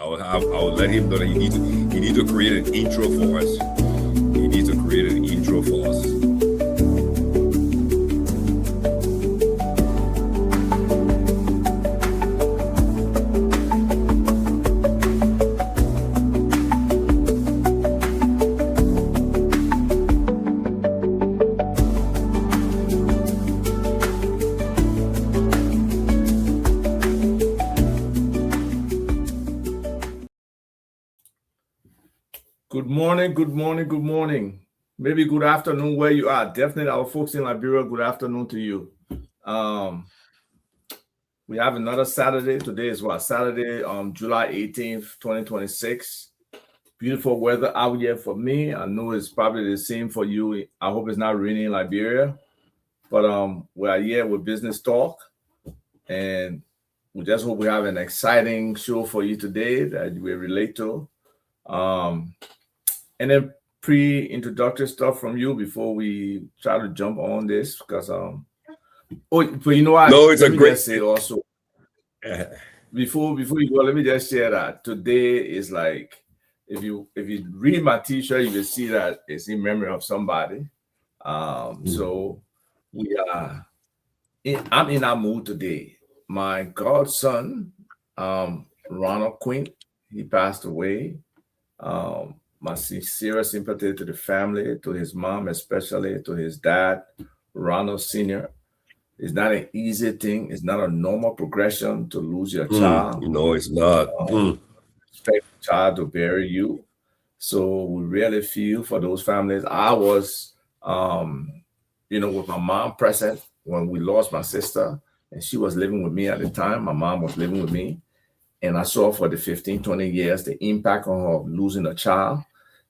I'll let him know that he needs to create an intro for us. He needs to create an intro for us. Good morning. Maybe good afternoon where you are. Definitely our folks in Liberia, good afternoon to you. We have another Saturday. Today is what? Saturday, July 18th, 2026. Beautiful weather out here for me. I know it's probably the same for you. I hope it's not raining in Liberia. But we are here with Business Talk. And we just hope we have an exciting show for you today that you will relate to. And then pre-introductory stuff from you before we try to jump on this, because but you know what? No, it's a great say also. Before you go, let me just share that today is like, if you read my t-shirt, you will see that it's in memory of somebody. So we are I'm in that mood today. My godson, Ronald Quinn, he passed away. My sincere sympathy to the family, to his mom, especially to his dad, Ronald Sr. It's not an easy thing. It's not a normal progression to lose your child. No, it's not. Expect the child to bury you. So we really feel for those families. I was, with my mom present when we lost my sister, and she was living with me at the time. My mom was living with me. And I saw for the 15, 20 years, the impact on her losing a child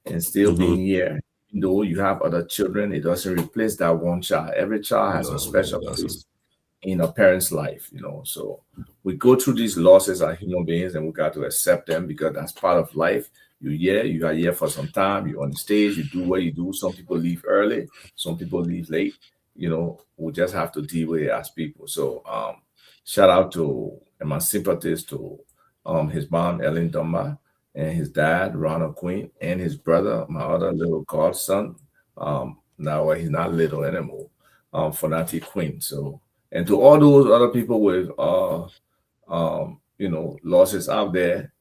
and still being here. Even though you have other children, it doesn't replace that one child. Every child has a special place in a parent's life, So we go through these losses as human beings, and we got to accept them because that's part of life. You are here for some time. You're on the stage. You do what you do. Some people leave early. Some people leave late. We just have to deal with it as people. So shout out to and my sympathies to his mom, Ellen Dunbar, and his dad, Ronald Quinn, and his brother, my other little godson. Now he's not little anymore, Fonati Quinn. So, and to all those other people with, losses out there,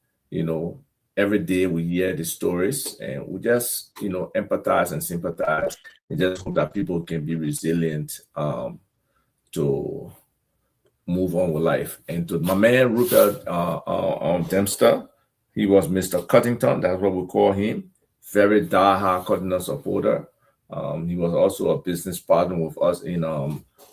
every day we hear the stories, and we just, empathize and sympathize, and just hope that people can be resilient to move on with life. And to my man Rupert Dempster, he was Mr. Cuttington, that's what we call him. Very diehard Cuttington supporter. He was also a business partner with us in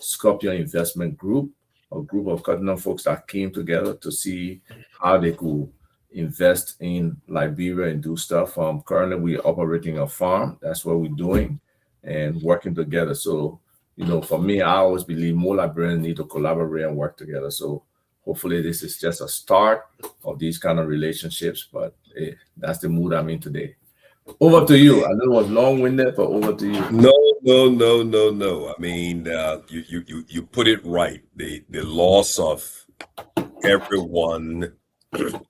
Scorpion Investment Group, a group of Cuttington folks that came together to see how they could invest in Liberia and do stuff. Currently we're operating a farm. That's what we're doing and working together. So for me, I always believe more Liberians need to collaborate and work together. So hopefully this is just a start of these kind of relationships, but that's the mood I'm in today. Over to you. I know it was long-winded, but over to you. No. I mean, you put it right. The loss of everyone, the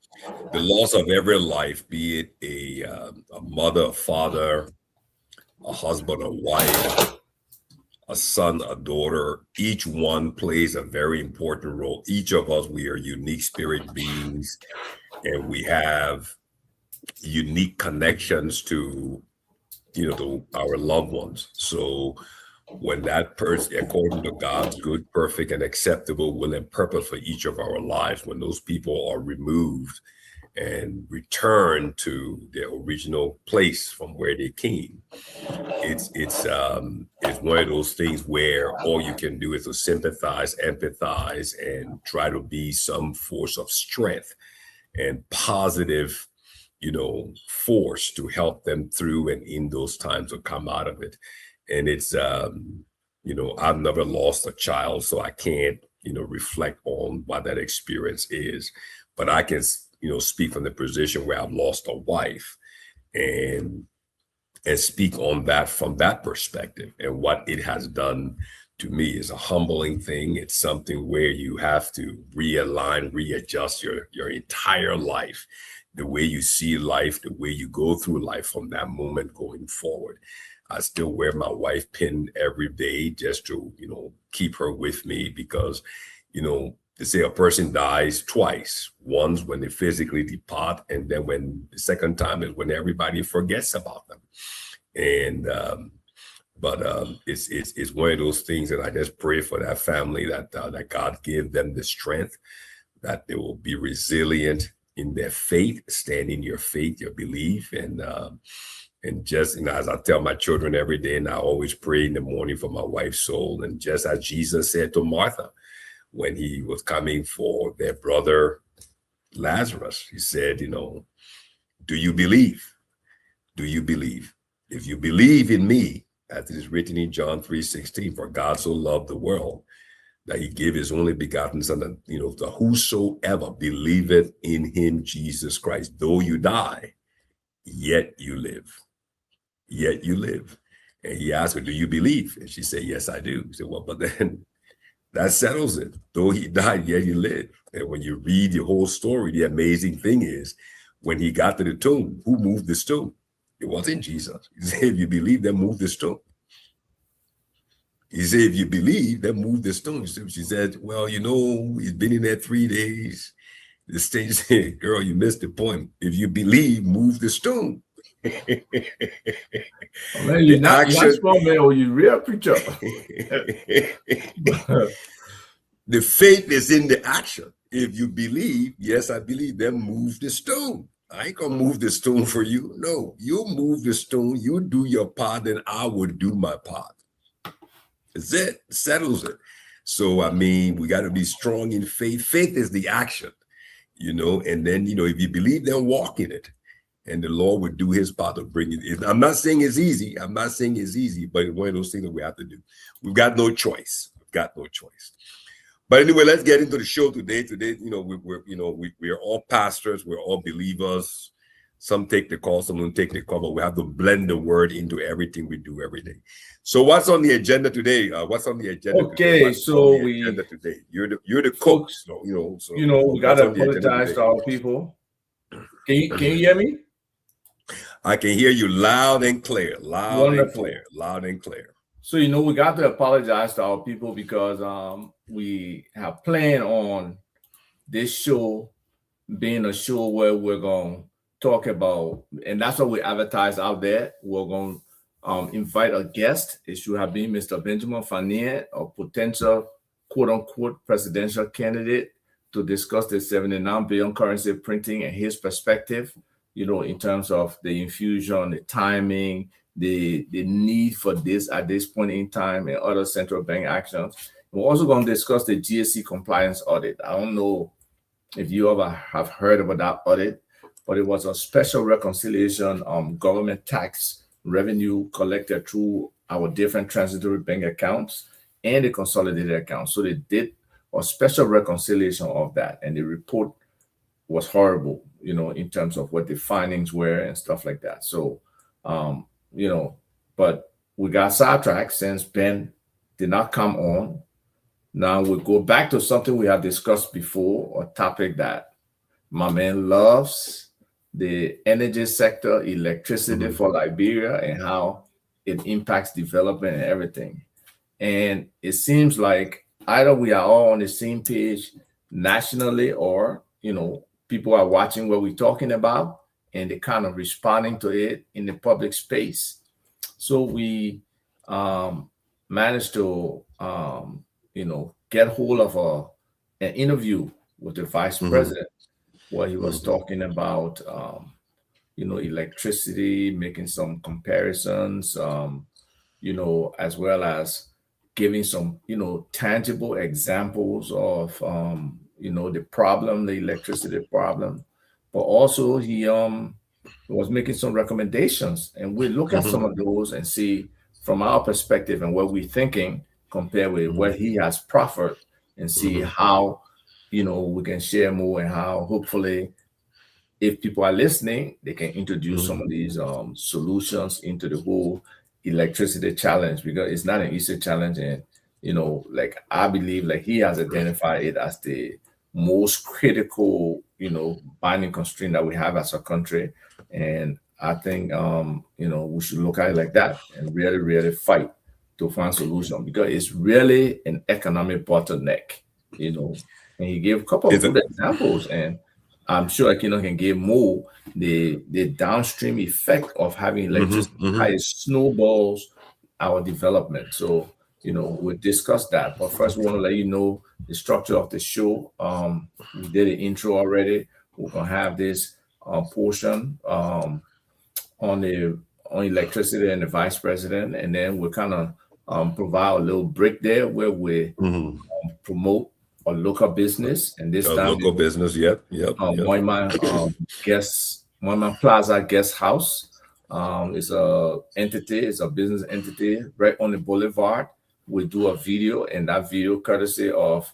loss of every life, be it a mother, a father, a husband, a wife, a son, a daughter, each one plays a very important role. Each of us, we are unique spirit beings, and we have unique connections to our loved ones. So when that person, according to God's good, perfect, and acceptable will and purpose for each of our lives, when those people are removed and return to their original place from where they came, it's one of those things where all you can do is to sympathize, empathize, and try to be some force of strength and positive, force to help them through and in those times to come out of it. And it's I've never lost a child, so I can't reflect on what that experience is, but I can speak from the position where I've lost a wife and speak on that from that perspective. And what it has done to me is a humbling thing. It's something where you have to realign, readjust your entire life. the way you see life, the way you go through life from that moment going forward. I still wear my wife pin every day just to, keep her with me because, they say a person dies twice. Once when they physically depart, and then when the second time is when everybody forgets about them. And it's one of those things that I just pray for that family that God give them the strength, that they will be resilient in their faith, stand in your faith, your belief, and just, as I tell my children every day, and I always pray in the morning for my wife's soul. And just as Jesus said to Martha when he was coming for their brother Lazarus, he said, do you believe? Do you believe? If you believe in me, as it is written in John 3:16, for God so loved the world that he gave his only begotten son, that whosoever believeth in him, Jesus Christ, though you die, yet you live. Yet you live. And he asked her, do you believe? And she said, yes, I do. He said, well, but then that settles it. Though he died, yet he lived. And when you read the whole story, the amazing thing is, when he got to the tomb, who moved the stone? It wasn't Jesus. He said, if you believe, then move the stone. He said, if you believe, then move the stone. She said, well, he's been in there 3 days. The stage said, girl, you missed the point. If you believe, move the stone. Man, you're not strong, man, or you real preacher. The faith is in the action. If you believe, yes, I believe, then move the stone. I ain't gonna move the stone for you. No, you move the stone, you do your part, then I will do my part. It's it, settles it. So, we got to be strong in faith. Faith is the action, and then, if you believe, then walk in it. And the Lord would do his part to bring it in. I'm not saying it's easy. But it's one of those things that we have to do. We've got no choice. But anyway, let's get into the show today. Today, we're all pastors. We're all believers. Some take the call, some don't take the call, but we have to blend the word into everything we do every day. So what's on the agenda today? Okay, today? So today. You're the cook. So, we got to apologize to our people. Can you hear me? I can hear you loud and clear. Loud and clear. So, we got to apologize to our people because we have planned on this show being a show where we're going to talk about, and that's what we advertise out there. We're going to invite a guest. It should have been Mr. Benjamin Fanier, a potential quote-unquote presidential candidate, to discuss the 79 billion currency printing and his perspective, in terms of the infusion, the timing, the need for this at this point in time, and other central bank actions. We're also going to discuss the GSC compliance audit. I don't know if you ever have heard about that audit, but it was a special reconciliation on government tax revenue collected through our different transitory bank accounts and the consolidated accounts. So they did a special reconciliation of that, and the report was horrible, in terms of what the findings were and stuff like that. So, but we got sidetracked since Ben did not come on. Now we'll go back to something we have discussed before, a topic that my man loves, the energy sector, electricity for Liberia, and how it impacts development and everything. And it seems like either we are all on the same page nationally, or, people are watching what we're talking about and they're kind of responding to it in the public space. So we managed to, get hold of an interview with the vice president, where he was talking about, electricity, making some comparisons, as well as giving some, tangible examples of, the problem, the electricity problem. But also he was making some recommendations, and we look at some of those and see from our perspective and what we're thinking compared with what he has proffered, and see how, we can share more, and how hopefully, if people are listening, they can introduce some of these solutions into the whole electricity challenge, because it's not an easy challenge. And, I believe he has identified it as the most critical, binding constraint that we have as a country. And I think, we should look at it like that and really, really fight to find solution, because it's really an economic bottleneck, and he gave a couple of Is it? good examples, and I'm sure can give more the downstream effect of having electricity, how it snowballs our development. So, we'll discuss that. But first, we want to let you know the structure of the show. We did the intro already. We're gonna have this portion on electricity and the vice president, and then we'll kind of provide a little break there where we promote a local business, and this time local business. Yep. Moima Plaza Guest House. It's a business entity right on the boulevard. We do a video, and that video courtesy of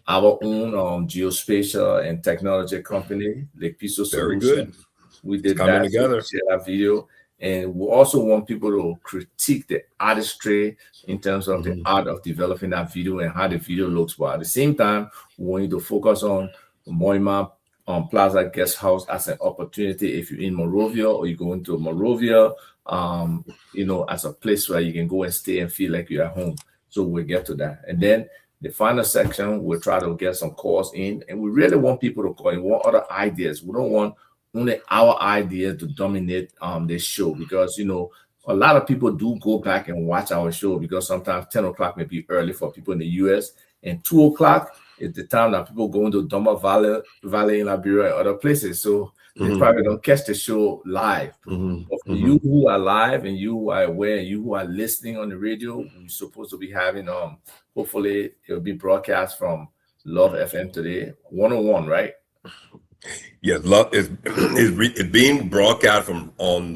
our own geospatial and technology company, Lake Piso Very Solutions. good. We did coming that together. share that video. And we also want people to critique the artistry in terms of the art of developing that video and how the video looks. But at the same time, we want you to focus on Moima Plaza Guest House as an opportunity. If you're in Monrovia or you go into Monrovia, as a place where you can go and stay and feel like you're at home. So we'll get to that. And then the final section, we'll try to get some calls in. And we really want people to call in. We want other ideas. We don't want only our idea to dominate this show, because a lot of people do go back and watch our show, because sometimes 10 o'clock may be early for people in the US, and 2 o'clock is the time that people go into Doma Valley in Liberia and other places. So they probably don't catch the show live. But for you who are live and you who are aware, and you who are listening on the radio, we're supposed to be having hopefully it'll be broadcast from Love FM today, 101, right? Yes, love is being broadcast from on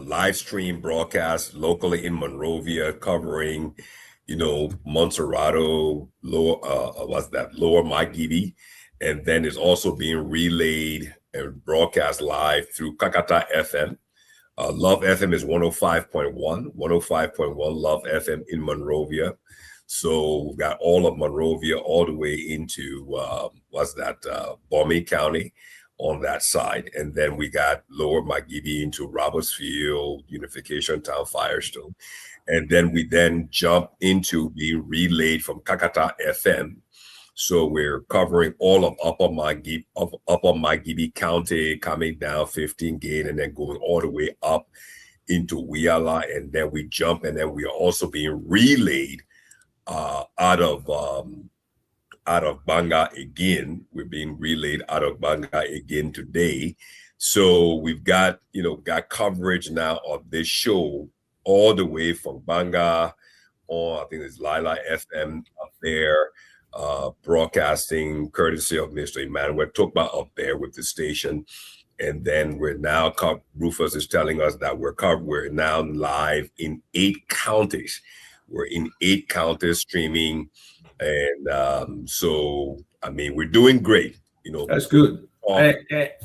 live stream broadcast locally in Monrovia, covering Montserrado, Lower Magidi, and then it's also being relayed and broadcast live through Kakata FM. Love FM is 105.1 Love FM in Monrovia. So we've got all of Monrovia all the way into Bombay County on that side, and then we got Lower Magidi into Robertsfield, Unification Town, Firestone, and then we jump into being relayed from Kakata FM. So we're covering all of Upper Magidi County, coming down 15 Gate, and then going all the way up into Wiala, and then we jump, and then we are also being relayed out of Banga again. We're being relayed out of Banga again today. So we've got coverage now of this show all the way from Banga on. I think there's Lila FM up there, broadcasting courtesy of Mr. Emmanuel Tokba up there with the station. And then we're now, Rufus is telling us that we're now live in 8 counties. We're in 8 counties streaming, and so we're doing great. That's good.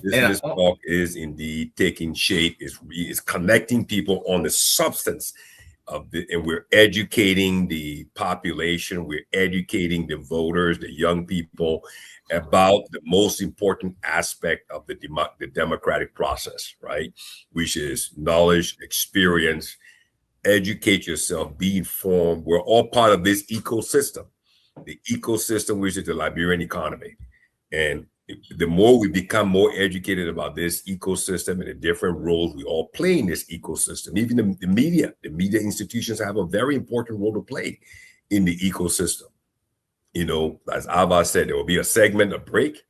This talk is indeed taking shape. Is connecting people on the substance of and we're educating the population. We're educating the voters, the young people, about the most important aspect of the democratic process, right? Which is knowledge, experience. Educate yourself, be informed. We're all part of this ecosystem, the ecosystem, which is the Liberian economy. And the more we become more educated about this ecosystem and the different roles we all play in this ecosystem, even the media institutions have a very important role to play in the ecosystem. As Ava said, there will be a segment, a break,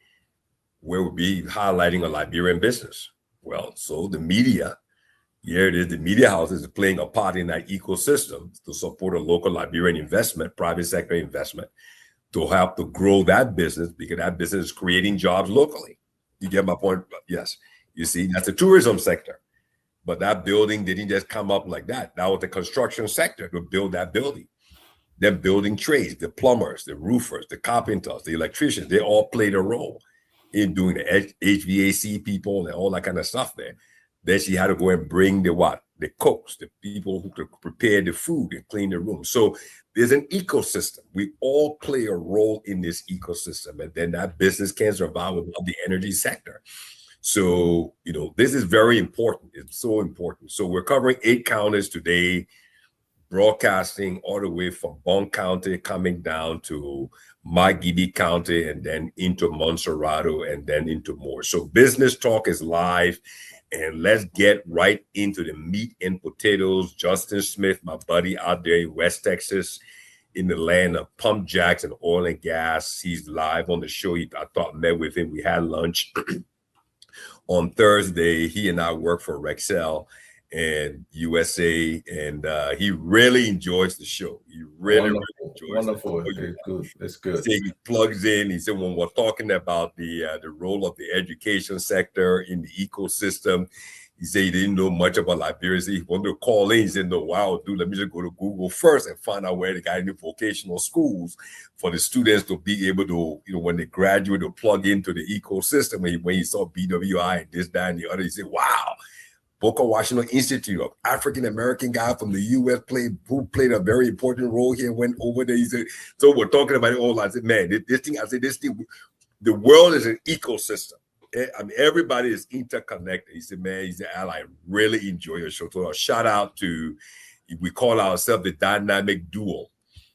where we'll be highlighting a Liberian business. Well, so the media, here it is, the media houses are playing a part in that ecosystem to support a local Liberian investment, private sector investment, to help to grow that business, because that business is creating jobs locally. You get my point? Yes. You see, that's the tourism sector. But that building didn't just come up like that. That was the construction sector to build that building. They're building trades, the plumbers, the roofers, the carpenters, the electricians, they all played a role in doing the HVAC people and all that kind of stuff there. Then she had to go and bring the cooks, the people who could prepare the food and clean the room. So there's an ecosystem. We all play a role in this ecosystem, and then that business can survive without the energy sector. So, this is very important. It's so important. So we're covering 8 counties today, broadcasting all the way from Bond County, coming down to Magidi County, and then into Monserrato, and then into more. So Business Talk is live, and let's get right into the meat and potatoes. Justin Smith, my buddy out there in West Texas, in the land of pump jacks and oil and gas. He's live on the show. I met with him. We had lunch on Thursday. He and I work for Rexel and USA, and he really enjoys the show. He really enjoys wonderful. It. Good. It's good. He plugs in. He said, when we're talking about the role of the education sector in the ecosystem, he said he didn't know much about Liberia. He wanted to call in. He said, no, wow, dude, let me just go to Google first and find out where they got any vocational schools for the students to be able to, when they graduate, to plug into the ecosystem. When he saw BWI and this, that, and the other, he said, wow. Booker Washington Institute, of African-American guy from the U.S. who played a very important role here, went over there. He said, so we're talking about it all. I said, man, this thing, the world is an ecosystem. I mean, everybody is interconnected. He said, man, I really enjoy your show. So a shout out to, we call ourselves the dynamic duo.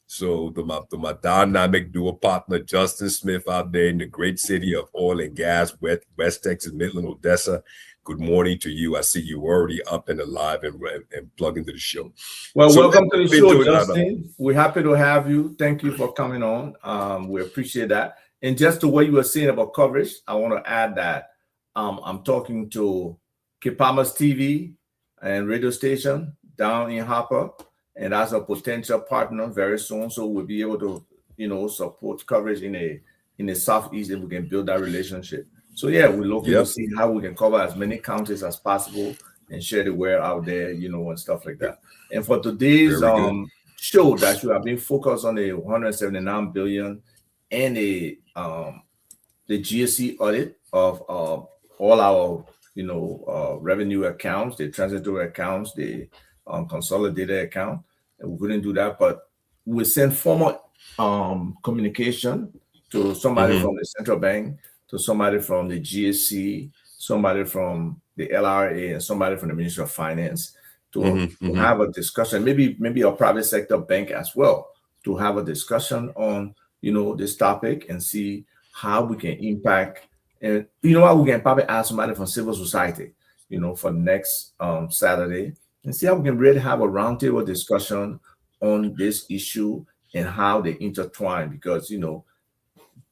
So to my dynamic duo partner, Justin Smith, out there in the great city of oil and gas, West Texas, Midland, Odessa. Good morning to you. I see you already up and alive and plug into the show. Well, so welcome to the show, Justin. We're happy to have you. Thank you for coming on. We appreciate that. And just to what you were saying about coverage, I want to add that I'm talking to Kipamas TV and radio station down in Harper, and that's a potential partner very soon. So we'll be able to, support coverage in the Southeast if we can build that relationship. So yeah, we're looking to see how we can cover as many counties as possible and share the word out there, and stuff like that. And for today's show, that you have been focused on the 179 billion and the GSC audit of all our revenue accounts, the transitory accounts, the consolidated account. And we couldn't do that, but we sent formal communication to somebody from the central bank, to somebody from the GSC, somebody from the LRA, and somebody from the Ministry of Finance to have a discussion, maybe a private sector bank as well, to have a discussion on, this topic and see how we can impact. And we can probably ask somebody from civil society, for next Saturday, and see how we can really have a roundtable discussion on this issue and how they intertwine, because,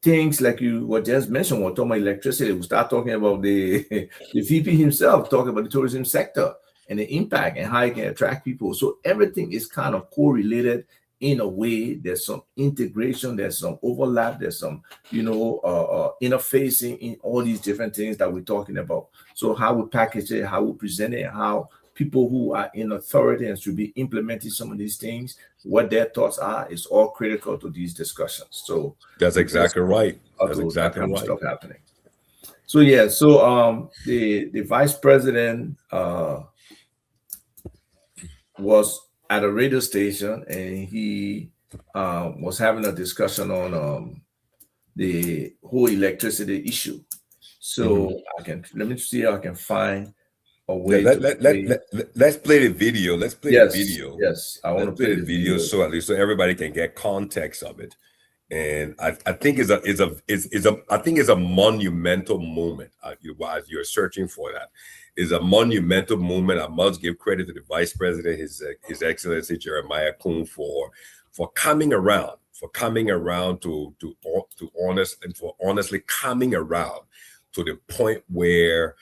things like you were just mentioned, we're talking about electricity. We start talking about the VP himself, talking about the tourism sector and the impact and how it can attract people. So everything is kind of correlated in a way. There's some integration, there's some overlap, there's some, interfacing in all these different things that we're talking about. So how we package it, how we present it, how people who are in authority and should be implementing some of these things, what their thoughts are, is all critical to these discussions. So that's exactly right. That's exactly right. Stuff happening. So yeah, so the vice president was at a radio station, and he was having a discussion on the whole electricity issue. So let me see how I can find a way. Let's play the video. Let's play the video. Yes, I want to play the video so at least so everybody can get context of it. And I think it's a monumental moment. As you're searching for that, is a monumental moment. I must give credit to the Vice President, His Excellency Jeremiah Kuhn, for coming around, to honestly coming around to the point where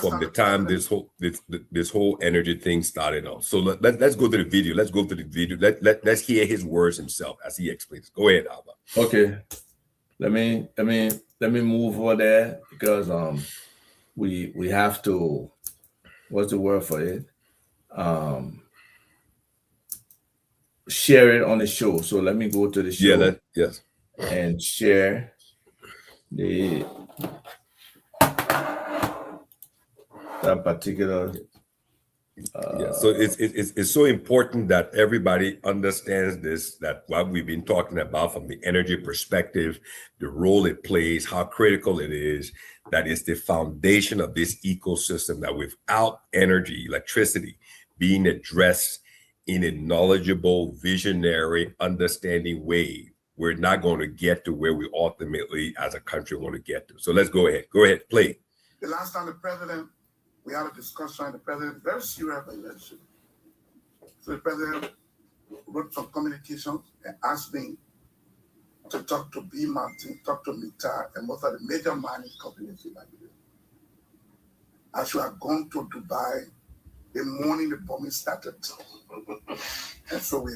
from the time this whole energy thing started off. So let's go to the video. Let's go to the video. Let's hear his words himself as he explains. Go ahead, Alba. Okay. Let me move over there, because we have to, what's the word for it? Share it on the show. So let me go to the show. Yes. And share the that particular. Yeah, so it's so important that everybody understands this, that what we've been talking about from the energy perspective, the role it plays, how critical it is, that is the foundation of this ecosystem, that without energy, electricity being addressed in a knowledgeable, visionary, understanding way, we're not going to get to where we ultimately as a country want to get to. So let's go ahead. Go ahead, play. The last time the president, we had a discussion, the president very serious about election. So the president wrote some communications and asked me to talk to B. Martin, talk to Mita, and most of the major mining companies in Liberia. As we are going to Dubai, the morning the bombing started. And so we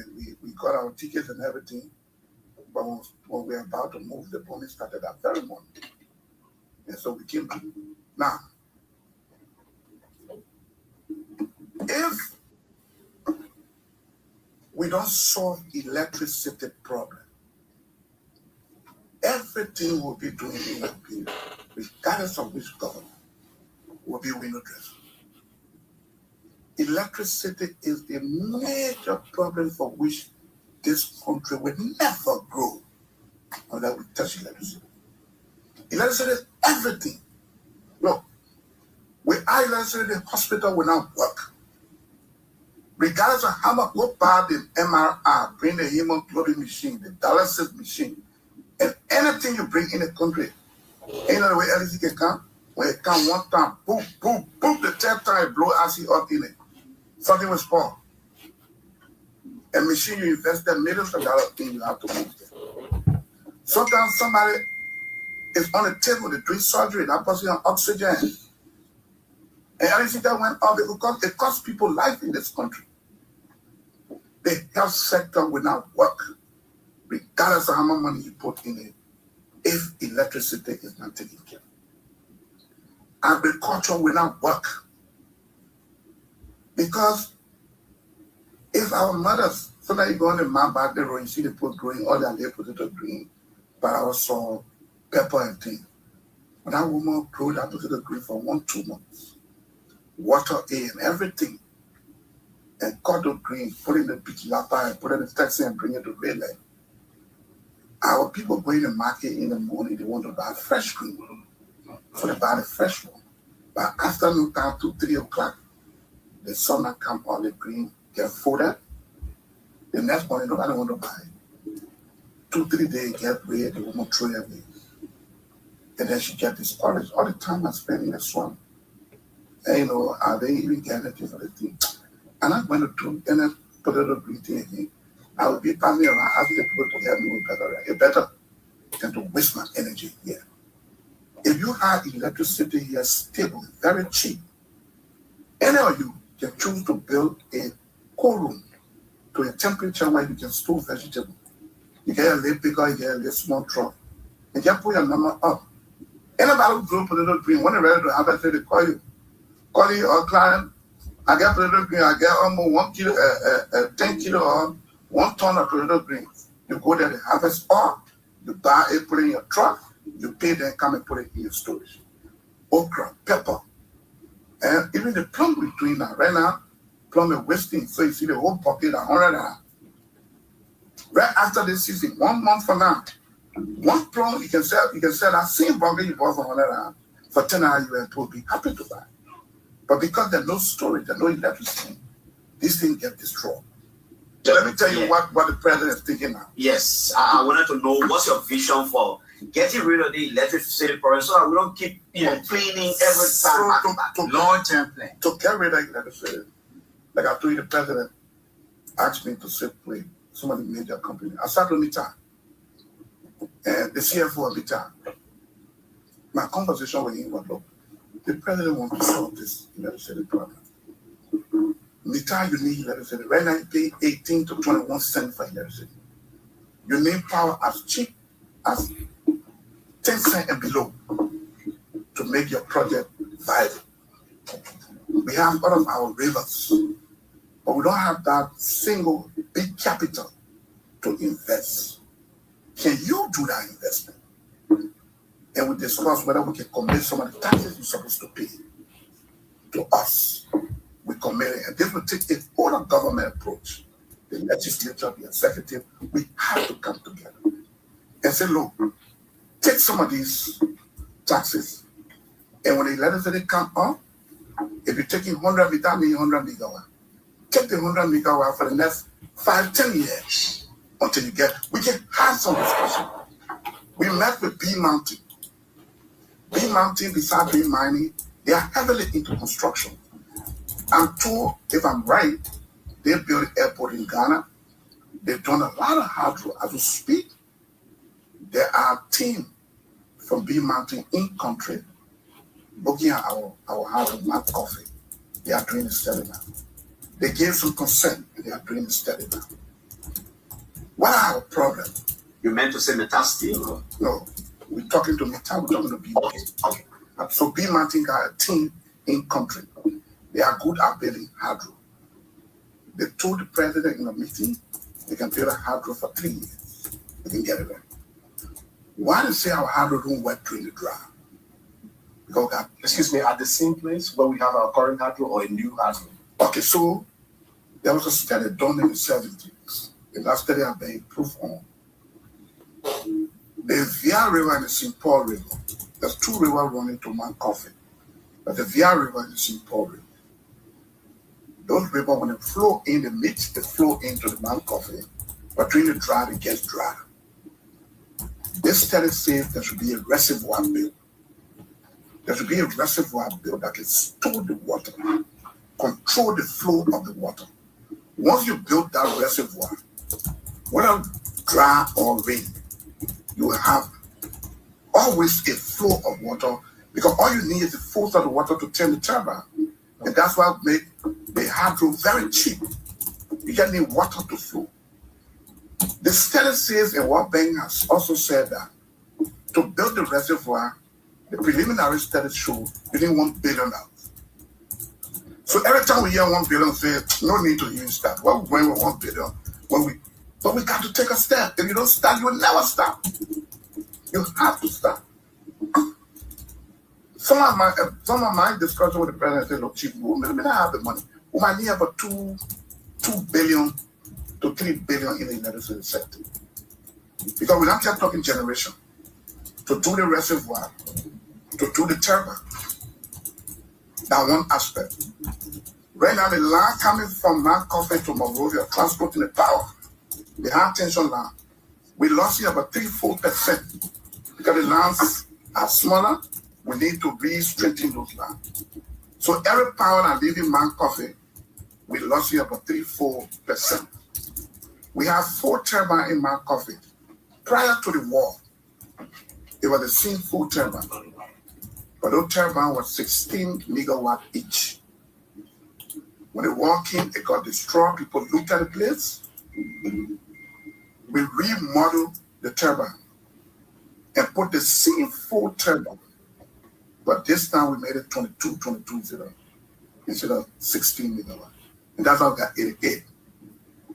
got our tickets and everything. But when we were about to move, the bombing started that very morning. And so we came back. Now, if we don't solve electricity problem, everything we'll be doing in Liberia, regardless of which government, will be window dressing. Electricity is the major problem for which this country will never grow unless we touch electricity. Electricity is everything. Look, without electricity, the hospital will not work. Regardless of how much, go buy the MRI, bring the hemoglobin machine, the dialysis machine, and anything you bring in the country, ain't no way electricity can come. When it come one time, boom, boom, boom, the third time it blow acid up in it. Something will spoil. A machine you invested millions of dollars in, you have to move it. Sometimes somebody is on the table, they doing surgery, that person on oxygen. And everything that went up, it costs people life in this country. The health sector will not work, regardless of how much money you put in it, if electricity is not taken care of. Agriculture will not work. Because if our mothers, so that you go on the map back there, you see they put growing, all their little potato green, but also pepper and things. But that woman grew that potato green for 1-2 months. Water in everything. And cut the green, put in the big lapa and put in the taxi and bring it to Red Lake. Our people go in the market in the morning, they want to buy fresh green. So they buy the fresh one. By afternoon time, 2-3 o'clock, the sun will come on the green, get folded. The next morning, nobody want to buy it. 2-3 days, get red, the woman throw it away. And then she get this orange. All the time I spend in the swamp. And you know, are they even getting it for the thing? And I'm going to do any potato green thing again. I will be passing around asking the people to help me with better. It better than to waste my energy here. If you have electricity here stable, very cheap, any of you can choose to build a cold room to a temperature where you can store vegetables. You get a little bigger, you get a little small truck. And just put your number up. Anybody who grow potato green, when they're ready to harvest it, they call you. Call you or client. I get potato green, I get almost 1 kilo, 10 kilo or 1 ton of potato green. You go there, they harvest all. You buy it, put it in your truck. You pay them, come and put it in your storage. Okra, pepper, and even the plum we're doing now. Right now, plum is wasting. So you see the whole bucket at 100 naira. Right after this season, 1 month from now, one plum you can sell that same bucket you bought for 100 naira. For 10 naira, you will be happy to buy. But because there's no storage, there's no electricity, this thing gets destroyed. So let me tell you what the president is thinking now. Yes, I wanted to know what's your vision for getting rid of the electricity problem so that we don't keep complaining every time. Long-term plan. To get rid of electricity, like I told you, the president asked me to sit with some of the major companies. I sat with Mita and the CFO of Mita. My conversation with him was, look, the president wants to solve this electricity problem. Mita, you need electricity. Right now, you pay 18 to 21 cents for electricity. You need power as cheap as 10 cents and below to make your project viable. We have all of our rivers, but we don't have that single big capital to invest. Can you do that investment? And we discuss whether we can commit some of the taxes you're supposed to pay. to us. We committed, and this will take a whole government approach. The legislature, the executive, we have to come together and say, look, take some of these taxes, and when the electricity come up, if you're taking 100, that means 100 megawatt. Take the 100 megawatt for the next 5-10 years until you get. We can have some discussion. We met with B Mountain. B Mountain, besides being mining, they are heavily into construction. I'm told, if I'm right, they built an airport in Ghana. They've done a lot of hydro. As we speak, there are a team from B Mountain in country looking at our hydro map coffee. They are doing a study now. They gave some consent, and they are doing a study now. What are our problems? You meant to say Meta Steel? No, we're talking to Meta, we're talking to B Mountain. Okay. So B Mountain got a team in country. They are good at building hydro. They told the president in a meeting they can build a hydro for 3 years. They can get it there. Why do you say our hydro don't work during the drought? Because that, Excuse me, at the same place where we have our current hydro or a new hydro? okay, so there was a study done in the 70s. The last study I've been proof on. The Via River and the St. Paul River. There's two rivers running to Mount Coffee. But the Via River and the St. Paul River. Those rivers, when they flow in, they flow into the Mount Coffee. But during the drought, it gets dry. This study says there should be a reservoir built. There should be a reservoir built that can store the water, control the flow of the water. Once you build that reservoir, whether dry or rain, you will have always a flow of water, because all you need is the force of the water to turn the turbine. And that's why we make the hydro very cheap. You just need water to flow. The study says, and World Bank has also said that to build the reservoir, the preliminary study showed you need $1 billion. So every time we hear $1 billion, say no need to use that. Well, we're going with $1 billion. But we got to take a step. If you don't start, you will never stop. You have to start. Some of my discussion with the president said, look, Chief, we may not have the money. We might need about $2 billion to $3 billion in the electricity sector. Because we don't keep talking generation. To do the reservoir, to do the turbine. That's one aspect. Right now, the line coming from Mount Coffee to Monrovia, transporting the power, the high tension line, we lost here about 3-4%. Because the lines are smaller, we need to re-strengthen those lines. So every power that leaving Mount Coffee, we lost here about 3-4%. We have 4 turbines in Mount Coffee. Prior to the war, they were the same 4 turbines. But those turbines were 16 megawatt each. When the war came, it got destroyed. People looked at the place. We remodeled the turbine and put the same 4 turbines. But this time we made it 22.0 instead of 16 megawatt. And that's how we got 88.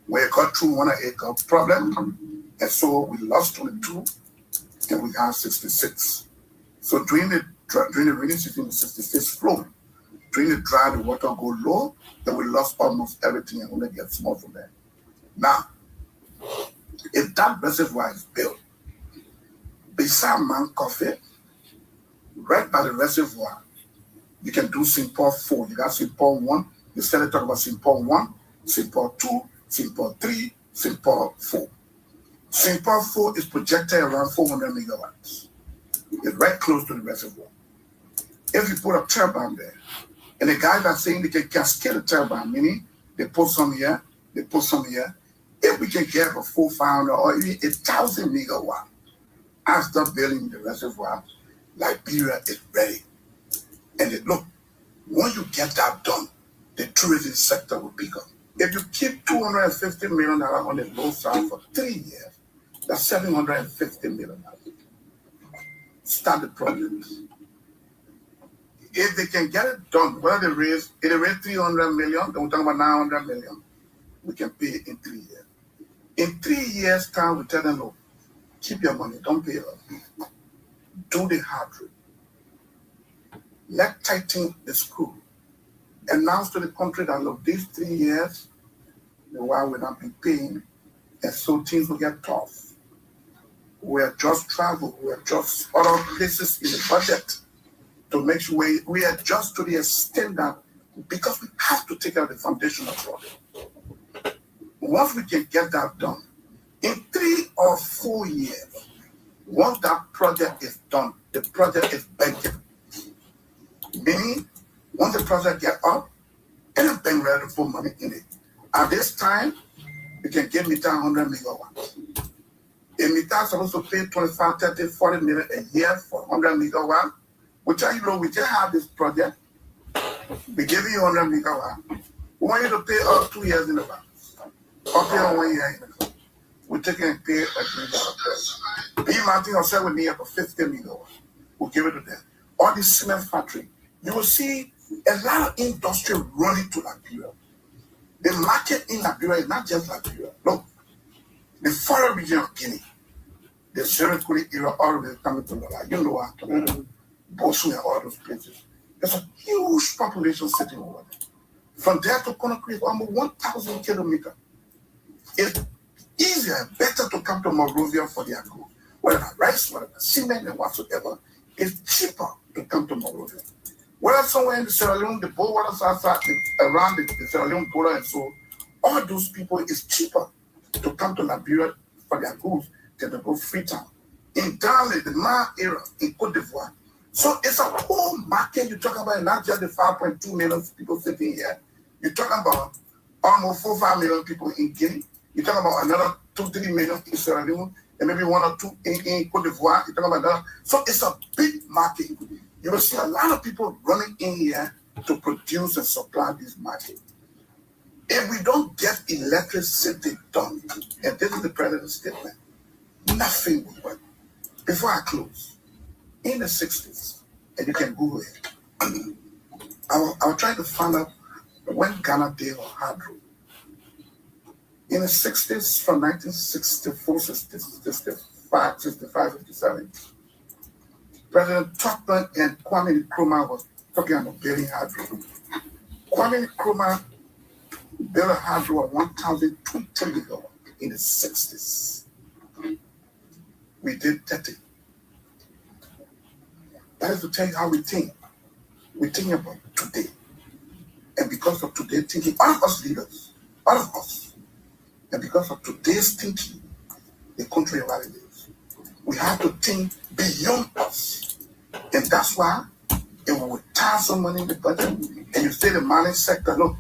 When it got through 108 got problem, and so we lost 22 and we got 66. So during the rainy season, the 66 flowing. During the dry, the water go low, then we lost almost everything and only get small from there. Now, if that reservoir is built beside Mount Coffee, right by the reservoir, you can do St. Paul 4. You got St. Paul 1. You started talking about St. Paul 1, St. Paul 2, St. Paul 3, St. Paul 4. St. Paul 4 is projected around 400 megawatts. It's right close to the reservoir. If you put a turbine there, and the guys are saying they can cascade a turbine, meaning they put some here, they put some here. If we can get a 400 or even 1,000 megawatt after building the reservoir, Liberia is ready. And look, when you get that done, the tourism sector will pick up. If you keep $250 million on the low side for 3 years, that's $750 million. Start the project. If they can get it done, whether they raise 300 million, then we're talking about 900 million. We can pay it in 3 years. In 3 years' time, we tell them, look, keep your money, don't pay us. Do the hard work. Let's tighten the screw. announced to the country that look, these 3 years, the war will not be paying, and so things will get tough. We adjust travel, we adjust other places in the budget to make sure we adjust to the extent that, because we have to take care of the foundational project. Once we can get that done, in 3 or 4 years, once that project is done, the project is banked. Meaning, once the project get up, and the bank ready to put money in it. At this time, we can give Mita 100 megawatts. If Mita is supposed to pay 25, 30, 40 million a year for 100 megawatts, we tell you, look, we just have this project. We give you 100 megawatts. We want you to pay all 2 years in advance. Or pay on 1 year in advance. We take and pay a $3 price. Mountain yourself with me about 50 megawatts. We'll give it to them. All the cement factory. You will see a lot of industry running to Liberia. The market in Liberia is not just Liberia. Look, the foreign region of Guinea, the Transitory area, all the way coming to Liberia. You know what? Bosu and all those places. There's a huge population sitting over there. From there to Conakry, almost 1,000 kilometers. It's easier and better to come to Monrovia for their goods. Whether rice, whether cement, and whatsoever, it's cheaper to come to Monrovia. Whether somewhere in the Sierra Leone, the borders outside, around the Sierra Leone border and so, all those people, it's cheaper to come to Liberia for their goods than to go Freetown. In Ghana, the Ma area, in Cote d'Ivoire. So it's a whole market you're talking about, not just the 5.2 million people sitting here. You're talking about almost 4-5 million people in Guinea. You're talking about another 2-3 million in Sierra Leone, and maybe 1 or 2 in Cote d'Ivoire. You're talking about that. So it's a big market. You will see a lot of people running in here to produce and supply this market. If we don't get electricity done, and this is the president's statement, nothing will work. Before I close, in the 60s, and you can Google it, I was trying to find out when Ghana did or hydro. In the 60s, from 1964, 65, 57, President Tubman and Kwame Nkrumah was talking about building hydro. Kwame Nkrumah built a hydro of 1,020 megawatts in the 60s. We did 30. That is to tell you how we think. We think about today. And because of today's thinking, all of us leaders, all of us, and because of today's thinking, the country where it is, we have to think beyond us. And that's why if we tie some money in the budget, and you say the mining sector, look,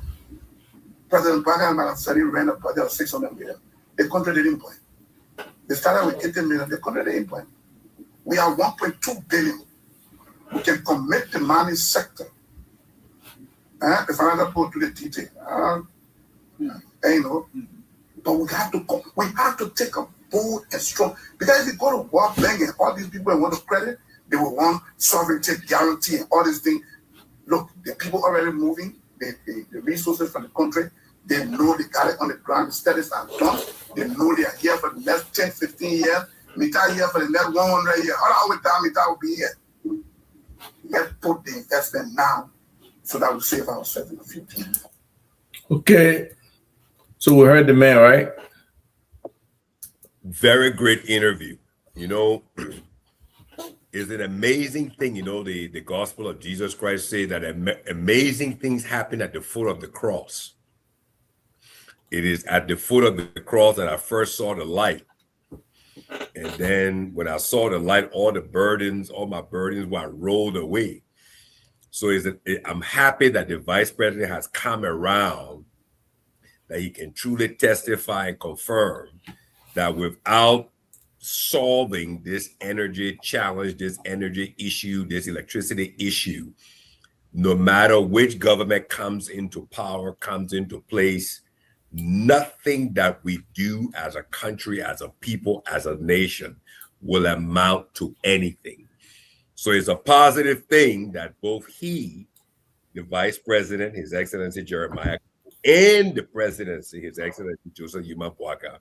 President Biden said he ran a budget of 600 million. The country didn't plan. They started with 80 million, the country didn't plan. We have 1.2 billion. We can commit the mining sector. If another put to the TT, you know, but we have to take a bold and strong, because if you go to World Bank and all these people want to credit, they will want sovereignty guarantee and all these things. Look, the people already moving, the resources from the country, they know they got it on the ground, the studies are done, they know they are here for the next 10, 15 years, Mita here for the next 100 years, all our time Mita will be here. Let's put the investment now so that we save ourselves in the future. Okay. So we heard the man, right? Very great interview. You know, it's an amazing thing. You know, the gospel of Jesus Christ say that amazing things happen at the foot of the cross. It is at the foot of the cross that I first saw the light. And then when I saw the light, all my burdens were rolled away. So I'm happy that the vice president has come around, that he can truly testify and confirm that without solving this energy challenge, this energy issue, this electricity issue, no matter which government comes into power, comes into place, nothing that we do as a country, as a people, as a nation will amount to anything. So it's a positive thing that both he, the vice president, His Excellency Jeremiah, and the presidency, His Excellency Joseph Yuma Boaka,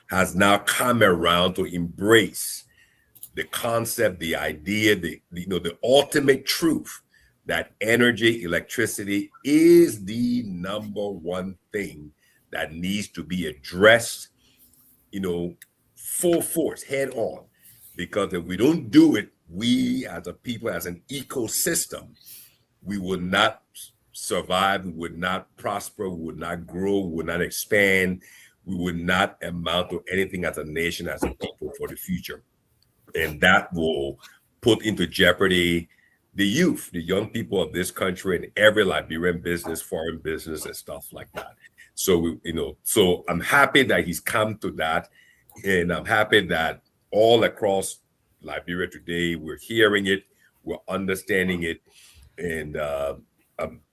has now come around to embrace the concept, the idea, the ultimate truth that energy, electricity is the number one thing that needs to be addressed, full force, head on. Because if we don't do it, we as a people, as an ecosystem, we would not survive, we would not prosper, we would not grow, we would not expand, we would not amount to anything as a nation, as a people for the future. And that will put into jeopardy the youth, the young people of this country, and every Liberian business, foreign business, and stuff like that. So, so I'm happy that he's come to that. And I'm happy that all across Liberia today, we're hearing it, we're understanding it. And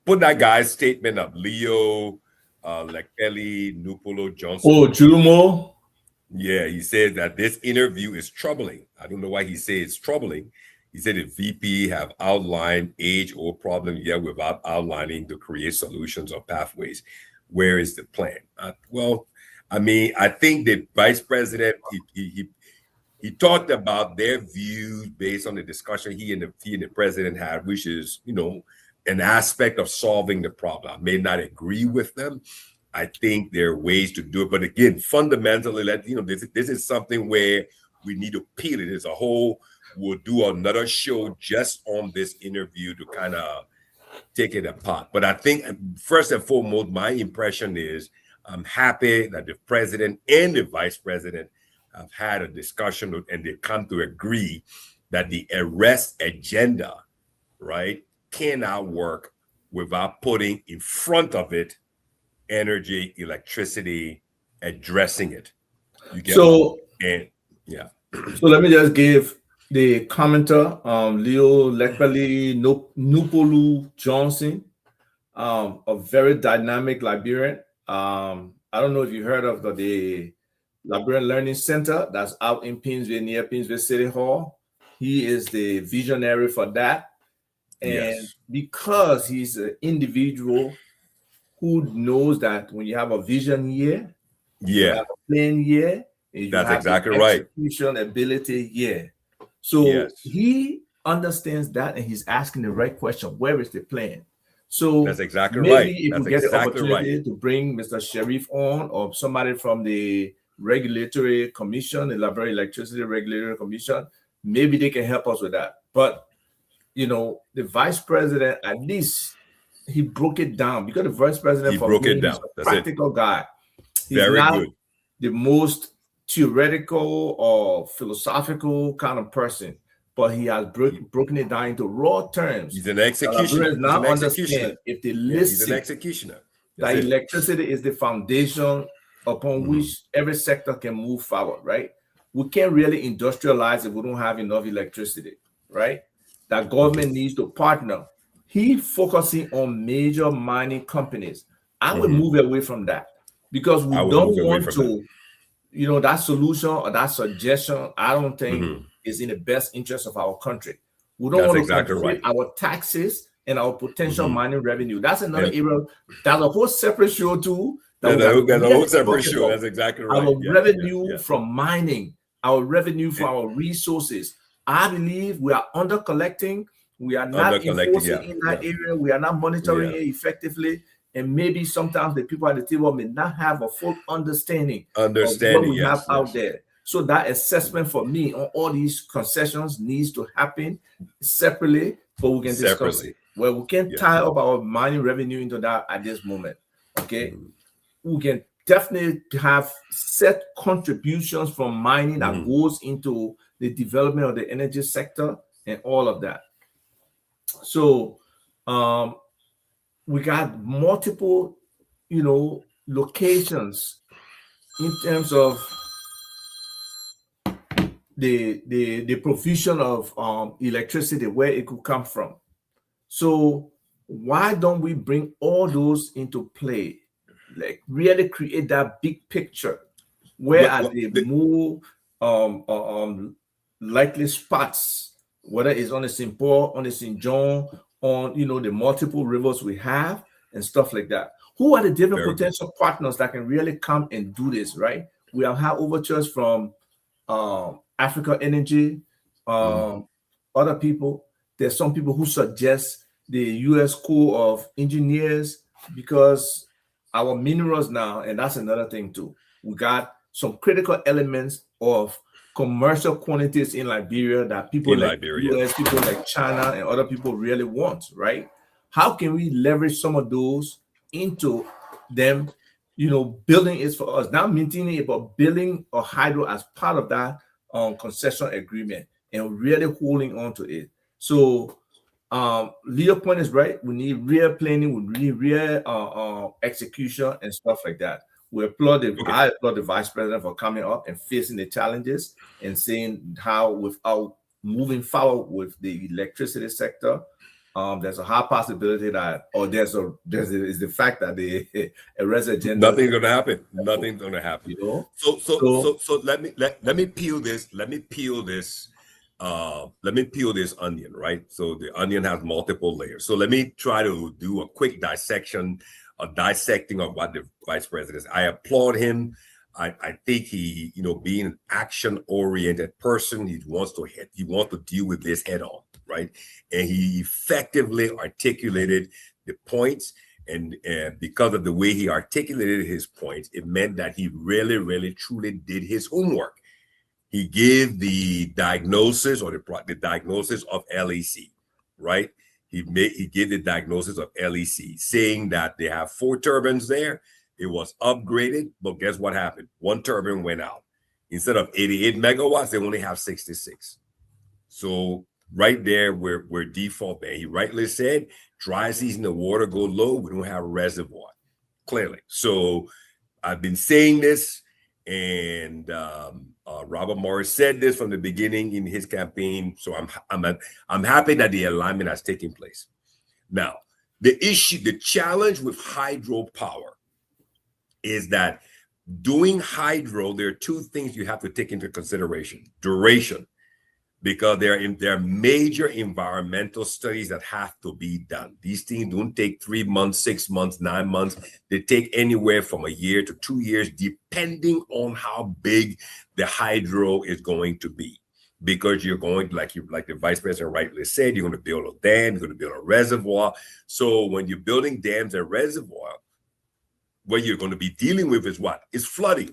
put that guy's statement up, Leo Lekeli Nupolo Johnson. Oh, Jumo. Yeah, he said that this interview is troubling. I don't know why he said it's troubling. He said the VP have outlined age-old problem yet without outlining to create solutions or pathways. Where is the plan? Well, I mean, I think the vice president, he talked about their views based on the discussion he and the president had, which is, an aspect of solving the problem. I may not agree with them. I think there are ways to do it. But again, fundamentally, this is something where we need to peel it as a whole. We'll do another show just on this interview to kind of take it apart. But I think first and foremost, my impression is I'm happy that the president and the vice president have had a discussion and they come to agree that the arrest agenda, right, cannot work without putting in front of it energy, electricity, addressing it. You get So let me just give the commenter, Leo Lekeli Nupolu Johnson, a very dynamic Liberian. I don't know if you heard of the Liberian Learning Center that's out in Pennsville, near Pennsville City Hall. He is the visionary for that. And because he's an individual who knows that when you have a vision here, you have a plan here, and that's exactly right. Execution ability here. So he understands that, and he's asking the right question: where is the plan? So that's exactly maybe right. if we get the opportunity to bring Mr. Sheriff on, or somebody from the Regulatory Commission, the Liberia Electricity Regulatory Commission, maybe they can help us with that. But the vice president, at least he broke it down, because the vice president broke it down. He's a practical guy. He's very not good. The most theoretical or philosophical kind of person, but he has broken it down into raw terms. He's an executioner. Now understand if they listen, he's an executioner. That electricity is the foundation upon which every sector can move forward, right? We can't really industrialize if we don't have enough electricity, right? That government needs to partner. He focusing on major mining companies. I would move away from that, because we don't want to, that solution or that suggestion, I don't think is in the best interest of our country. We don't want to conflict our taxes and our potential mining revenue. That's another area. That's a whole separate show too. That's a whole separate show. That's exactly right. Our revenue from mining, our revenue from our resources. I believe we are under collecting. We are not enforcing in that area. We are not monitoring it effectively. And maybe sometimes the people at the table may not have a full understanding of what we have out there. So that assessment for me on all these concessions needs to happen separately, but we can discuss it. Well, we can't tie up our mining revenue into that at this moment. Okay. We can definitely have set contributions from mining that goes into the development of the energy sector and all of that. So we got multiple, locations in terms of the provision of electricity, where it could come from. So why don't we bring all those into play? Like really create that big picture. Where are the more likely spots, whether it's on the St. Paul, on the St. John, on the multiple rivers we have and stuff like that. Who are the different potential partners that can really come and do this, right? We have had overtures from Africa Energy, other people. There's some people who suggest the U.S. Corps of Engineers, because our minerals now, and that's another thing too, we got some critical elements of commercial quantities in Liberia that people In like Liberia. US, people like China, and other people really want, right? How can we leverage some of those into them, building it for us, not maintaining it, but building a hydro as part of that concession agreement and really holding on to it. So Leo's point is right. We need real planning, we need real execution and stuff like that. I applaud the vice president for coming up and facing the challenges and saying how, without moving forward with the electricity sector, there's a high possibility that, or is the fact that the arrest agenda. Nothing's going to happen. Nothing's going to happen. So let me peel this. Let me peel this onion, right? So the onion has multiple layers. So let me try to do a quick dissecting of what the vice president is. I applaud him. I think he, being an action-oriented person, he wants to deal with this head on, right? And he effectively articulated the points. And because of the way he articulated his points, it meant that he really, really, truly did his homework. He gave the diagnosis or the diagnosis of LEC, right? He gave the diagnosis of LEC, saying that they have 4 turbines there. It was upgraded, but guess what happened? 1 turbine went out. Instead of 88 megawatts, they only have 66. So right there, we're default there. He rightly said, dry season, the water go low, we don't have a reservoir, clearly. So I've been saying this, and Robert Morris said this from the beginning in his campaign. So I'm happy that the alignment has taken place. Now, the challenge with hydropower is that doing hydro, there are 2 things you have to take into consideration. Duration, because there are major environmental studies that have to be done. These things don't take 3 months, 6 months, 9 months. They take anywhere from a year to 2 years, depending on how big the hydro is going to be. Because you're going, like the vice president rightly said, you're going to build a dam, you're going to build a reservoir. So when you're building dams and reservoir, what you're going to be dealing with is what? It's flooding.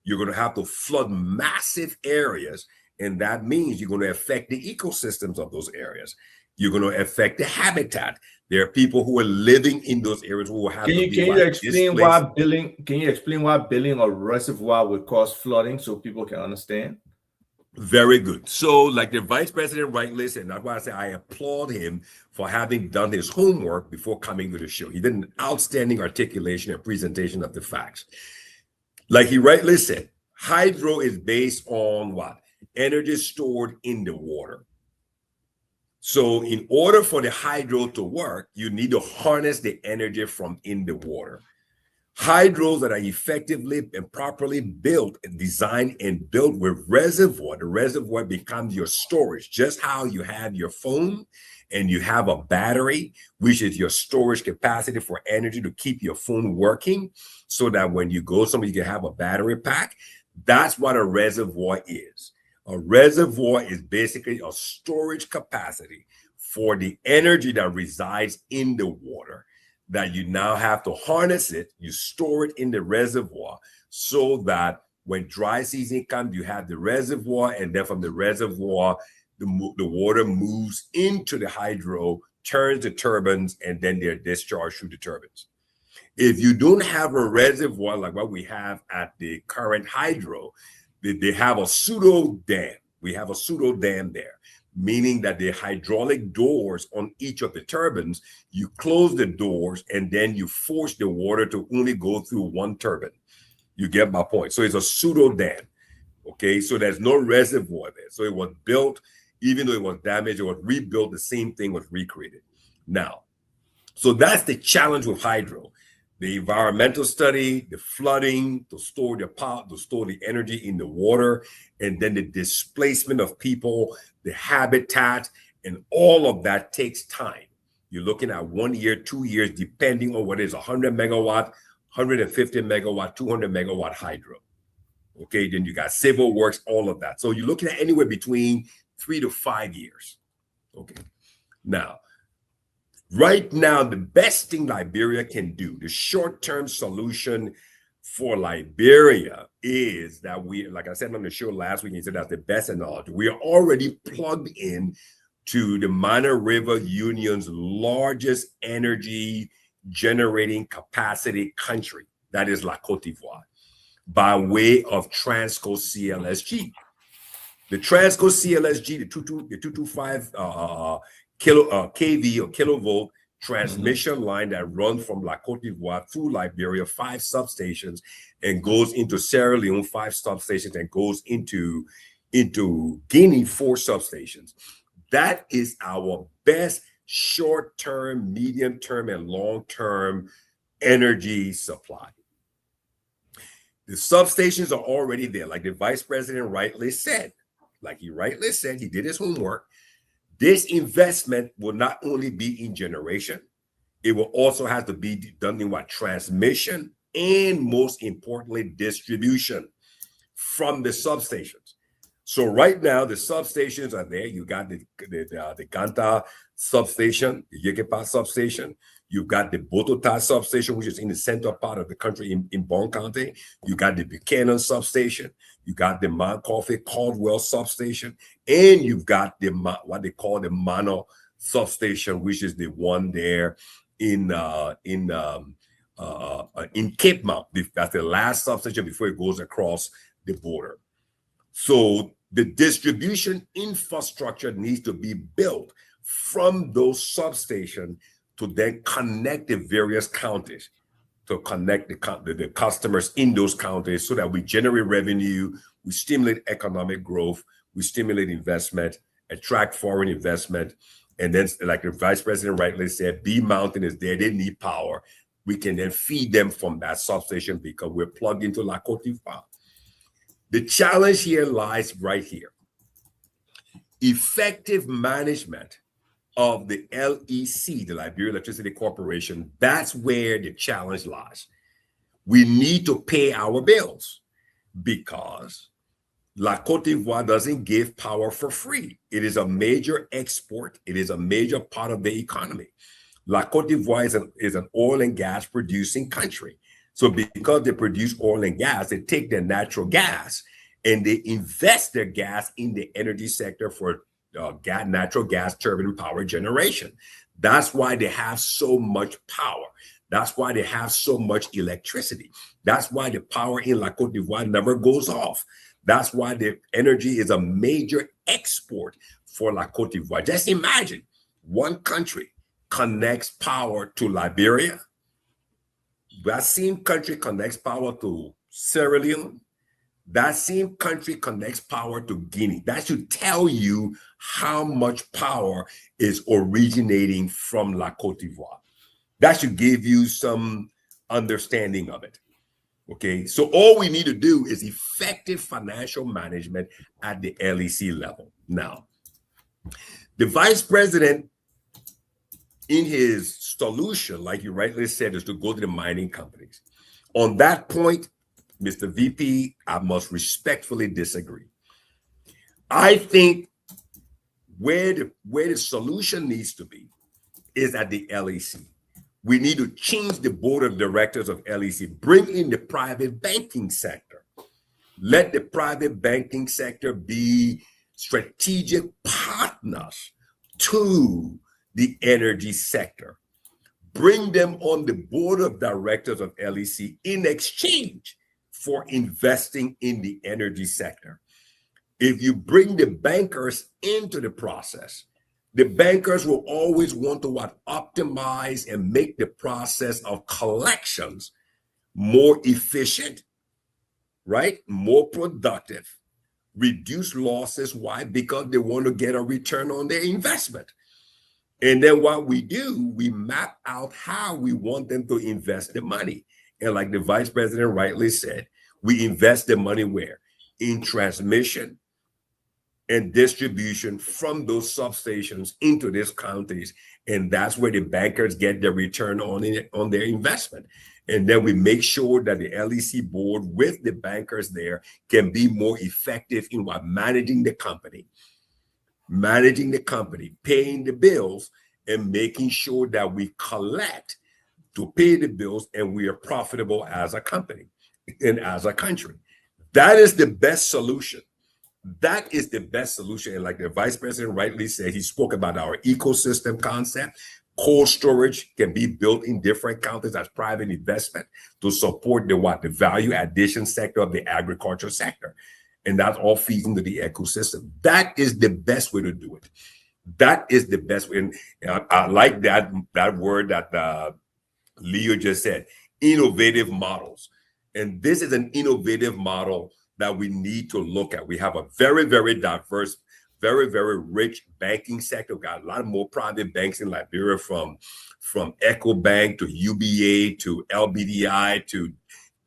You're going to have to flood massive areas, and that means you're going to affect the ecosystems of those areas. You're going to affect the habitat. There are people who are living in those areas who will have Can you explain why building a reservoir would cause flooding so people can understand? Very good. So, like the vice president rightly said, that's why I say I applaud him for having done his homework before coming to the show. He did an outstanding articulation and presentation of the facts. Like he rightly said, hydro is based on what? Energy stored in the water. So in order for the hydro to work, you need to harness the energy from in the water. Hydros that are effectively and properly built and designed and built with reservoir, the reservoir becomes your storage, just how you have your phone and you have a battery, which is your storage capacity for energy to keep your phone working, so that when you go somewhere, you can have a battery pack. That's what a reservoir is. A reservoir is basically a storage capacity for the energy that resides in the water, that you now have to harness it, you store it in the reservoir, so that when dry season comes, you have the reservoir, and then from the reservoir, the water moves into the hydro, turns the turbines, and then they're discharged through the turbines. If you don't have a reservoir like what we have at the current hydro, they have a pseudo dam. We have a pseudo dam there, meaning that the hydraulic doors on each of the turbines, you close the doors and then you force the water to only go through one turbine. You get my point. So it's a pseudo dam. Okay, so there's no reservoir there. So it was built, even though it was damaged, it was rebuilt, the same thing was recreated. Now, so that's the challenge with hydro. The environmental study, the flooding, to store the power, to store the energy in the water, and then the displacement of people, the habitat, and all of that takes time. You're looking at 1 year, 2 years, depending on what is 100 megawatt, 150 megawatt, 200 megawatt hydro. Okay, then you got civil works, all of that. So you're looking at anywhere between 3 to 5 years. Okay, now, Right now, the best thing Liberia can do, the short-term solution for Liberia is that we, like I said on the show last week, you said that's the best analogy. We are already plugged in to the Minor River Union's largest energy generating capacity country, that is La Cote d'Ivoire, by way of Transco CLSG. The Transco CLSG, the 225 kV or kilovolt transmission line that runs from La Cote d'Ivoire through Liberia, 5 substations, and goes into Sierra Leone, 5 substations, and goes into Guinea, 4 substations. That is our best short-term, medium-term, and long-term energy supply. The substations are already there, like the vice president rightly said. He did his homework. This investment will not only be in generation, it will also have to be done in transmission, and most importantly, distribution from the substations. So right now, the substations are there. You got the Ganta substation, the Yekepa substation. You've got the Botota substation, which is in the center part of the country in Bon County. You got the Buchanan substation. You got the Mount Coffee Caldwell substation. And you've got the what they call the Mano substation, which is the one there in Cape Mount. That's the last substation before it goes across the border. So the distribution infrastructure needs to be built from those substations to then connect the various counties, to connect the customers in those counties so that we generate revenue, we stimulate economic growth, we stimulate investment, attract foreign investment. And then, like the vice president rightly said, B Mountain is there, they need power. We can then feed them from that substation because we're plugged into La Cote d'Ivoire. The challenge here lies right here. Effective management of the LEC, the Liberia Electricity Corporation, that's where the challenge lies. We need to pay our bills because La Cote d'Ivoire doesn't give power for free. It is a major export. It is a major part of the economy. La Cote d'Ivoire is an oil and gas producing country. So because they produce oil and gas, they take their natural gas and they invest their gas in the energy sector for natural gas turbine power generation. That's why they have so much power. That's why they have so much electricity. That's why the power in La Cote d'Ivoire never goes off. That's why the energy is a major export for La Cote d'Ivoire. Just imagine one country connects power to Liberia. That same country connects power to Sierra Leone. That same country connects power to Guinea. That should tell you how much power is originating from La Cote d'Ivoire. That should give you some understanding of it. Okay, so all we need to do is effective financial management at the LEC level. Now, the vice president, in his solution, like you rightly said, is to go to the mining companies. On that point, Mr. VP, I must respectfully disagree. I think where the solution needs to be is at the LEC. We need to change the board of directors of LEC, bring in the private banking sector. Let the private banking sector be strategic partners to the energy sector. Bring them on the board of directors of LEC in exchange for investing in the energy sector. If you bring the bankers into the process, the bankers will always want to optimize and make the process of collections more efficient, right? More productive, reduce losses. Why? Because they want to get a return on their investment. And then what we do, we map out how we want them to invest the money. And like the vice president rightly said, we invest the money where? In transmission and distribution from those substations into these counties. And that's where the bankers get their return on their investment. And then we make sure that the LEC board with the bankers there can be more effective in managing the company, paying the bills, and making sure that we collect to pay the bills and we are profitable as a company and as a country. That is the best solution. That is the best solution. And like the vice president rightly said, he spoke about our ecosystem concept. Cold storage can be built in different countries as private investment to support the value addition sector of the agriculture sector. And that all feeds into the ecosystem. That is the best way to do it. That is the best way. And I like that word that Leo just said, innovative models. And this is an innovative model that we need to look at. We have a very, very diverse, very, very rich banking sector. We've got a lot more private banks in Liberia, from EcoBank to UBA to LBDI to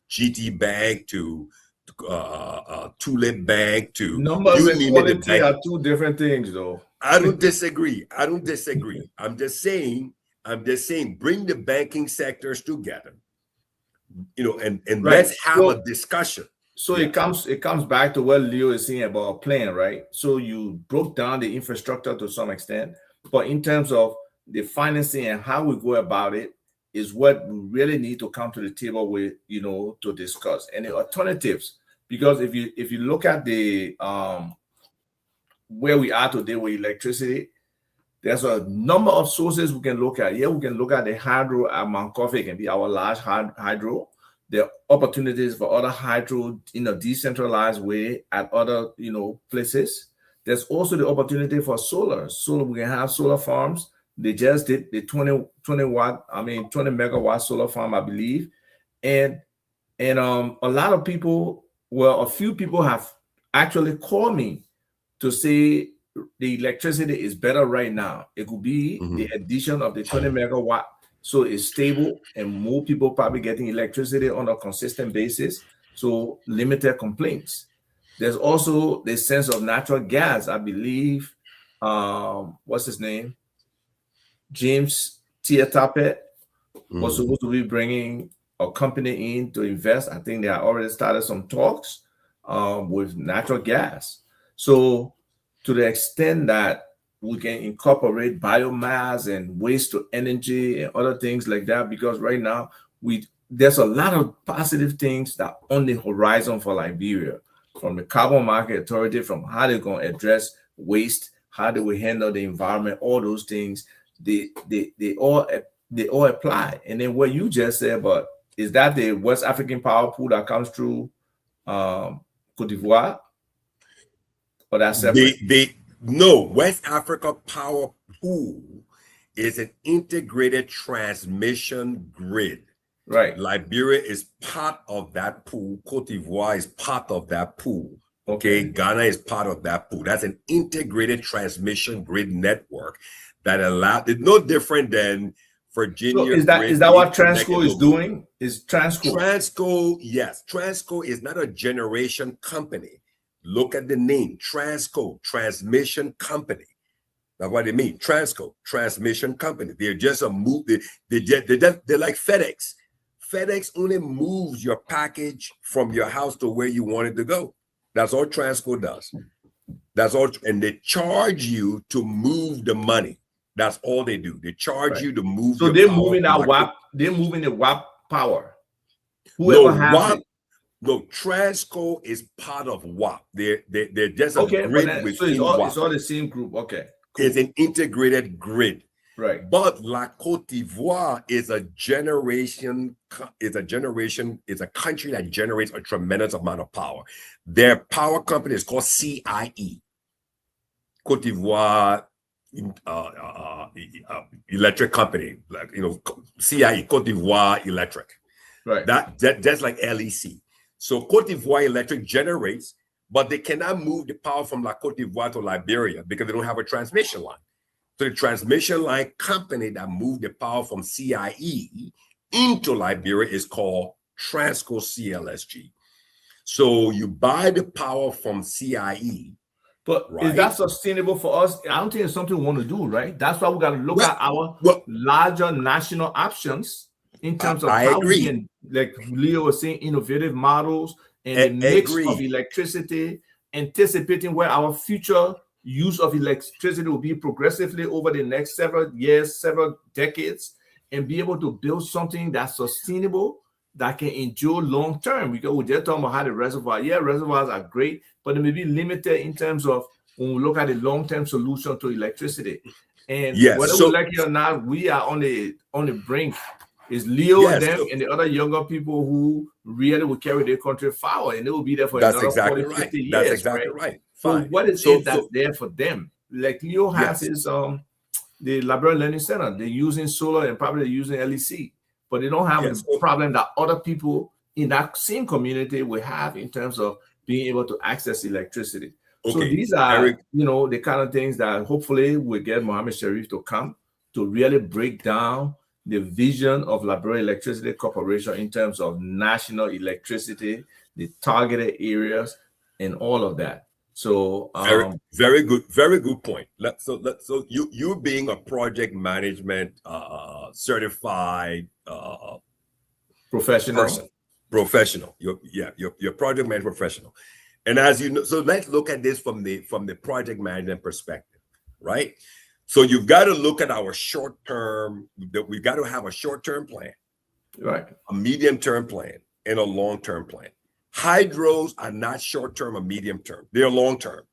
GT Bank to Tulip Bank to numbers and quality are two different things, though. I don't disagree. I'm just saying, bring the banking sectors together, and Right. let's have a discussion. So it comes back to what Leo is saying about a plan, right? So you broke down the infrastructure to some extent, but in terms of the financing and how we go about it is what we really need to come to the table with, to discuss. And the alternatives, because if you look at the where we are today with electricity, there's a number of sources we can look at. Yeah, we can look at the hydro at Mount Coffee. It can be our large hydro. There are opportunities for other hydro in a decentralized way at other, places. There's also the opportunity for solar. Solar, we can have solar farms. They just did the 20 megawatt solar farm, I believe. And a lot of people, a few people have actually called me to say the electricity is better right now. It could be the addition of the 20 megawatt. So it's stable and more people probably getting electricity on a consistent basis. So limited complaints. There's also the sense of natural gas. I believe, what's his name? James Tiatape was supposed to be bringing a company in to invest. I think they have already started some talks with natural gas. So to the extent that we can incorporate biomass and waste to energy and other things like that, because right now there's a lot of positive things that are on the horizon for Liberia, from the Carbon Market Authority, from how they're going to address waste, how do we handle the environment, all those things, they all apply. And then what you just said, but is that the West African power pool that comes through Cote d'Ivoire, or that's separate? No, West Africa Power Pool is an integrated transmission grid. Right. Liberia is part of that pool. Cote d'Ivoire is part of that pool. Okay. Ghana is part of that pool. That's an integrated transmission grid network that it's no different than Virginia. So is that what Transco is doing? Is Transco, yes. Transco is not a generation company. Look at the name, Transco, transmission company. That's what they mean, Transco, transmission company. They're just a move. They're like FedEx. FedEx only moves your package from your house to where you want it to go. That's all Transco does. That's all, and they charge you to move the money. That's all they do. They charge you to move. So they're moving that WAP. They're moving the WAP power. Whoever has it. No, Transco is part of WAP. They're just a grid within WAP. It's all the same group. Okay, cool. It's an integrated grid, right? But La Cote d'Ivoire is a country that generates a tremendous amount of power. Their power company is called CIE, Cote d'Ivoire Electric Company, CIE, Cote d'Ivoire Electric. Right. That's like LEC. So Cote d'Ivoire Electric generates, but they cannot move the power from La Cote d'Ivoire to Liberia because they don't have a transmission line. So the transmission line company that moved the power from CIE into Liberia is called Transco CLSG. So you buy the power from CIE. But is that sustainable for us? I don't think it's something we want to do, right? That's why we got to look at our larger national options in terms of how we can, like Leo was saying, innovative models and a mix of electricity, anticipating where our future use of electricity will be progressively over the next several years, several decades, and be able to build something that's sustainable, that can endure long term. Because we're just talking about how the reservoir, reservoirs are great, but they may be limited in terms of when we look at the long-term solution to electricity. And whether we like it or not, we are on the brink. It's Leo and them and the other younger people who really will carry their country forward, and they will be there for another 40, 50 years. That's exactly right. So what is it that's there for them? Like Leo has his the Liberia Learning Center. They're using solar and probably they're using LEC, but they don't have the problem that other people in that same community will have in terms of being able to access electricity. Okay. So these are, the kind of things that hopefully we'll get Mohammed Sharif to come to really break down the vision of Liberia Electricity Corporation in terms of national electricity, the targeted areas, and all of that. So very good point. So you being a project management certified professional. You're project management professional. And as you know, so let's look at this from the project management perspective, right? So you've got to look at our short term. We've got to have a short term plan, right? A medium term plan and a long term plan. Hydros are not short term or medium term. They're long term.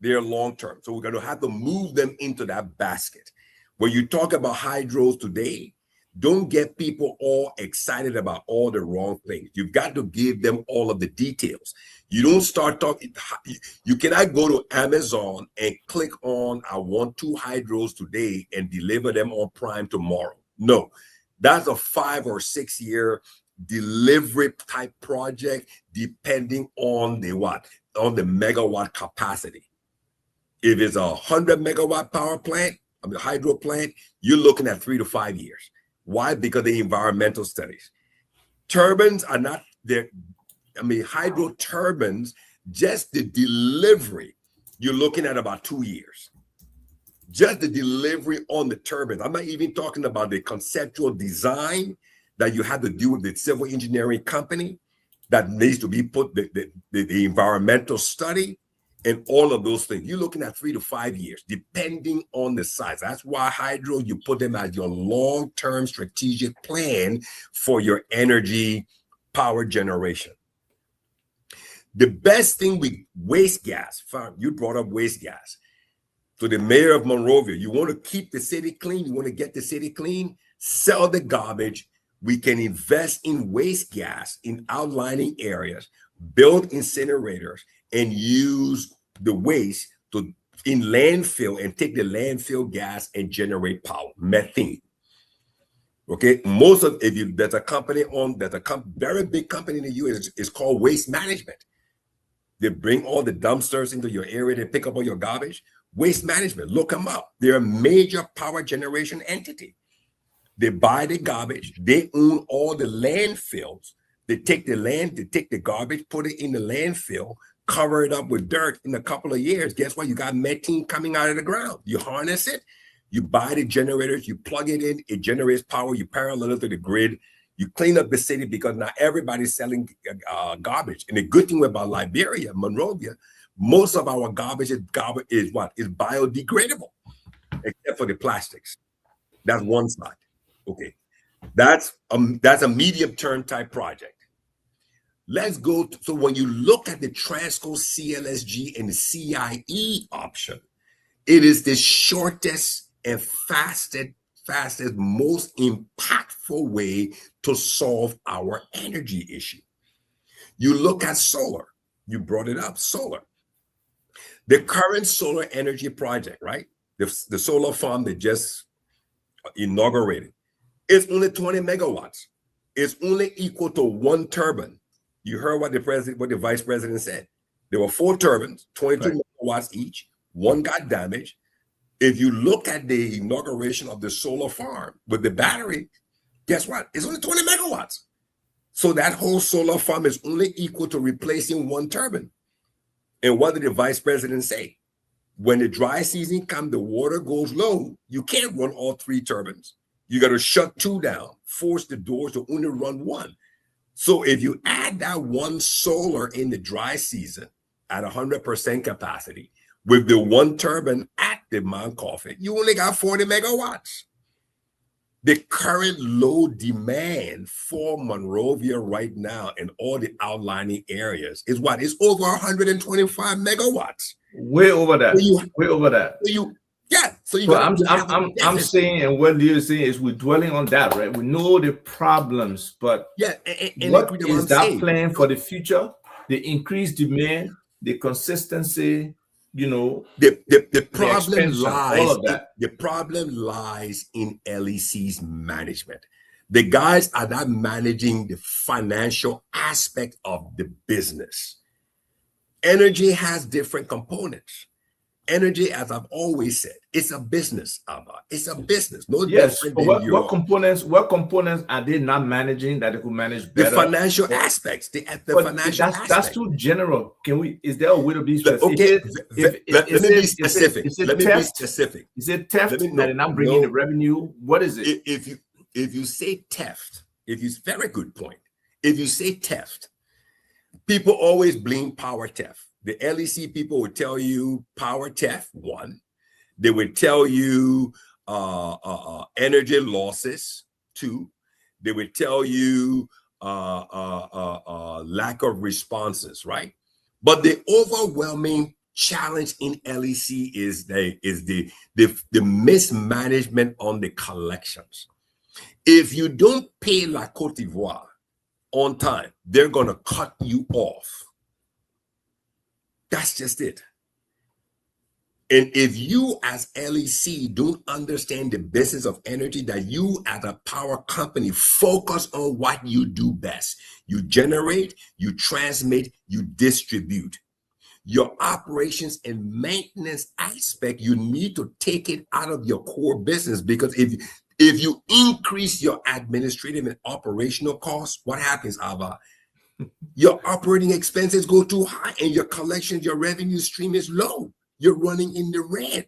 So we're going to have to move them into that basket. When you talk about hydros today, don't get people all excited about all the wrong things. You've got to give them all of the details. You don't start talking. You cannot go to Amazon and click on, I want 2 hydros today and deliver them on Prime tomorrow. No, that's a 5 or 6 year delivery type project, depending on the megawatt capacity. If it's 100 megawatt power plant, hydro plant, you're looking at 3 to 5 years. Why? Because the environmental studies. Turbines are not there. Hydro turbines, just the delivery, you're looking at about 2 years. Just the delivery on the turbines. I'm not even talking about the conceptual design that you have to do with the civil engineering company that needs to be put, the environmental study and all of those things. You're looking at 3 to 5 years, depending on the size. That's why hydro, you put them as your long-term strategic plan for your energy power generation. The best thing with waste gas, you brought up waste gas. So the mayor of Monrovia, you want to keep the city clean, you want to get the city clean, sell the garbage. We can invest in waste gas in outlining areas, build incinerators, and use the waste in landfill and take the landfill gas and generate power, methane. Okay, there's a very big company in the US, it's called Waste Management. They bring all the dumpsters into your area, they pick up all your garbage. Waste Management, look them up. They're a major power generation entity. They buy the garbage, they own all the landfills. They take the garbage, put it in the landfill, cover it up with dirt. In a couple of years, guess what? You got methane coming out of the ground. You harness it, you buy the generators, you plug it in, it generates power, you parallel it to the grid, you clean up the city because now everybody's selling garbage. And the good thing about Liberia, Monrovia, most of our garbage is biodegradable, except for the plastics. That's one side. Okay, that's a medium-term type project. Let's go. So when you look at the Transco CLSG and the CIE option, it is the shortest and fastest, most impactful way to solve our energy issue. You look at solar. You brought it up, solar. The current solar energy project, right? The solar farm that just inaugurated, it's only 20 megawatts. It's only equal to 1 turbine. You heard what the vice president said. There were 4 turbines, 22 megawatts each. 1 got damaged. If you look at the inauguration of the solar farm with the battery, guess what? It's only 20 megawatts. So that whole solar farm is only equal to replacing 1 turbine. And what did the vice president say? When the dry season comes, the water goes low. You can't run all 3 turbines. You got to shut 2 down, force the doors to only run 1. So if you add that 1 solar in the dry season at 100% capacity, With the one turbine active, Mount Coffee, you only got 40 megawatts. The current load demand for Monrovia right now and all the outlining areas is what? It's over 125 megawatts. Way over that. So way over that. So I'm saying, and what Leo is saying is we're dwelling on that, right? We know the problems, but what is that plan for the future? The increased demand, the consistency, you know, the problem lies, all of that. The problem lies in LEC's management. The guys are not managing the financial aspect of the business. Energy has different components. Energy, as I've always said, it's a business, Abba. It's a business. No different than what components are they not managing that they could manage better? The financial aspects. The financial aspects. That's too general. Is there a way to be specific? Okay, let me be specific. Let me be specific. Is it theft that they're not bringing the revenue? What is it? If you say theft, very good point. If you say theft, people always blame power theft. The LEC people would tell you power theft, one. They would tell you energy losses, two. They would tell you lack of responses, right? But the overwhelming challenge in LEC is the mismanagement on the collections. If you don't pay La Côte d'Ivoire on time, they're going to cut you off. That's just it. And if you as LEC don't understand the business of energy, that you as a power company focus on what you do best. You generate, you transmit, you distribute. Your operations and maintenance aspect, you need to take it out of your core business, because if you increase your administrative and operational costs, what happens, Ava? Your operating expenses go too high and your collections, your revenue stream is low. You're running in the red.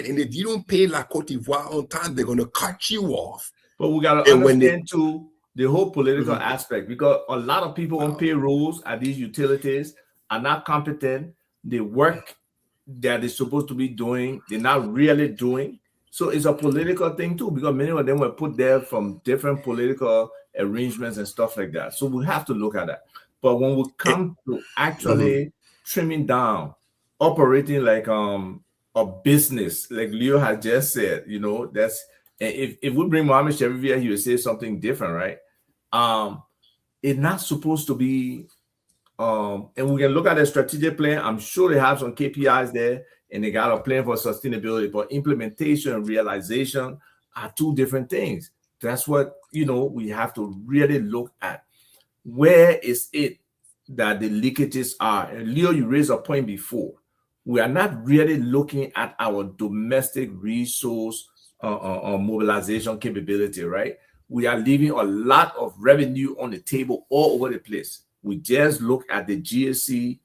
And if you don't pay La Côte d'Ivoire on time, they're going to cut you off. But we got to understand too the whole political aspect, because a lot of people on payrolls at these utilities are not competent. The work that they're supposed to be doing, they're not really doing. So it's a political thing too, because many of them were put there from different political arrangements and stuff like that. So we have to look at that. But when we come to actually trimming down, operating like a business, like Leo has just said, you know, that's, if we bring Mohammed Sharif here, he will say something different, right? It's not supposed to be, and we can look at the strategic plan. I'm sure they have some KPIs there, and they got a plan for sustainability, but implementation and realization are two different things. That's what, you know, we have to really look at. Where is it that the leakages are? And Leo, you raised a point before. We are not really looking at our domestic resource mobilization capability, right? We are leaving a lot of revenue on the table all over the place. We just look at the GSC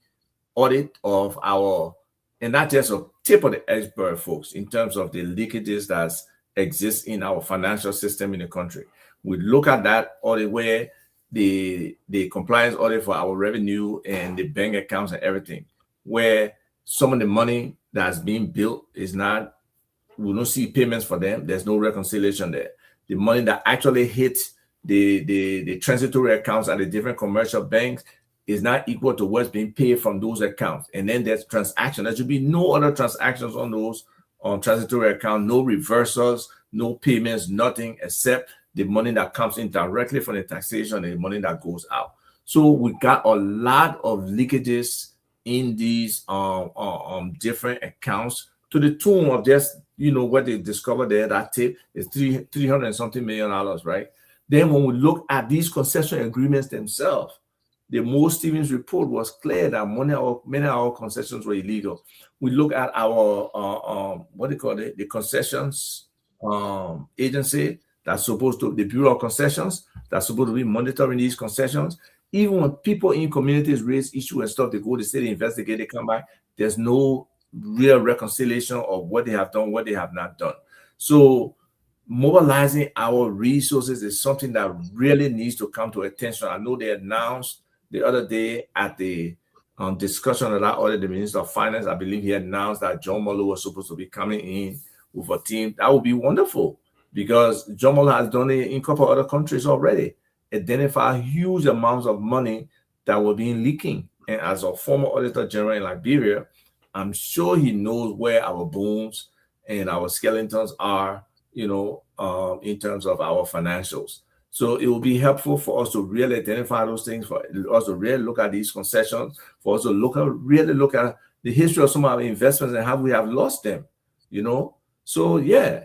audit of our, and not just a tip of the iceberg, folks, in terms of the leakages that exist in our financial system in the country. We look at that audit where the compliance audit for our revenue and the bank accounts and everything, where some of the money that's being built is not, we don't see payments for them. There's no reconciliation there. The money that actually hits the transitory accounts at the different commercial banks is not equal to what's being paid from those accounts. And then there's transaction. There should be no other transactions on those transitory account, no reversals, no payments, nothing except the money that comes in directly from the taxation and the money that goes out. So we got a lot of leakages in these different accounts to the tune of just, you know, what they discovered there, that tape is $300 and something million, right? Then when we look at these concession agreements themselves, the Mo Stevens report was clear that many of our concessions were illegal. We look at our what they call it, the concessions agency that's supposed to, the Bureau of Concessions, that's supposed to be monitoring these concessions. Even when people in communities raise issues and stuff, they go to the city, investigate, they come back, there's no real reconciliation of what they have done, what they have not done. So mobilizing our resources is something that really needs to come to attention. I know they announced the other day at the discussion of that audit, the Minister of Finance, I believe he announced that John Muller was supposed to be coming in with a team. That would be wonderful, because John Muller has done it in a couple of other countries already, identify huge amounts of money that were being leaking. And as a former Auditor General in Liberia, I'm sure he knows where our bones and our skeletons are, in terms of our financials. So it will be helpful for us to really identify those things, for us to really look at these concessions, for us to really look at the history of some of our investments and how we have lost them, So yeah,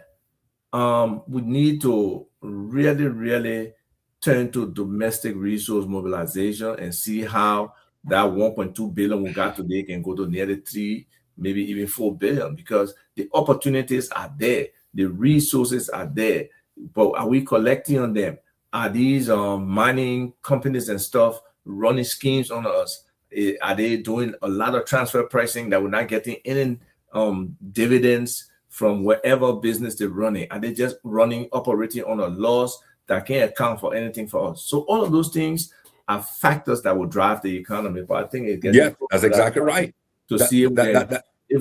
we need to really, really turn to domestic resource mobilization and see how that 1.2 billion we got today can go to nearly 3, maybe even 4 billion, because the opportunities are there, the resources are there, but are we collecting on them? Are these mining companies and stuff running schemes on us? Are they doing a lot of transfer pricing that we're not getting any dividends from wherever business they're running? Are they just operating on a loss that can't account for anything for us? So all of those things are factors that will drive the economy. But I think it gets that's exactly right. To see if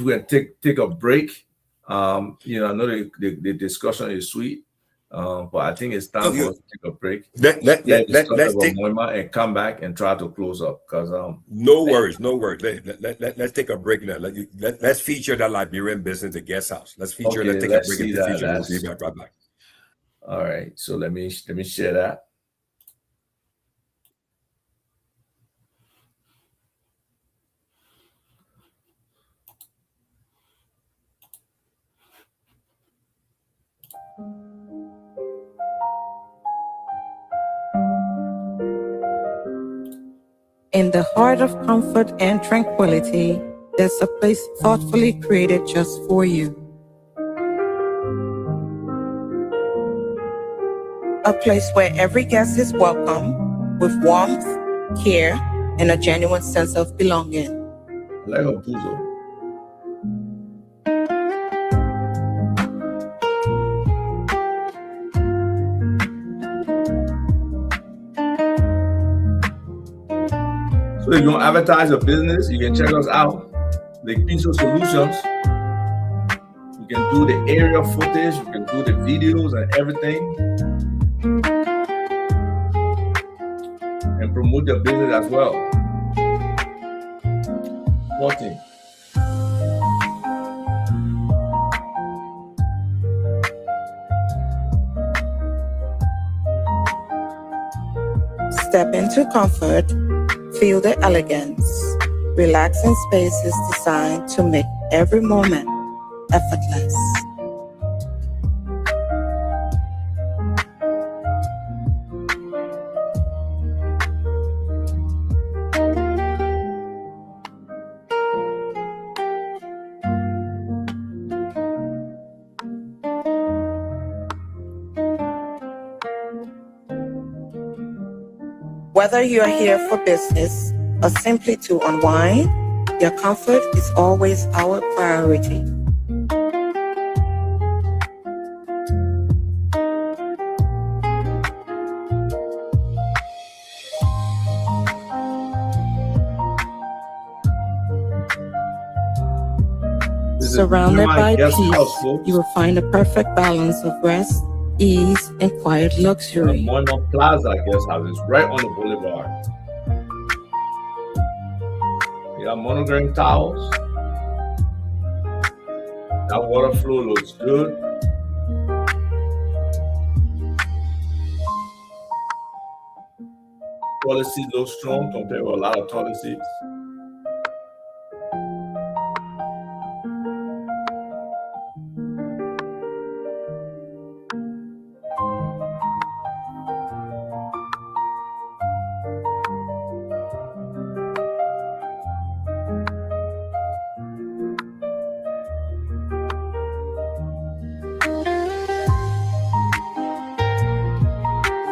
we can take a break. I know the discussion is sweet. But I think it's time for us to take a break. Let's take and come back and try to close up, because no worries. Let's take a break now. Let's feature that Liberian business, the guest house. Let's take a break and feature. We'll be right back. All right, so let me share that. In the heart of comfort and tranquility, there's a place thoughtfully created just for you. A place where every guest is welcome with warmth, care, and a genuine sense of belonging. Like a puzzle. So if you want to advertise your business, you can check us out. The Piso Solutions. You can do the aerial footage, you can do the videos and everything, and promote your business as well. 14. Step into comfort. Feel the elegance. Relaxing spaces designed to make every moment effortless. Whether you are here for business or simply to unwind, your comfort is always our priority. Surrounded by peace, you will find a perfect balance of rest, ease, and quiet luxury. Moima Plaza Guest House is right on the boulevard. We got monogram towels. That water flow looks good. Toilet seat looks strong compared to a lot of toilet seats.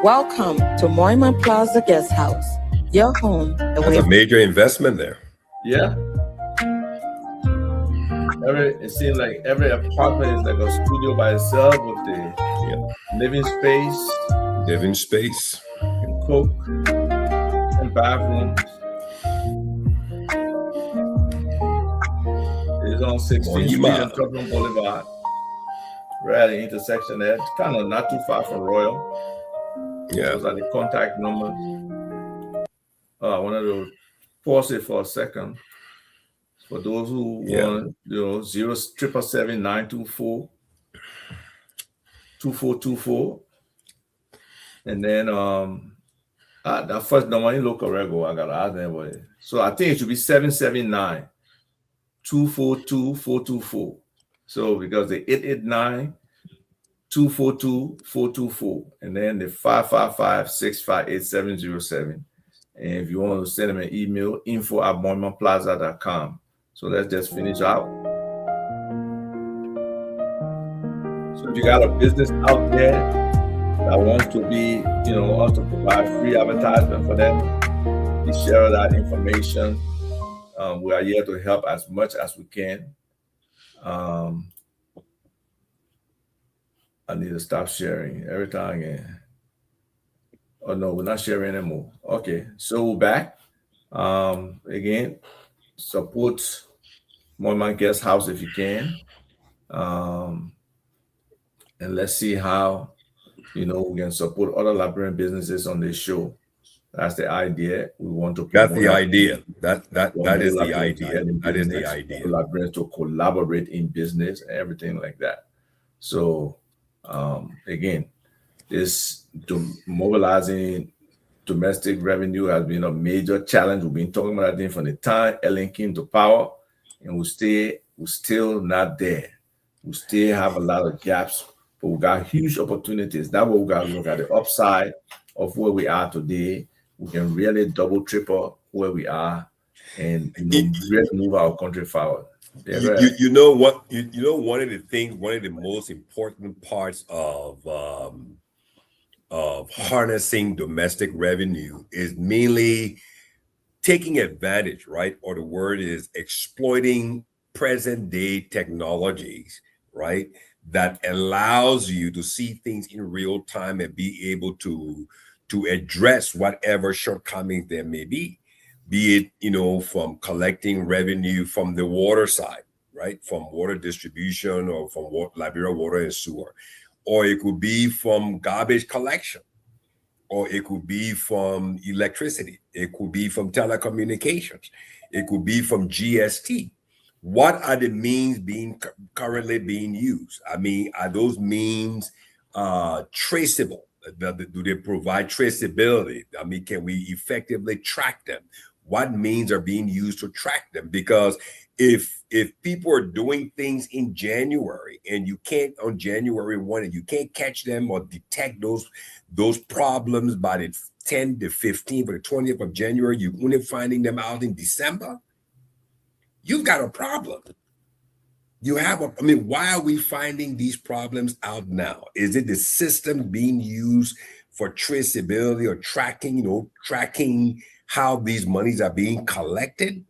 Welcome to Moima Plaza Guest House, your home. That's a major investment there. Yeah. It seems like every apartment is like a studio by itself with the living space, and cook, and bathrooms. It's on 16th Street and Tubman Boulevard. Right at the intersection there. It's kind of not too far from Royal. Yeah. Those are the contact numbers. I wanted to pause it for a second. For those who want, 077-924-2424. And then that first number in local rego, I gotta ask anybody. So I think it should be 779-242-424. So because the 889-242-424, and then the 555-658-707. And if you want to send them an email, info@monumentplaza.com. So let's just finish out. So if you got a business out there that wants to be, us to provide free advertisement for them, please share that information. We are here to help as much as we can. I need to stop sharing every time again. Oh no, we're not sharing anymore. Okay, so we're back. Again, support Monument Guest House if you can. And let's see how we can support other Liberian businesses on this show. That's the idea. We want to. That's the idea. That is the idea. That is the idea. Librarians to collaborate in business and everything like that. So again, this mobilizing domestic revenue has been a major challenge. We've been talking about that from the time Ellen came to power, and we're still not there. We still have a lot of gaps, but we got huge opportunities. That's what we got to look at, the upside of where we are today. We can really double, triple where we are, and really move our country forward. Yeah, you know what? One of the most important parts of harnessing domestic revenue is mainly taking advantage, right? Or the word is exploiting present day technologies, right? That allows you to see things in real time and be able to address whatever shortcomings there may be it, from collecting revenue from the water side, right? From water distribution or from Liberia Water and Sewer. Or it could be from garbage collection, or it could be from electricity. It could be from telecommunications. It could be from GST. What are the means currently being used? I mean, are those means traceable? Do they provide traceability? I mean, can we effectively track them? What means are being used to track them? Because if people are doing things in January and you can't on January 1 and you can't catch them or detect those problems by the 10th, the 15th, or the 20th of January, you're only finding them out in December, you've got a problem. Why are we finding these problems out now? Is it the system being used for traceability or tracking how these monies are being collected?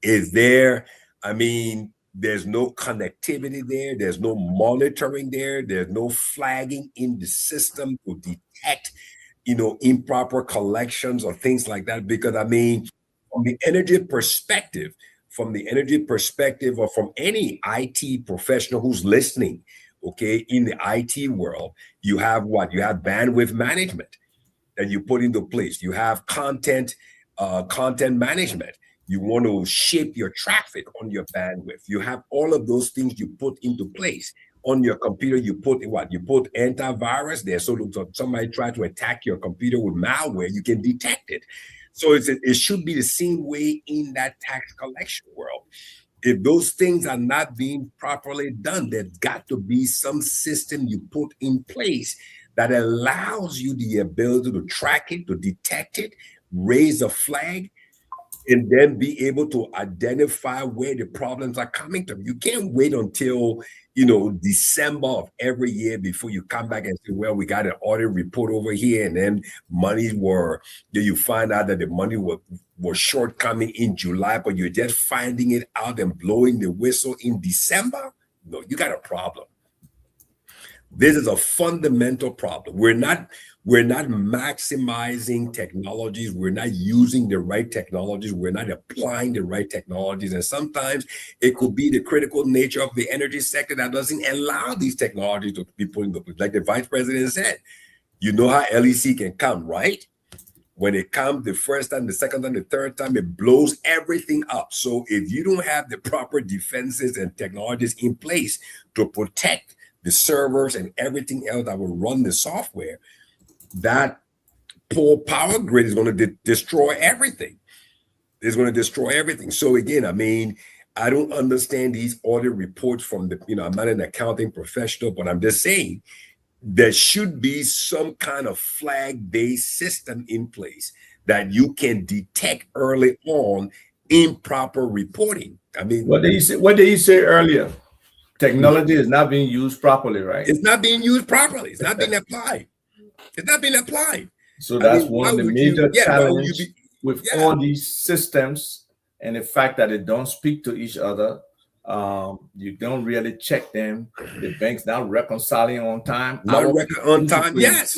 There's no connectivity there. There's no monitoring there. There's no flagging in the system to detect, improper collections or things like that. Because from the energy perspective, or from any IT professional who's listening, okay, in the IT world, you have what? You have bandwidth management that you put into place. You have content management. You want to shape your traffic on your bandwidth. You have all of those things you put into place. On your computer, you put what? You put antivirus there. So somebody try to attack your computer with malware, you can detect it. So it should be the same way in that tax collection world. If those things are not being properly done, there's got to be some system you put in place that allows you the ability to track it, to detect it, raise a flag, and then be able to identify where the problems are coming from. You can't wait until, December of every year before you come back and say, well, we got an audit report over here, and then you find out that the money was shortcoming in July, but you're just finding it out and blowing the whistle in December. No, you got a problem. This is a fundamental problem. We're not maximizing technologies. We're not using the right technologies. We're not applying the right technologies. And sometimes it could be the critical nature of the energy sector that doesn't allow these technologies to be put into place. Like the vice president said, you know how LEC can come, right? When it comes the first time, the second time, the third time, it blows everything up. So if you don't have the proper defenses and technologies in place to protect the servers and everything else that will run the software, that poor power grid is going to destroy everything. It's going to destroy everything. So again, I mean, I don't understand these audit reports from the, I'm not an accounting professional, but I'm just saying there should be some kind of flag-based system in place that you can detect early on improper reporting. I mean, what did you say earlier? Technology is not being used properly, right? It's not being used properly. It's not being applied. It's not being applied. So that's one of the major challenges with all these systems, and the fact that they don't speak to each other. You don't really check them. The bank's not reconciling on time. Yes.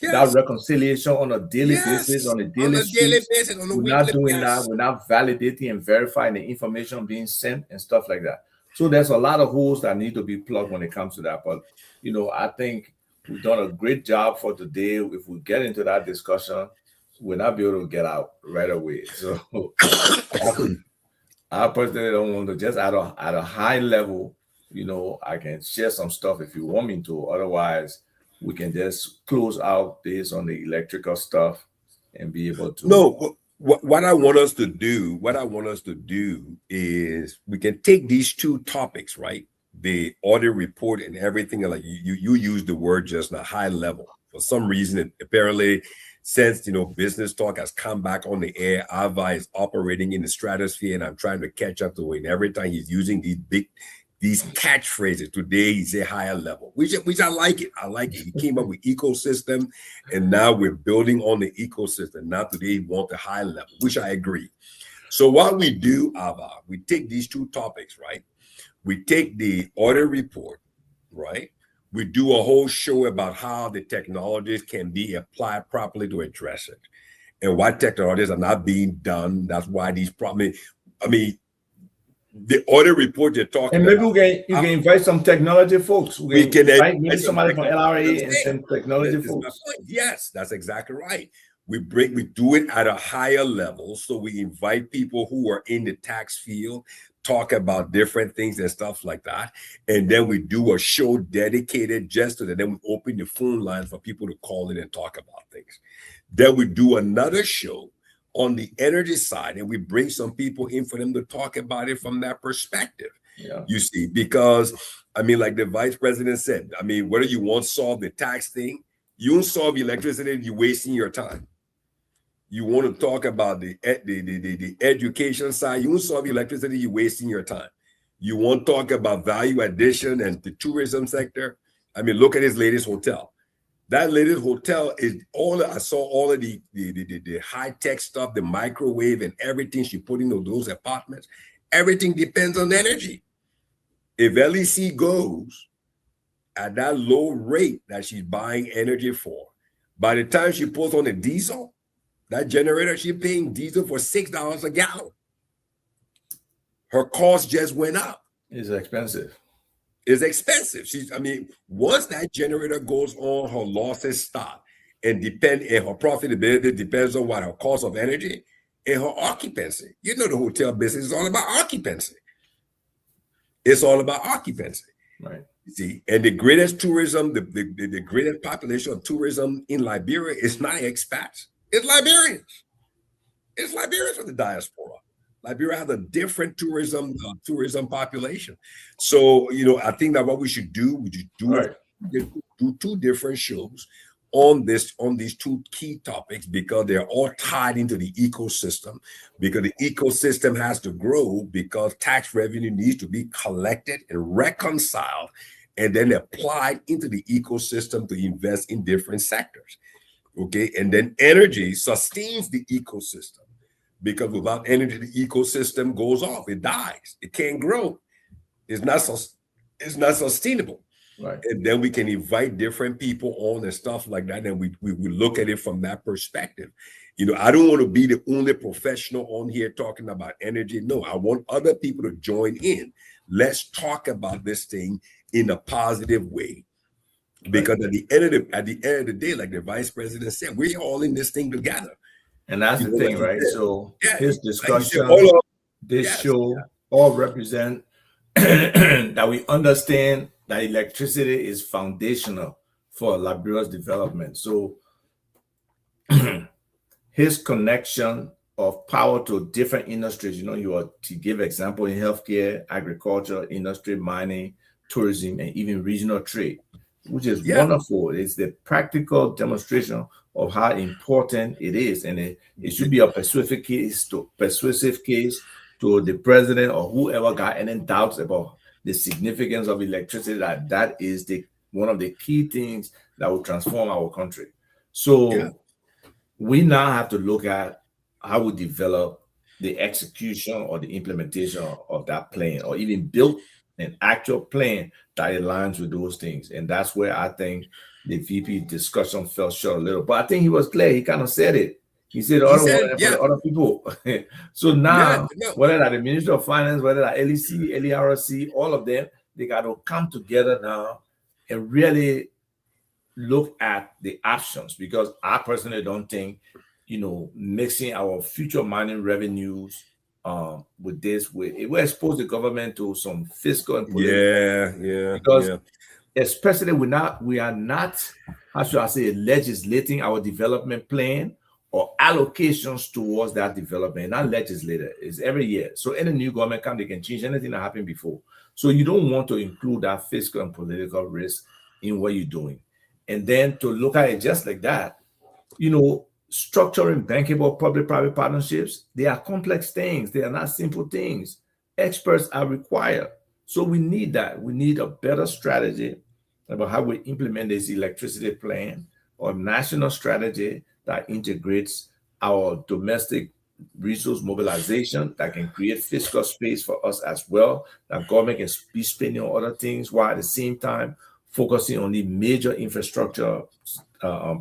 That reconciliation on a daily basis, on a daily basis. We're not doing that. We're not validating and verifying the information being sent and stuff like that. So there's a lot of holes that need to be plugged when it comes to that. But I think we've done a great job for today. If we get into that discussion, we'll not be able to get out right away. So I personally don't want to, just at a high level, I can share some stuff if you want me to. Otherwise, we can just close out this on the electrical stuff and be able to. No, what I want us to do, is we can take these two topics, right? The audit report and everything, like you use the word just now, high level. For some reason, apparently, since business talk has come back on the air, Ava is operating in the stratosphere, and I'm trying to catch up to him. Every time he's using these catchphrases, today he's a higher level, which I like it. I like it. He came up with ecosystem, and now we're building on the ecosystem. Now today he wants a high level, which I agree. So what we do, Ava, we take these two topics, right? We take the audit report, right? We do a whole show about how the technologies can be applied properly to address it, and why technologies are not being done. That's why these problems. I mean, the audit report you're talking and maybe about. You can invite some technology folks. We can invite somebody from LRA and some technology folks. Yes, that's exactly right. We do it at a higher level. So we invite people who are in the tax field, talk about different things and stuff like that. And then we do a show dedicated just to that. Then we open the phone line for people to call in and talk about things. Then we do another show on the energy side, and we bring some people in for them to talk about it from that perspective. Yeah. You see, because like the vice president said, whether you want to solve the tax thing, you don't solve electricity, you're wasting your time. You want to talk about the education side, you won't solve electricity, you're wasting your time. You want to talk about value addition and the tourism sector. Look at his latest hotel. That latest hotel is I saw all of the high-tech stuff, the microwave and everything she put into those apartments. Everything depends on energy. If LEC goes at that low rate that she's buying energy for, by the time she puts on the diesel, that generator, she's paying diesel for $6 a gallon. Her cost just went up. It's expensive. Once that generator goes on, her losses stop. And her profitability depends on what her cost of energy and her occupancy. The hotel business is all about occupancy. It's all about occupancy. Right. See, and the greatest tourism, the greatest population of tourism in Liberia is not expats. It's Liberians. It's Liberians from the diaspora. Liberia has a different tourism population. So, I think that what we should do, do two different shows on these two key topics, because they're all tied into the ecosystem, because the ecosystem has to grow, because tax revenue needs to be collected and reconciled and then applied into the ecosystem to invest in different sectors. Okay, and then energy sustains the ecosystem, because without energy, the ecosystem goes off. It dies. It can't grow. It's not sustainable. Right. And then we can invite different people on and stuff like that. And we look at it from that perspective. You know, I don't want to be the only professional on here talking about energy. No, I want other people to join in. Let's talk about this thing in a positive way. Because at the end of the day, like the vice president said, we're all in this thing together. And that's You the know, thing, like he right? said. So Yeah, his like he said, discussion, this yes, show, all represent that we understand that electricity is foundational for Liberia's development. So his connection of power to different industries, you know, you are to give example in healthcare, agriculture, industry, mining, tourism, and even regional trade, which is wonderful. It's the practical demonstration of how important it is, and it should be a persuasive case to the president or whoever got any doubts about the significance of electricity. That is one of the key things that will transform our country. So we now have to look at how we develop the execution or the implementation of that plan, or even build an actual plan that aligns with those things. And that's where I think the VP discussion fell short a little. But I think he was clear. He kind of said it. He said the other one for the other people. So now, whether that the Ministry of Finance, whether that LEC, LERC, all of them, they got to come together now and really look at the options, because I personally don't think, you know, mixing our future mining revenues with this, it will expose the government to some fiscal and political. Because especially we are not, how should I say, legislating our development plan or allocations towards that development, not legislated. It's every year. So any new government come, they can change anything that happened before. So you don't want to include that fiscal and political risk in what you're doing. And then to look at it just like that, you know, structuring bankable public-private partnerships, they are complex things. They are not simple things. Experts are required. So we need that. We need a better strategy about how we implement this electricity plan, or national strategy that integrates our domestic resource mobilization, that can create fiscal space for us as well, that government can be spending on other things while at the same time focusing on the major infrastructure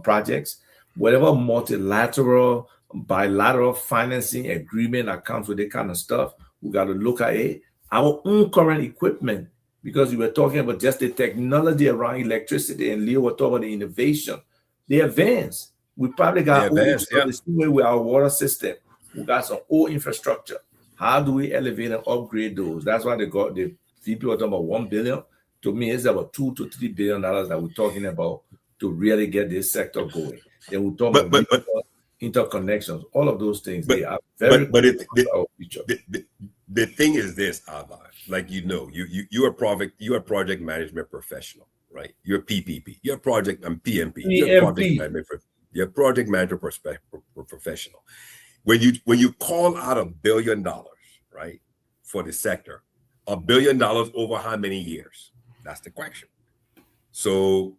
projects. Whatever multilateral, bilateral financing agreement that comes with that kind of stuff, we got to look at it. Our own current equipment, because we were talking about just the technology around electricity, and Leo was talking about the innovation. They advance. We probably got the same way with our water system. We got some old infrastructure. How do we elevate and upgrade those? That's why they got the VP was talking about $1 billion. To me, it's about $2 to $3 billion that we're talking about to really get this sector going. Then we talk about interconnections, all of those things. They are very our future. The thing is this, Abba, like, you know, you're a project management professional, right? You're PPP, you're a project and PMP, you're a project manager professional. When you call out $1 billion, right, for the sector, $1 billion over how many years? That's the question. So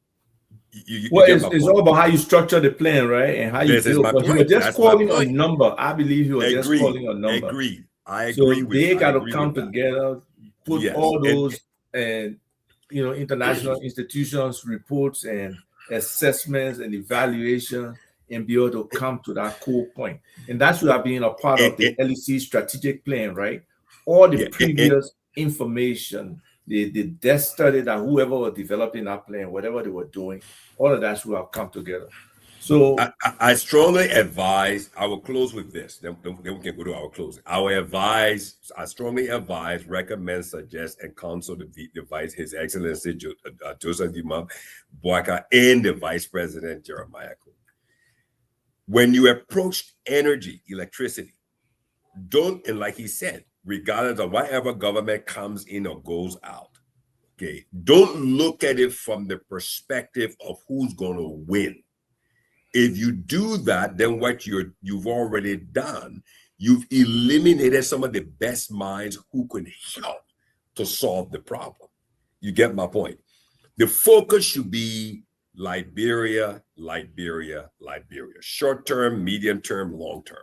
it's all about how you structure the plan, right? And how you build. But you were just calling a number. I believe you were just calling a number. Agreed. I agree so with they got to come together, put all those and you know, international institutions, reports and assessments and evaluation, and be able to come to that core point. And that's what being a part of the LEC strategic plan, right? All the previous information, the desk study that whoever was developing that plan, whatever they were doing, all of that should have come together. So I strongly advise, I will close with this, then we can go to our closing. I strongly advise, recommend, suggest, and counsel the Vice, His Excellency Joseph Dimam Boaka, and the Vice President Jeremiah Ko. When you approach energy, electricity, don't, and like he said, regardless of whatever government comes in or goes out, okay, don't look at it from the perspective of who's going to win. If you do that, then what you've already done, you've eliminated some of the best minds who could help to solve the problem. You get my point? The focus should be Liberia, Liberia, Liberia. Short term, medium term, long term.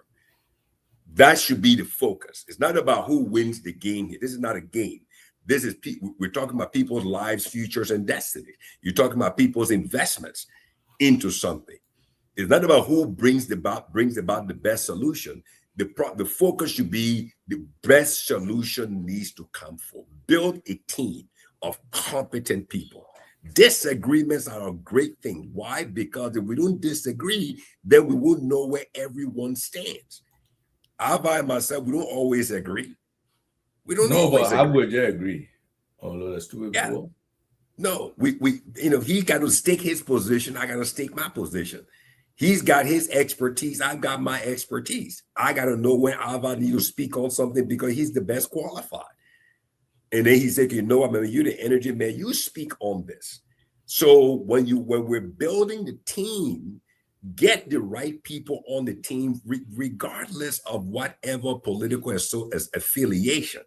That should be the focus. It's not about who wins the game here. This is not a game. This is we're talking about people's lives, futures, and destiny. You're talking about people's investments into something. It's not about who brings about the best solution. The focus should be the best solution needs to come forth. Build a team of competent people. Disagreements are a great thing. Why? Because if we don't disagree, then we won't know where everyone stands. I and myself, we don't always agree. We don't always but how would you agree? Although that's too people. No, we he got to stick his position. I got to stick my position. He's got his expertise. I've got my expertise. I got to know when I need to speak on something because he's the best qualified. And then he said, you're the energy man. You speak on this. So when we're building the team, get the right people on the team, regardless of whatever political affiliation.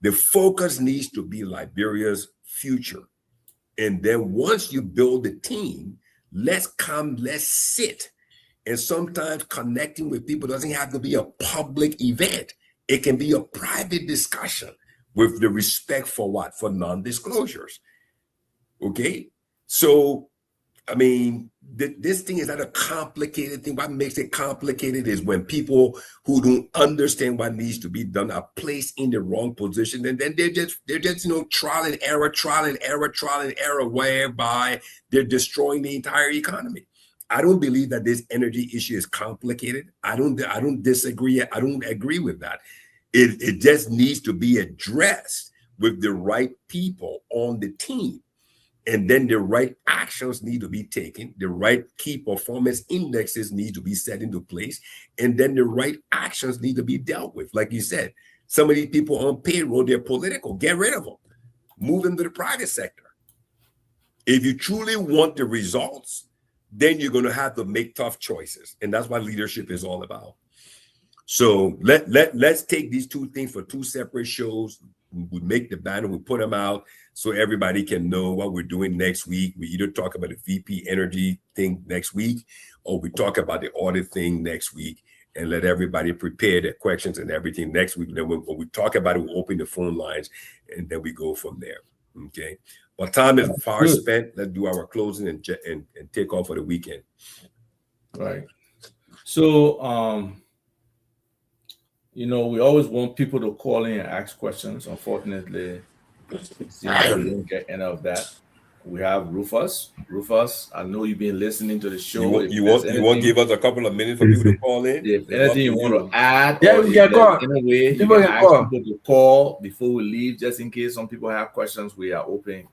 The focus needs to be Liberia's future. And then once you build the team, let's sit. And sometimes connecting with people doesn't have to be a public event. It can be a private discussion with the respect for what? For non-disclosures. Okay? So, I mean, this thing is not a complicated thing. What makes it complicated is when people who don't understand what needs to be done are placed in the wrong position, and then they're just trial and error, whereby they're destroying the entire economy. I don't believe that this energy issue is complicated. I don't disagree. I don't agree with that. It just needs to be addressed with the right people on the team. And then the right actions need to be taken. The right key performance indexes need to be set into place. And then the right actions need to be dealt with. Like you said, some of these people on payroll, they're political. Get rid of them. Move them to the private sector. If you truly want the results, then you're going to have to make tough choices. And that's what leadership is all about. So let's take these two things for two separate shows. We make the banner, we put them out so everybody can know what we're doing next week. We either talk about the VP energy thing next week, or we talk about the audit thing next week, and let everybody prepare their questions and everything next week. Then when we talk about it, we open the phone lines, and then we go from there. Okay. Well, time is far spent. Let's do our closing and take off for the weekend. Right. So, we always want people to call in and ask questions. Unfortunately, it seems like we don't get any of that. We have Rufus. Rufus, I know you've been listening to the show. You want to give us a couple of minutes for people to call in? If anything you want to add, yeah, we can call. In a way, you can ask people to call before we leave, just in case some people have questions. We are open,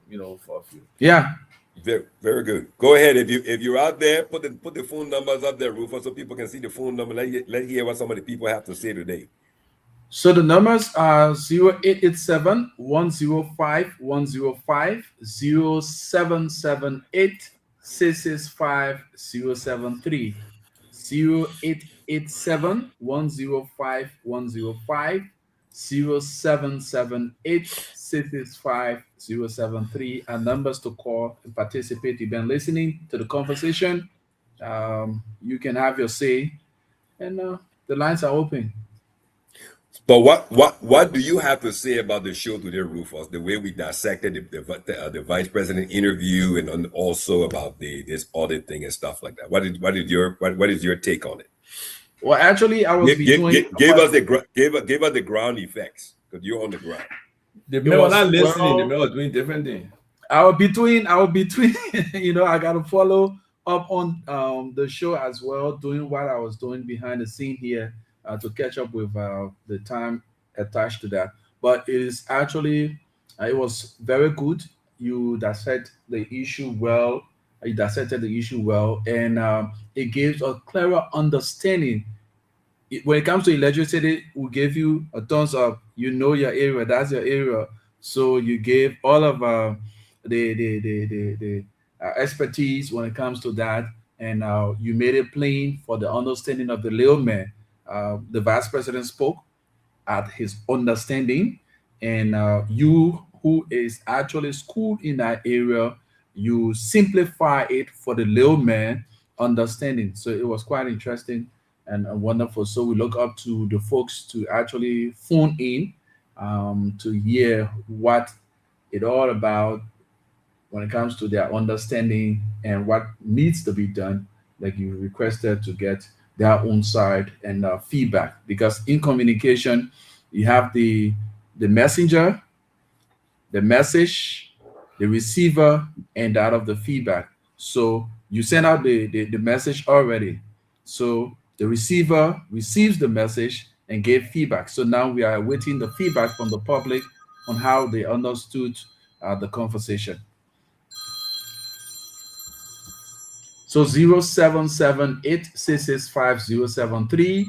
for a few. Yeah. Very, very good. Go ahead. If you're out there, put the phone numbers up there, Rufus, so people can see the phone number. Let's hear what some of the people have to say today. So the numbers are 0887 105 105 0778 665 073 0887 105 105 0778 665 073 are numbers to call and participate. You've been listening to the conversation. You can have your say, and the lines are open. But what do you have to say about the show today, Rufus? The way we dissected the vice president interview, and also about this audit thing and stuff like that. What is your take on it? Well, actually, I was give us the ground effects, because you're on the ground. The men were not listening. The men were doing different things. I was between. I got to follow up on the show as well, doing what I was doing behind the scene here. To catch up with the time attached to that. But it is actually, it was very good. You dissected the issue well, and it gives a clearer understanding. When it comes to legislative, we gave you a thumbs up. You know your area, that's your area. So you gave all of the expertise when it comes to that, and you made it plain for the understanding of the layman. The vice president spoke at his understanding, and you who is actually schooled in that area, you simplify it for the layman understanding. So it was quite interesting and wonderful. So we look up to the folks to actually phone in to hear what It's all about when it comes to their understanding and what needs to be done, like you requested to get their own side and feedback. Because in communication, you have the messenger, the message, the receiver, and that of the feedback. So you send out the message already. So the receiver receives the message and gave feedback. So now we are awaiting the feedback from the public on how they understood the conversation. So 0778-665-073,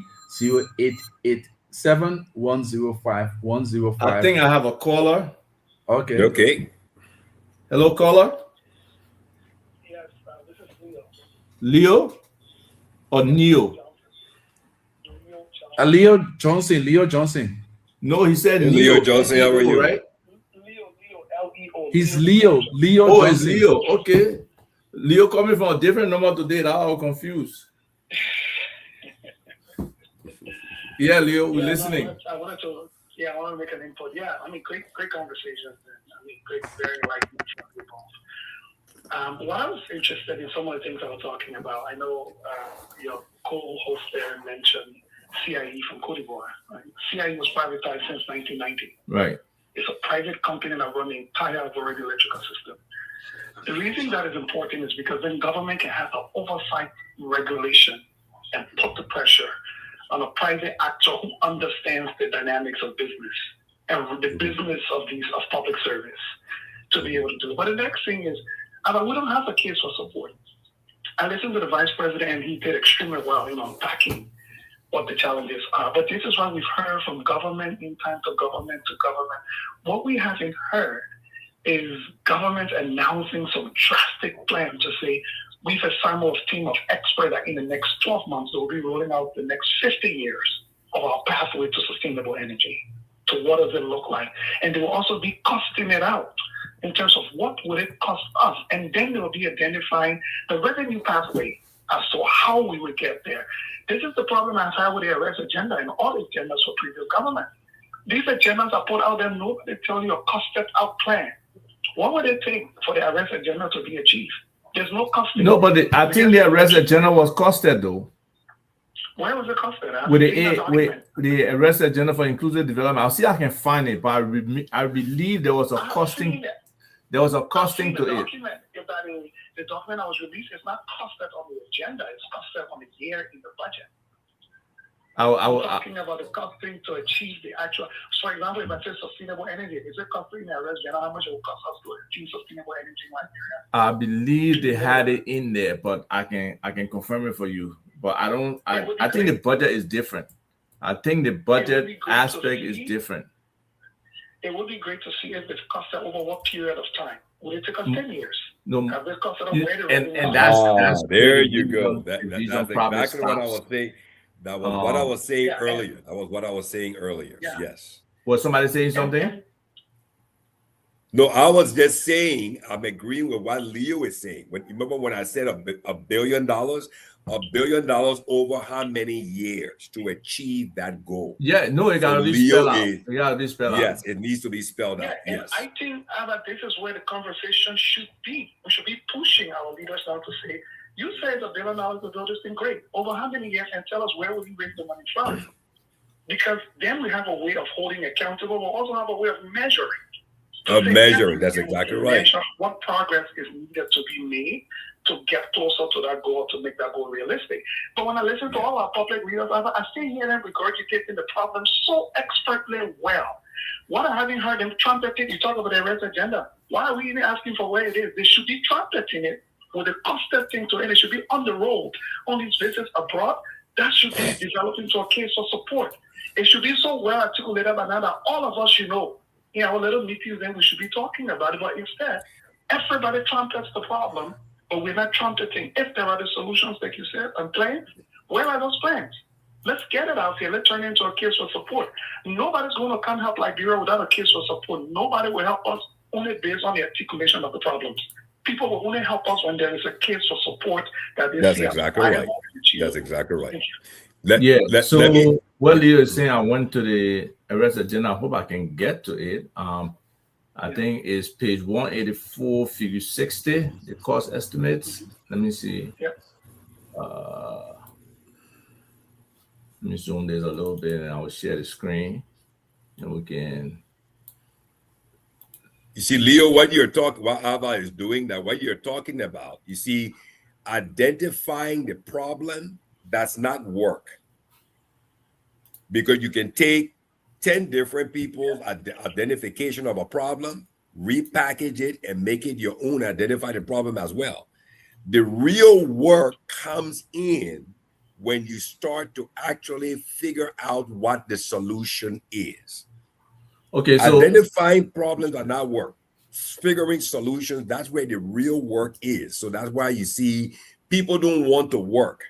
0887-105-105. I think I have a caller. Okay. Okay. Hello, caller. Yes, this is Leo. Leo or Neo? Leo Johnson. Leo Johnson. No, he said Hey, Neo. Leo Johnson, how are you? Right? Leo, L-E-O. He's Leo. Leo Oh, Johnson. it's Leo. Okay. Leo coming from a different number today. That I was confused. Yeah, Leo, we're listening. I wanted to make an input. Yeah, I mean, great conversations. And, I mean, very enlightening. What I was interested in some of the things I was talking about. I know your co-host there mentioned CIE from Cote d'Ivoire. Right? CIE was privatized since 1990. Right. It's a private company that runs the entire Liberia electrical system. The reason that is important is because then government can have an oversight regulation and put the pressure on a private actor who understands the dynamics of business and the business of public service to be able to do it. But the next thing is, we don't have a case for support. I listened to the vice president and he did extremely well, unpacking what the challenges are. But this is what we've heard from government in time to government to government. What we haven't heard is government announcing some drastic plan to say, we've assigned a team of experts that in the next 12 months, they'll be rolling out the next 50 years of our pathway to sustainable energy. To what does it look like? And they will also be costing it out in terms of what would it cost us. And then they will be identifying the revenue pathway as to how we would get there. This is the problem I've had with the arrest agenda and all the agendas for previous government. These agendas are put out there, nobody tell you a costed out plan. What would it take for the arrest agenda to be achieved? There's no costing. No, but I think the arrest agenda was costed though. Where was it costed? With the arrest agenda for inclusive development, I'll see if I can find it, but I believe there was a costing. There was a costing to it. If that is the document that was released, it's not costed on the agenda; it's costed on the year in the budget. I'm talking about the costing to achieve the actual. For example, if I say sustainable energy, is it costing the arrest agenda? How much it will cost us to achieve sustainable energy in Liberia? I believe they had it in there, but I can confirm it for you. But I don't. I think the budget is different. I think the budget aspect is different. It would be great to see if it's costed over what period of time. Would it take us 10 years? No. And that's there you go. That's exactly what I was saying. That was what I was saying earlier. That was what I was saying earlier. Yeah. Yes. Was somebody saying something? No, I was just saying, I'm agreeing with what Leo is saying. Remember when I said $1 billion? $1 billion over how many years to achieve that goal? Yeah, no, it got to be spelled out. It got to be spelled out. Yes, it needs to be spelled out. And yes. I think that this is where the conversation should be. We should be pushing our leaders now to say, you say it's $1 billion to do this thing, great. Over how many years? And tell us where will you raise the money from? Because then we have a way of holding accountable. We'll also have a way of measuring. Measuring, that's exactly right. What progress is needed to be made to get closer to that goal, to make that goal realistic. But when I listen to all our public leaders, I still hear them regurgitating the problem so expertly well. What I haven't heard them trumpeting, you talk about the arrest agenda. Why are we even asking for where it is? They should be trumpeting it with the constant thing to it. It should be on the road, on these visits abroad. That should be developed into a case for support. It should be so well articulated by now that all of us should know. In our little meetings, then we should be talking about it. But instead, everybody trumpets the problem, but we're not trumpeting. If there are the solutions, like you said, and plans, where are those plans? Let's get it out here. Let's turn it into a case for support. Nobody's going to come help Liberia without a case for support. Nobody will help us only based on the articulation of the problems. People will only help us when there is a case for support. That's exactly right. That's exactly right. What Leo is saying, I went to the arrest agenda. I hope I can get to it. I think it's page 184, figure 60, the cost estimates. Let me see. Yep. Let me zoom this a little bit and I will share the screen and we can. You see, Leo, what Ava is doing, that what you're talking about, you see, identifying the problem, that's not work. Because you can take 10 different people's identification of a problem, repackage it, and make it your own, identify the problem as well. The real work comes in when you start to actually figure out what the solution is. Okay, so identifying problems are not work. Figuring solutions, that's where the real work is. So that's why you see people don't want to work.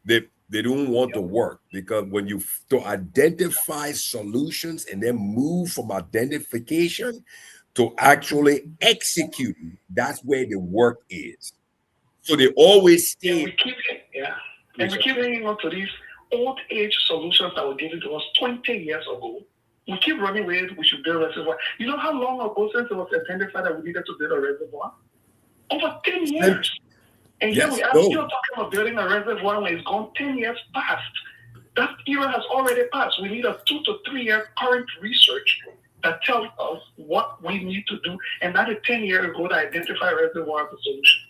They don't want to work because when you to identify solutions and then move from identification to actually executing, that's where the work is. So they always stay. And we keep hanging on to these old age solutions that were given to us 20 years ago. We keep running with, we should build a reservoir. You know how long ago since it was identified that we needed to build a reservoir? Over 10 years. And here we are still talking about building a reservoir when it's gone 10 years past. That era has already passed. We need a 2 to 3 year current research that tells us what we need to do, and not a 10 years ago to identify a reservoir as a solution.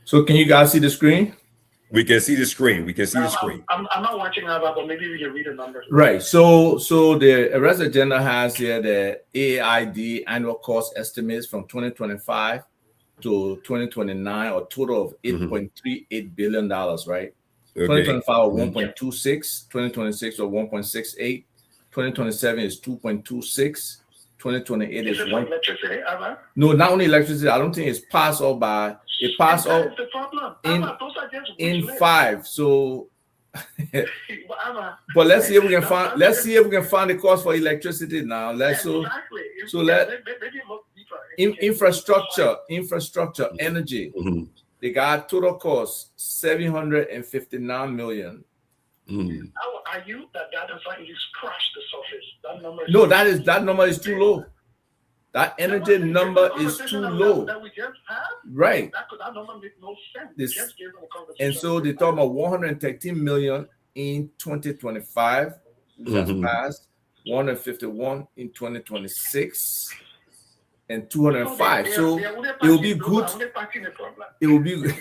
So can you guys see the screen? We can see the screen. We can see the screen. I'm not watching that, but maybe we can read the numbers. Right. So the arrest agenda has here the AID annual cost estimates from 2025 to 2029, or total of $8.38 billion, right? Okay. 2025 or 1.26, 2026 or 1.68, 2027 is 2.26, 2028 is 1. Electricity, no, not only electricity. I don't think it's passed off by it passed off the problem. in 5. So but let's see if we can find the cost for electricity now. Infrastructure, energy. They got total cost $759 million. How are you that is crushed the surface? That number that number is too low. That energy number is too low. That we just had? Right. That number makes no sense. And so they talk about 113 million in 2025, which has passed, 151 in 2026, and 205. So it will be good. It will be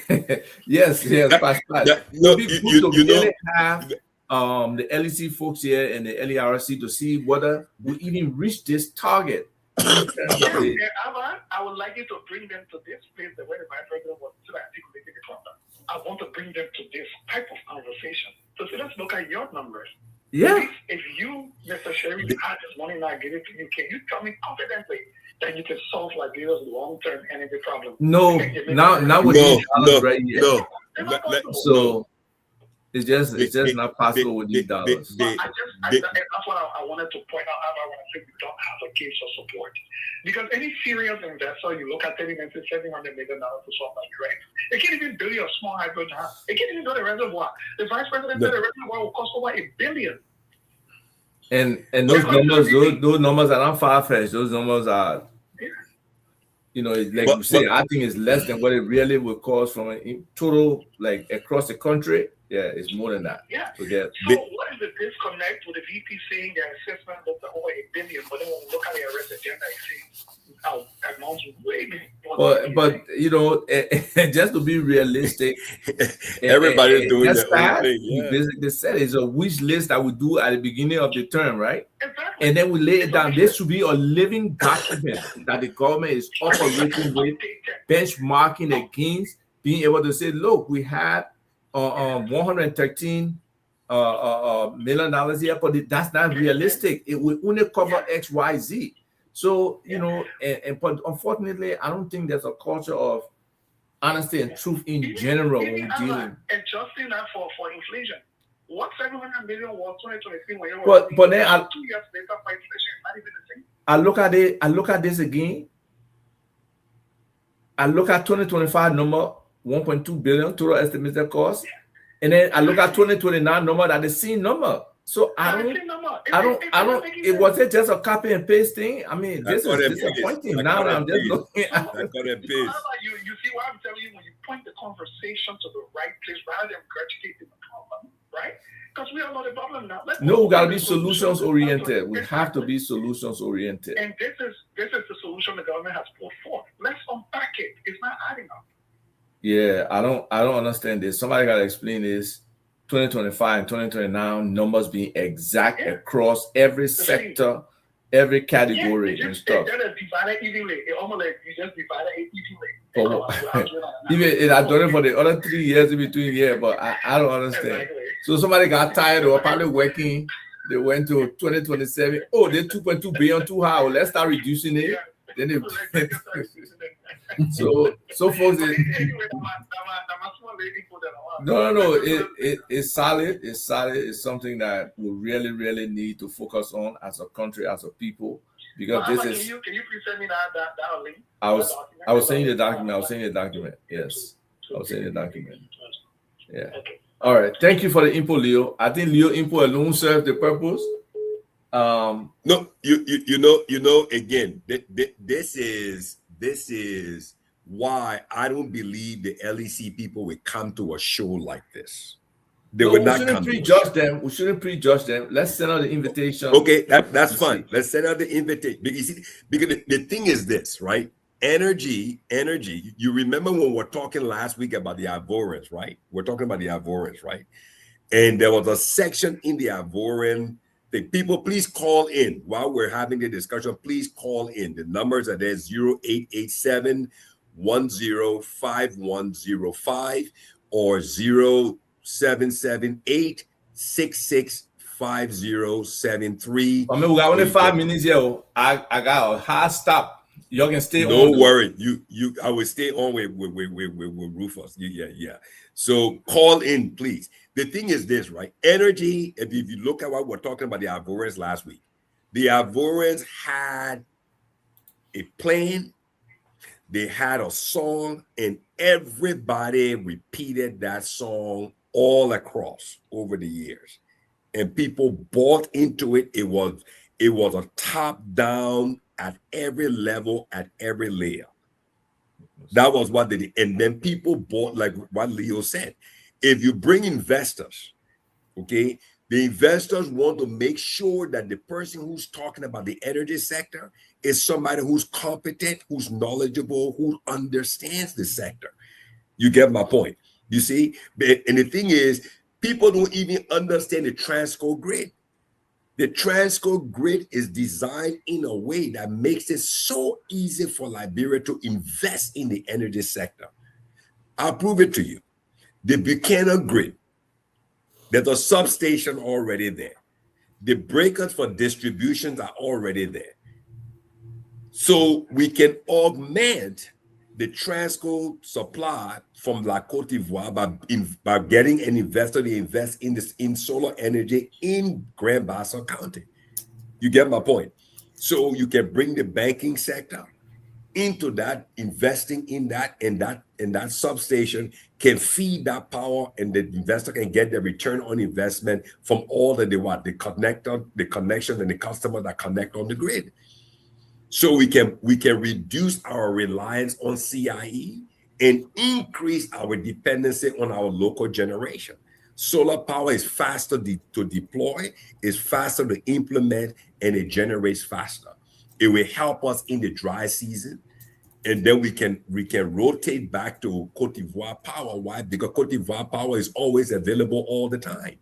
yes, pass. It will be good to really have the LEC folks here and the LERC to see whether we even reach this target. I would like you to bring them to this place, the way the vice president was articulating the problem. I want to bring them to this type of conversation. So let's look at your numbers. Yeah. If you, Mr. Sherry, had this money now give it to you, can you tell me confidently that you can solve Liberia's long-term energy problem? No, not with these dollars right here. No. So it's just not possible with these dollars. That's what I wanted to point out. I want to say we don't have a case for support. Because any serious investor, you look at $700 million to solve that, right? They can't even build you a small hydrogen. They can't even build a reservoir. The vice president said a reservoir will cost over $1 billion. And those numbers are not far-fetched. Those numbers are, you say, I think it's less than what it really would cost from a total, like across the country. Yeah, it's more than that. Yeah. So what is the disconnect with the VP saying their assessment was over $1 billion, but then when we look at the arrest agenda, it seems amounts way more. But just to be realistic, everybody's doing their own thing. Yeah. Basically said it's a wish list that we do at the beginning of the term, right? Exactly. And then we lay it down. This should be a living document that the government is operating with, benchmarking against, being able to say, look, we had $113 million here, but that's not realistic. It will only cover X, Y, Z. So but unfortunately, I don't think there's a culture of honesty and truth in general when we're dealing. Adjusting that for inflation. What 700 million was 2023 when you were but then 2 years later for inflation is not even the same. I look at this again. I look at 2025 number. 1.2 billion total estimated cost, and then I look at 2029 number, that the same number. So I don't. It was it just a copy and paste thing? I mean, this is disappointing. Now I'm just looking at it. You see why I'm telling you, when you point the conversation to the right place rather than regurgitating the problem, right? Because we are not a problem now. No, we gotta be solutions oriented. We have to be solutions oriented. And this is the solution the government has put forth. Let's unpack it. It's not adding up. Yeah, I don't understand this. Somebody gotta explain this. 2025 and 2029 numbers being exact across every sector, every category and stuff. They're divided evenly. It almost like you just divided it evenly. Even I've done it for the other 3 years in between here, but I don't understand. Exactly. So somebody got tired or probably working. They went to 2027. Oh, they're 2.2 billion too high. Well, let's start reducing it. Then they so folks, no. It's solid. It's solid. It's something that we really need to focus on as a country, as a people, because this is. Can you please send me that link? I was saying the document. Yes, I was saying the document. Yeah. Okay. All right. Thank you for the info, Leo. I think Leo info alone serves the purpose. No, you know. Again, this is why I don't believe the LEC people will come to a show like this. They would not come. We shouldn't prejudge them. Let's send out the invitation. Okay, that's fine. Let's send out the invitation. Because the thing is this, right? Energy. You remember when we're talking last week about the Ivorians, right? We're talking about the Ivorians, right? And there was a section in the Ivorian. The people, please call in while we're having the discussion. Please call in. The numbers are there: 0887 105105 or 0778 665073. I mean, we got only 5 minutes here. I got a hard stop. Y'all can stay on. Don't worry. I will stay on with Rufus. Yeah. So call in, please. The thing is this, right? Energy, if you look at what we're talking about the Ivorians last week, the Ivorians had a plan, they had a song, and everybody repeated that song all across over the years. And people bought into it. It was a top-down at every level, at every layer. That was what they did. And then people bought, like what Leo said. If you bring investors, okay, the investors want to make sure that the person who's talking about the energy sector is somebody who's competent, who's knowledgeable, who understands the sector. You get my point. You see? And the thing is, people don't even understand the Transco grid. The Transco grid is designed in a way that makes it so easy for Liberia to invest in the energy sector. I'll prove it to you. The Buchanan grid, there's a substation already there. The breakers for distributions are already there. So we can augment the Transco supply from La Côte d'Ivoire by getting an investor to invest in solar energy in Grand Bassa County. You get my point? So you can bring the banking sector into that, investing in that, and that substation can feed that power, and the investor can get the return on investment from all that they want, the connection, and the customers that connect on the grid. So we can reduce our reliance on CIE and increase our dependency on our local generation. Solar power is faster to deploy, is faster to implement, and it generates faster. It will help us in the dry season, and then we can rotate back to Côte d'Ivoire power. Why? Because Côte d'Ivoire power is always available all the time.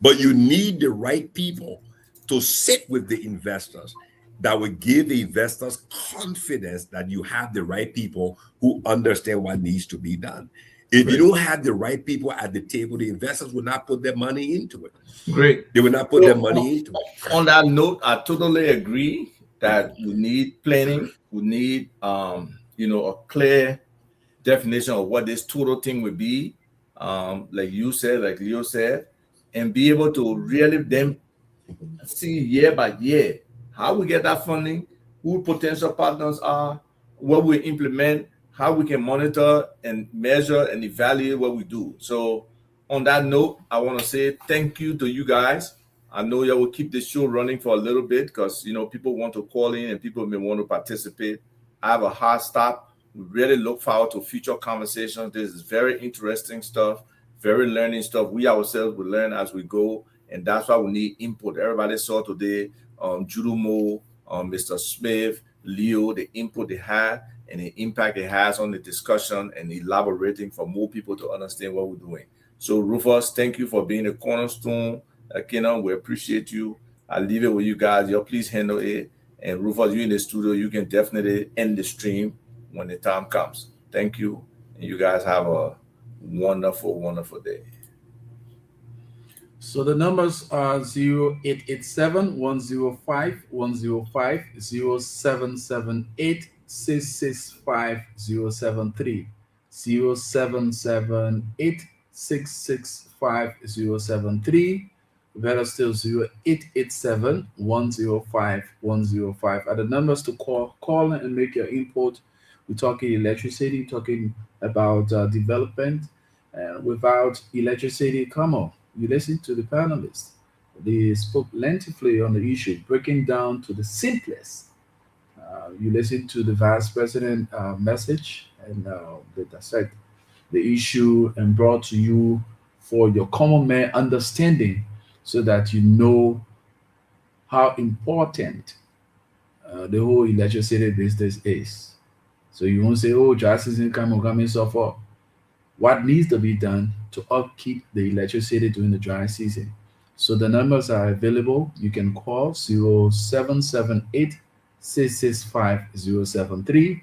But you need the right people to sit with the investors that will give the investors confidence that you have the right people who understand what needs to be done. If you don't have the right people at the table, the investors will not put their money into it. Great. They will not put their money into it. On that note, I totally agree that we need planning. We need, a clear definition of what this total thing would be, like you said, like Leo said, and be able to really then see year by year how we get that funding, who potential partners are, what we implement, how we can monitor and measure and evaluate what we do. So on that note, I want to say thank you to you guys. I know you will keep the show running for a little bit because people want to call in and people may want to participate. I have a hard stop. We really look forward to future conversations. This is very interesting stuff, very learning stuff. We ourselves will learn as we go, and that's why we need input. Everybody saw today, Judumo, Mr. Smith, Leo, the input they had and the impact it has on the discussion and elaborating for more people to understand what we're doing. So Rufus, thank you for being a cornerstone. Kenan, we appreciate you. I'll leave it with you guys. You please handle it. And Rufus, you in the studio, you can definitely end the stream when the time comes. Thank you. And you guys have a wonderful, wonderful day. So the numbers are 0887-105-105, 0778-665-073, 0778-665-073. Better still 0887-105-105 are the numbers to call and make your input. We're talking electricity, talking about development. Without electricity, come on, you listen to the panelists. They spoke lengthily on the issue, breaking down to the simplest. You listen to the vice president message, and they dissect the issue and brought to you for your common man understanding, so that you know how important the whole electricity business is. So you won't say, "Oh, justice income will come in so far." What needs to be done to upkeep the electricity during the dry season? So the numbers are available. You can call 0778-665-073,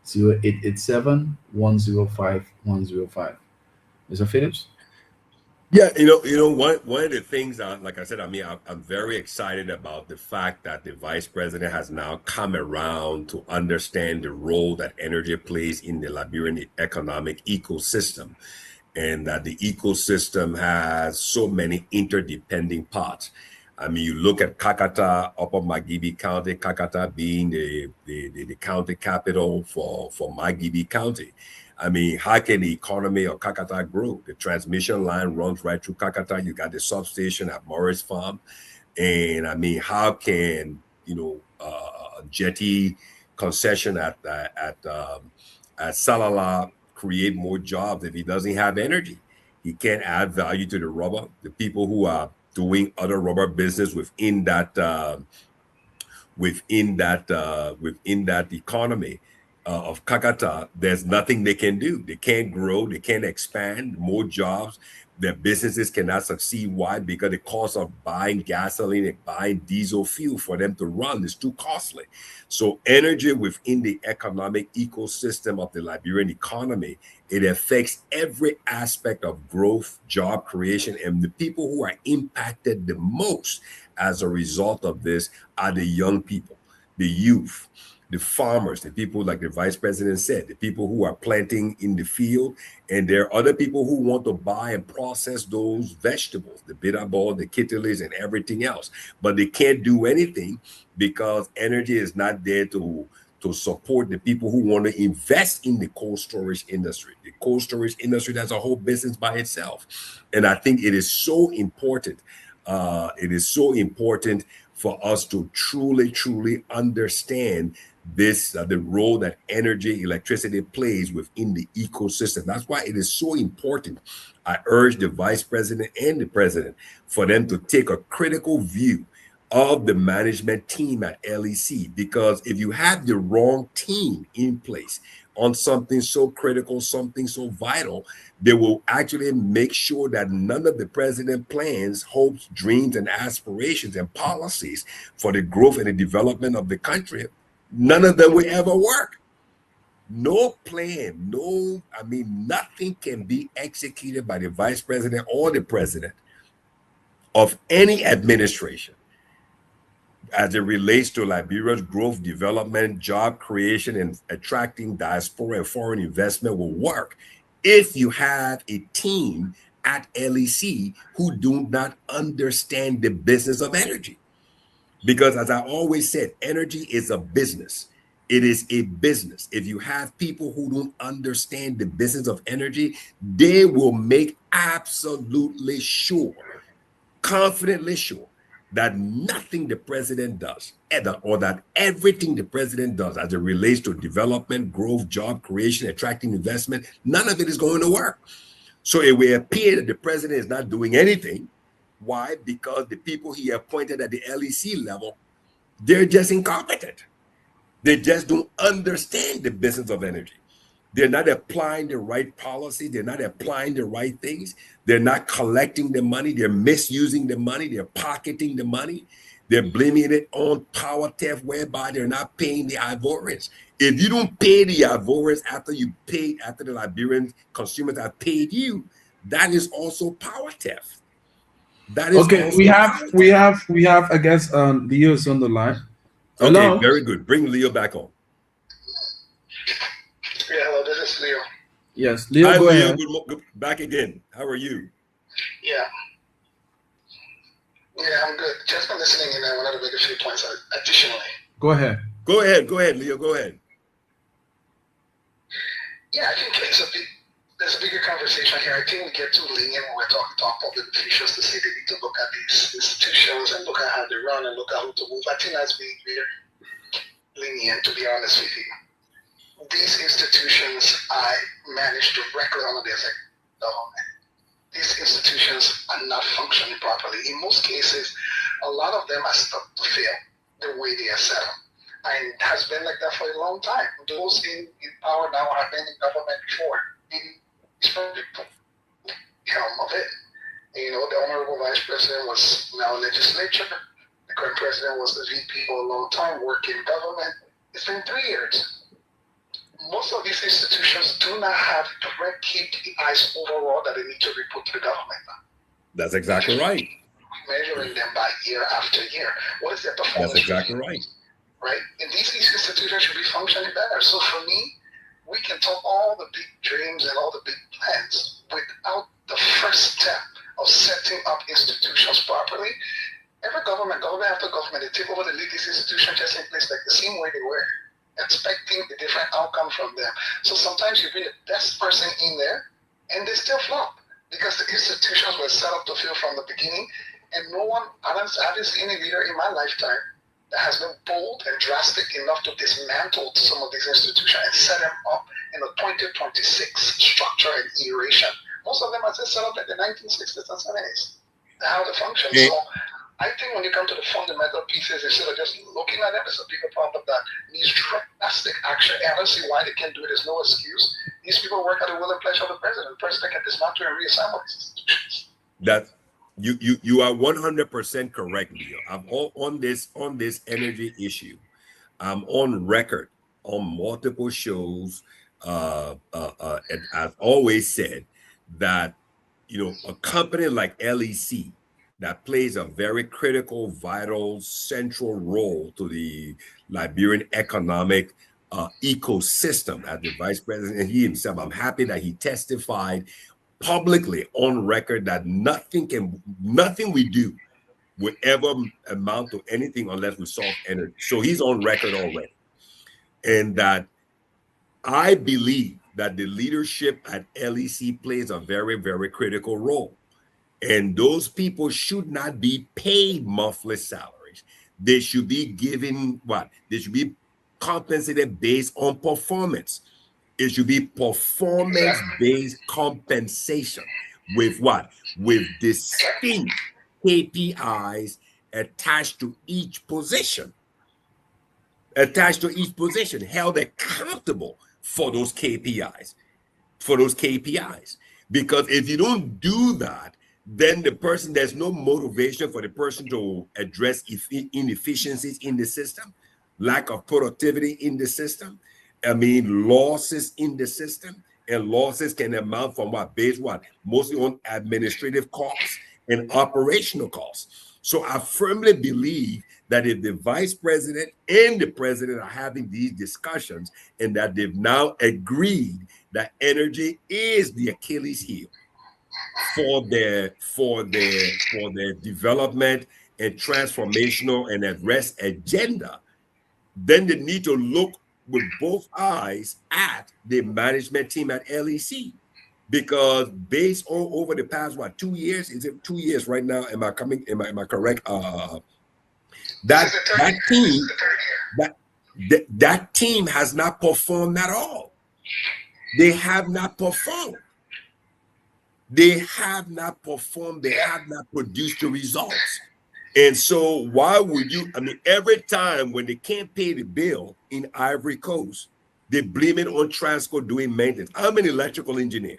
0887-105-105. Mr. Phillips? Yeah, one of the things, like I said, I'm very excited about the fact that the vice president has now come around to understand the role that energy plays in the Liberian economic ecosystem, and that the ecosystem has so many interdepending parts. You look at Kakata, Upper Magibi County, Kakata being the county capital for Magibi County. How can the economy of Kakata grow? The transmission line runs right through Kakata. You got the substation at Morris Farm. And how can, a jetty concession at Salala create more jobs if he doesn't have energy? He can't add value to the rubber. The people who are doing other rubber business within that economy of Kakata, there's nothing they can do. They can't grow, they can't expand, more jobs. Their businesses cannot succeed. Why? Because the cost of buying gasoline and buying diesel fuel for them to run is too costly. So energy within the economic ecosystem of the Liberian economy, it affects every aspect of growth, job creation, and the people who are impacted the most as a result of this are the young people, the youth, the farmers, the people, like the vice president said, the people who are planting in the field, and there are other people who want to buy and process those vegetables, the bitter ball, the kittilis, and everything else. But they can't do anything because energy is not there to support the people who want to invest in the cold storage industry. The cold storage industry, that's a whole business by itself. And I think it is so important. It is so important for us to truly understand this, the role that energy, electricity plays within the ecosystem. That's why it is so important. I urge the vice president and the president for them to take a critical view of the management team at LEC, because if you have the wrong team in place on something so critical, something so vital, they will actually make sure that none of the president's plans, hopes, dreams, and aspirations and policies for the growth and the development of the country, none of them will ever work. No plan, nothing can be executed by the vice president or the president of any administration as it relates to Liberia's growth, development, job creation, and attracting diaspora and foreign investment will work if you have a team at LEC who do not understand the business of energy. Because as I always said, energy is a business. It is a business. If you have people who don't understand the business of energy, they will make absolutely sure, confidently sure, that nothing the president does, or that everything the president does as it relates to development, growth, job creation, attracting investment, none of it is going to work. So it will appear that the president is not doing anything. Why? Because the people he appointed at the LEC level, they're just incompetent. They just don't understand the business of energy. They're not applying the right policy. They're not applying the right things. They're not collecting the money. They're misusing the money. They're pocketing the money. They're blaming it on power theft, whereby they're not paying the Ivorians. If you don't pay the Ivorians after the Liberian consumers have paid you, that is also power theft. That is okay. We have. I guess Leo's on the line. Hello? Okay, very good. Bring Leo back on. Yeah, hello, this is Leo. Yes, Leo. Hi, Go Leo. ahead. Good, back again. How are you? Yeah. Yeah, I'm good. Just been listening, and I wanted to make a few points additionally. Go ahead. Go ahead, Leo. Go ahead. Yeah, I think there's a bigger conversation here. I think we get too lenient when we're talking to public officials to say they need to look at these institutions and look at how they run and look at who to move. I think that's being very lenient, to be honest with you. These institutions I manage directly under the government. These institutions are not functioning properly. In most cases, a lot of them are stuck to fail the way they are set up. And it has been like that for a long time. Those in power now have been in government before. Helm of it. You know, the Honorable Vice President was now legislature. The current president was the VP for a long time, working in government. It's been 3 years. Most of these institutions do not have direct KPIs overall that they need to report to the government. That's exactly right. Measuring them by year after year. What is their performance? That's exactly right. Right? And these institutions should be functioning better. So for me, we can talk all the big dreams and all the big plans without the first step of setting up institutions properly. Every government after government, they take over the lead these institutions just in place like the same way they were, expecting a different outcome from them. So sometimes you bring the best person in there and they still flop because the institutions were set up to fail from the beginning. And I haven't seen any leader in my lifetime that has been bold and drastic enough to dismantle some of these institutions and set them up in a 2026 structure and iteration. Most of them are just set up in the 1960s and 70s. How they function. Yeah. So I think when you come to the fundamental pieces, instead of just looking at them, it's a bigger problem that needs drastic action. And I don't see why they can't do it. There's no excuse. These people work at the will and pleasure of the president. The president can dismantle and reassemble these institutions. That you are 100% correct, Leo. I'm all on this energy issue. I'm on record on multiple shows, and I've always said that a company like LEC that plays a very critical, vital, central role to the Liberian economic ecosystem. As the vice president, he himself, I'm happy that he testified publicly on record that nothing we do would ever amount to anything unless we solve energy. So he's on record already. And that I believe that the leadership at LEC plays a very, very critical role. And those people should not be paid monthly salaries. They should be given They should be compensated based on performance. It should be performance-based compensation with what? With distinct KPIs attached to each position. Held accountable for those KPIs. Because if you don't do that, then there's no motivation for the person to address inefficiencies in the system, lack of productivity in the system. Losses in the system, and losses can amount from mostly on administrative costs and operational costs. So I firmly believe that if the vice president and the president are having these discussions and that they've now agreed that energy is the Achilles heel for their development and transformational and address agenda, then they need to look with both eyes at the management team at LEC, because based on over the past 2 years, is it 2 years right now? Am I correct? That team has not performed at all. They have not performed. They have not performed. They have not produced the results. And so why would you? I mean, every time when they can't pay the bill in Ivory Coast, they blame it on Transco doing maintenance. I'm an electrical engineer.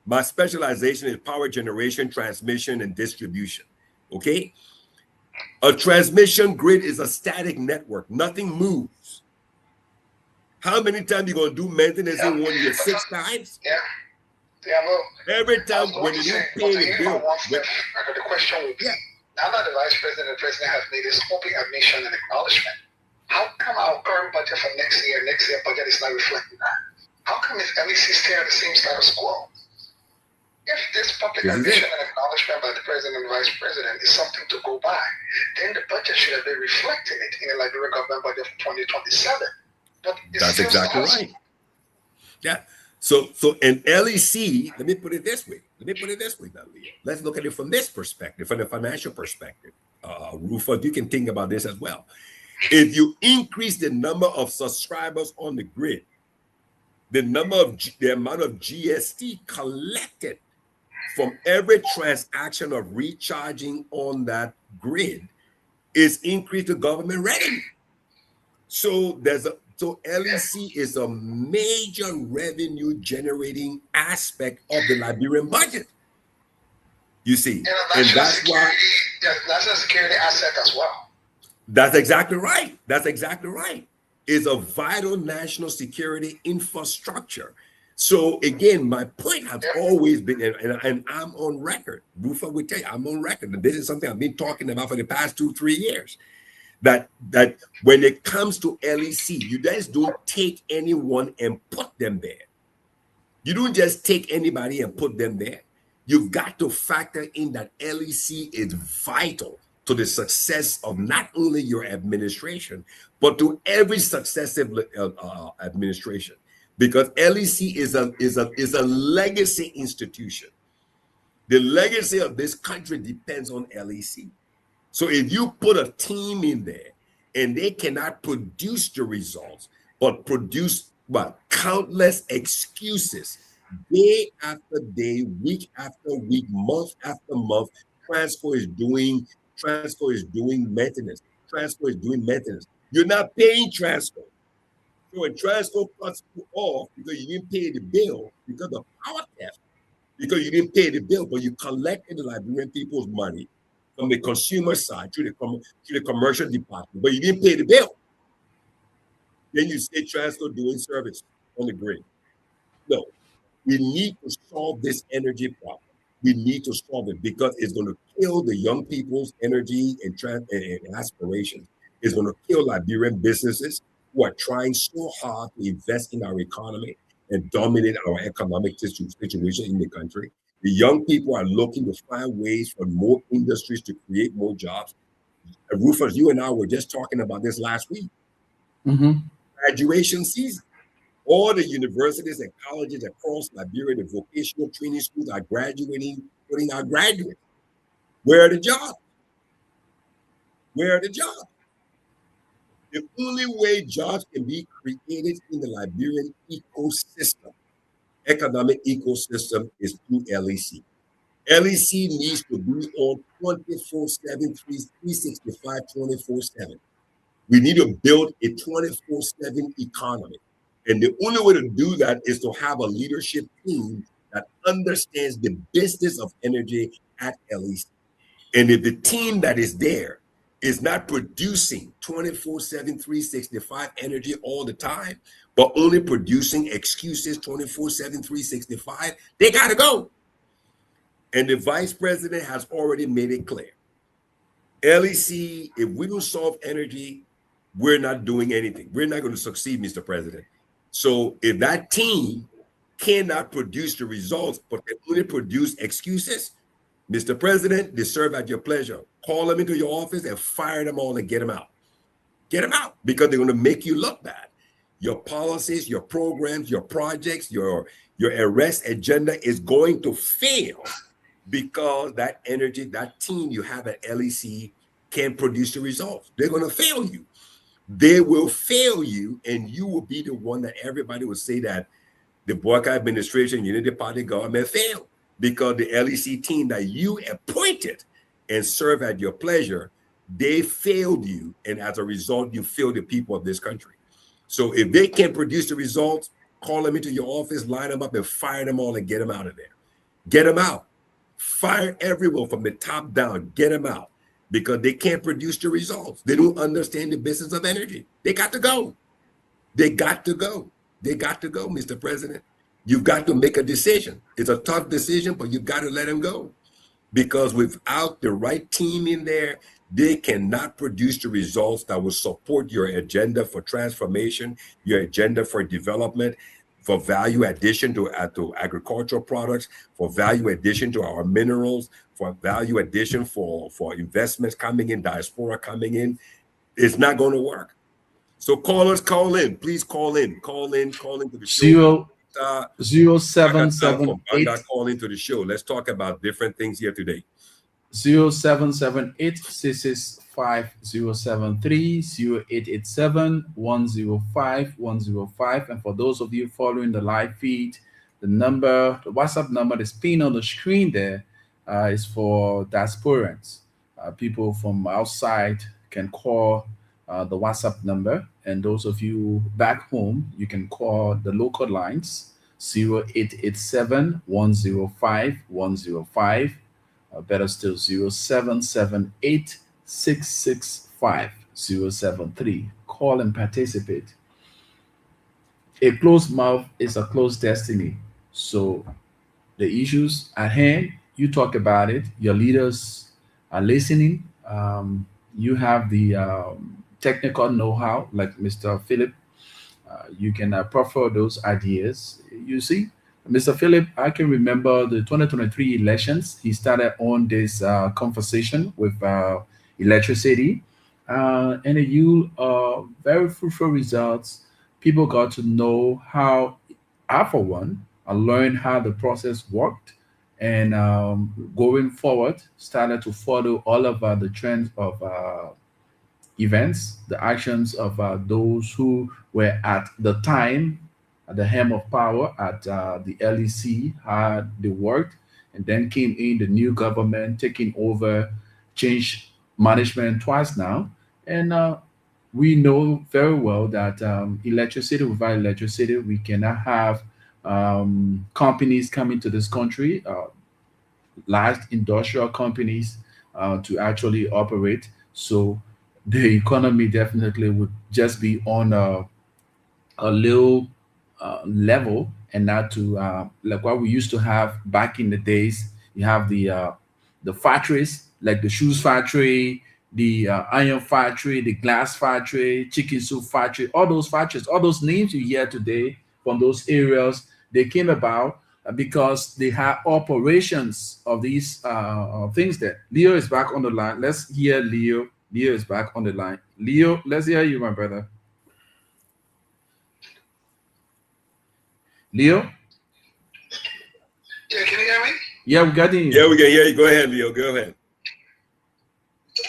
My specialization is power generation, transmission, and distribution. Okay. A transmission grid is a static network. Nothing moves. How many times you going to do maintenance in 1 year? 6 times? Yeah. Well, every time when you pay the bill. The question would be, now that the Vice President and the President have made this open admission and acknowledgement, how come our current budget for next year budget is not reflecting that? How come is LEC staying at the same status quo? If this public admission and acknowledgement by the President and Vice President is something to go by, then the budget should have been reflecting it in the Liberia government budget for 2027. But that's exactly right. Yeah. So in LEC, let me put it this way. Now, Leah. Let's look at it from this perspective, from the financial perspective. Rufus, you can think about this as well. If you increase the number of subscribers on the grid, the amount of GST collected from every transaction of recharging on that grid is increased to government revenue. So LEC is a major revenue generating aspect of the Liberian budget. You see, and that's why national security asset as well. That's exactly right. It's a vital national security infrastructure. So again, my point has always been, and I'm on record. Rufa would tell you, I'm on record, and this is something I've been talking about for the past 2-3 years. That when it comes to LEC, you guys don't take anyone and put them there. You don't just take anybody and put them there. You've got to factor in that LEC is vital to the success of not only your administration, but to every successive administration, because LEC is a legacy institution. The legacy of this country depends on LEC. So if you put a team in there and they cannot produce the results, but produce countless excuses, day after day, week after week, month after month, Transco is doing maintenance. You're not paying Transco. So when Transco cuts you off because you didn't pay the bill because of power theft, because you didn't pay the bill, but you collected the Liberian people's money from the consumer side to the commercial department, but you didn't pay the bill. Then you say Transco doing service on the grid. No, we need to solve this energy problem. We need to solve it because it's going to kill the young people's energy and aspirations. It's going to kill Liberian businesses who are trying so hard to invest in our economy and dominate our economic situation in the country. The young people are looking to find ways for more industries to create more jobs. Rufus, you and I were just talking about this last week. Graduation season. All the universities and colleges across Liberia, the vocational training schools are graduating, putting out graduates. Where are the jobs? The only way jobs can be created in the Liberian ecosystem, economic ecosystem, is through LEC. LEC needs to be on 24/7, 365, 24/7. We need to build a 24/7 economy. And the only way to do that is to have a leadership team that understands the business of energy at LEC. And if the team that is there is not producing 24/7, 365 energy all the time, but only producing excuses 24/7, 365, they got to go. And the vice president has already made it clear. LEC, if we don't solve energy, we're not doing anything. We're not going to succeed, Mr. President. So if that team cannot produce the results, but they only produce excuses, Mr. President, they serve at your pleasure. Call them into your office and fire them all and get them out. Get them out, because they're going to make you look bad. your policies, your programs, your projects, your arrest agenda is going to fail because that energy, that team you have at LEC can't produce the results. They're going to fail you. They will fail you, and you will be the one that everybody will say that the Boycott administration, Unity Party government failed because the LEC team that you appointed and serve at your pleasure, they failed you. And as a result, you failed the people of this country. So if they can't produce the results, call them into your office, line them up and fire them all and get them out of there. Get them out. Fire everyone from the top down. Get them out because they can't produce the results. They don't understand the business of energy. They got to go. They got to go. They got to go, Mr. President. You've got to make a decision. It's a tough decision, but you've got to let them go. Because without the right team in there, they cannot produce the results that will support your agenda for transformation, your agenda for development, for value addition to agricultural products, for value addition to our minerals, for value addition for investments coming in, diaspora coming in. It's not going to work. So callers, call in. Please call in to the show. 0778. Call into the show. Let's talk about different things here today. 0778 665 073 0887 105 105. And for those of you following the live feed, the WhatsApp number that's pinned on the screen there is for diasporans. People from outside can call the WhatsApp number, and those of you back home, you can call the local lines 0887 105 105. Better still, 0778 665 073. Call and participate. A closed mouth is a closed destiny. So the issues at hand, you talk about it. Your leaders are listening. You have the technical know-how, like Mr. Philip. You can proffer those ideas. You see, Mr. Philip, I can remember the 2023 elections. He started on this conversation with electricity, and it yielded very fruitful results. People got to know how, I for one, I learned how the process worked, and going forward, started to follow all of the trends of events, the actions of those who were at the time at the helm of power at the LEC, how they worked, and then came in the new government taking over, changed management twice now. And we know very well that electricity, without electricity, we cannot have companies coming to this country, large industrial companies to actually operate. So the economy definitely would just be on a little level, and not to like what we used to have back in the days. You have the factories, like the shoes factory, the iron factory, the glass factory, chicken soup factory, all those factories, all those names you hear today from those areas, they came about because they had operations of these things there. Leo is back on the line. Let's hear Leo. Leo is back on the line. Leo, let's hear you, my brother. Leo? Yeah, can you hear me? Yeah, we got you. Yeah, we can hear you. Go ahead, Leo. Go ahead.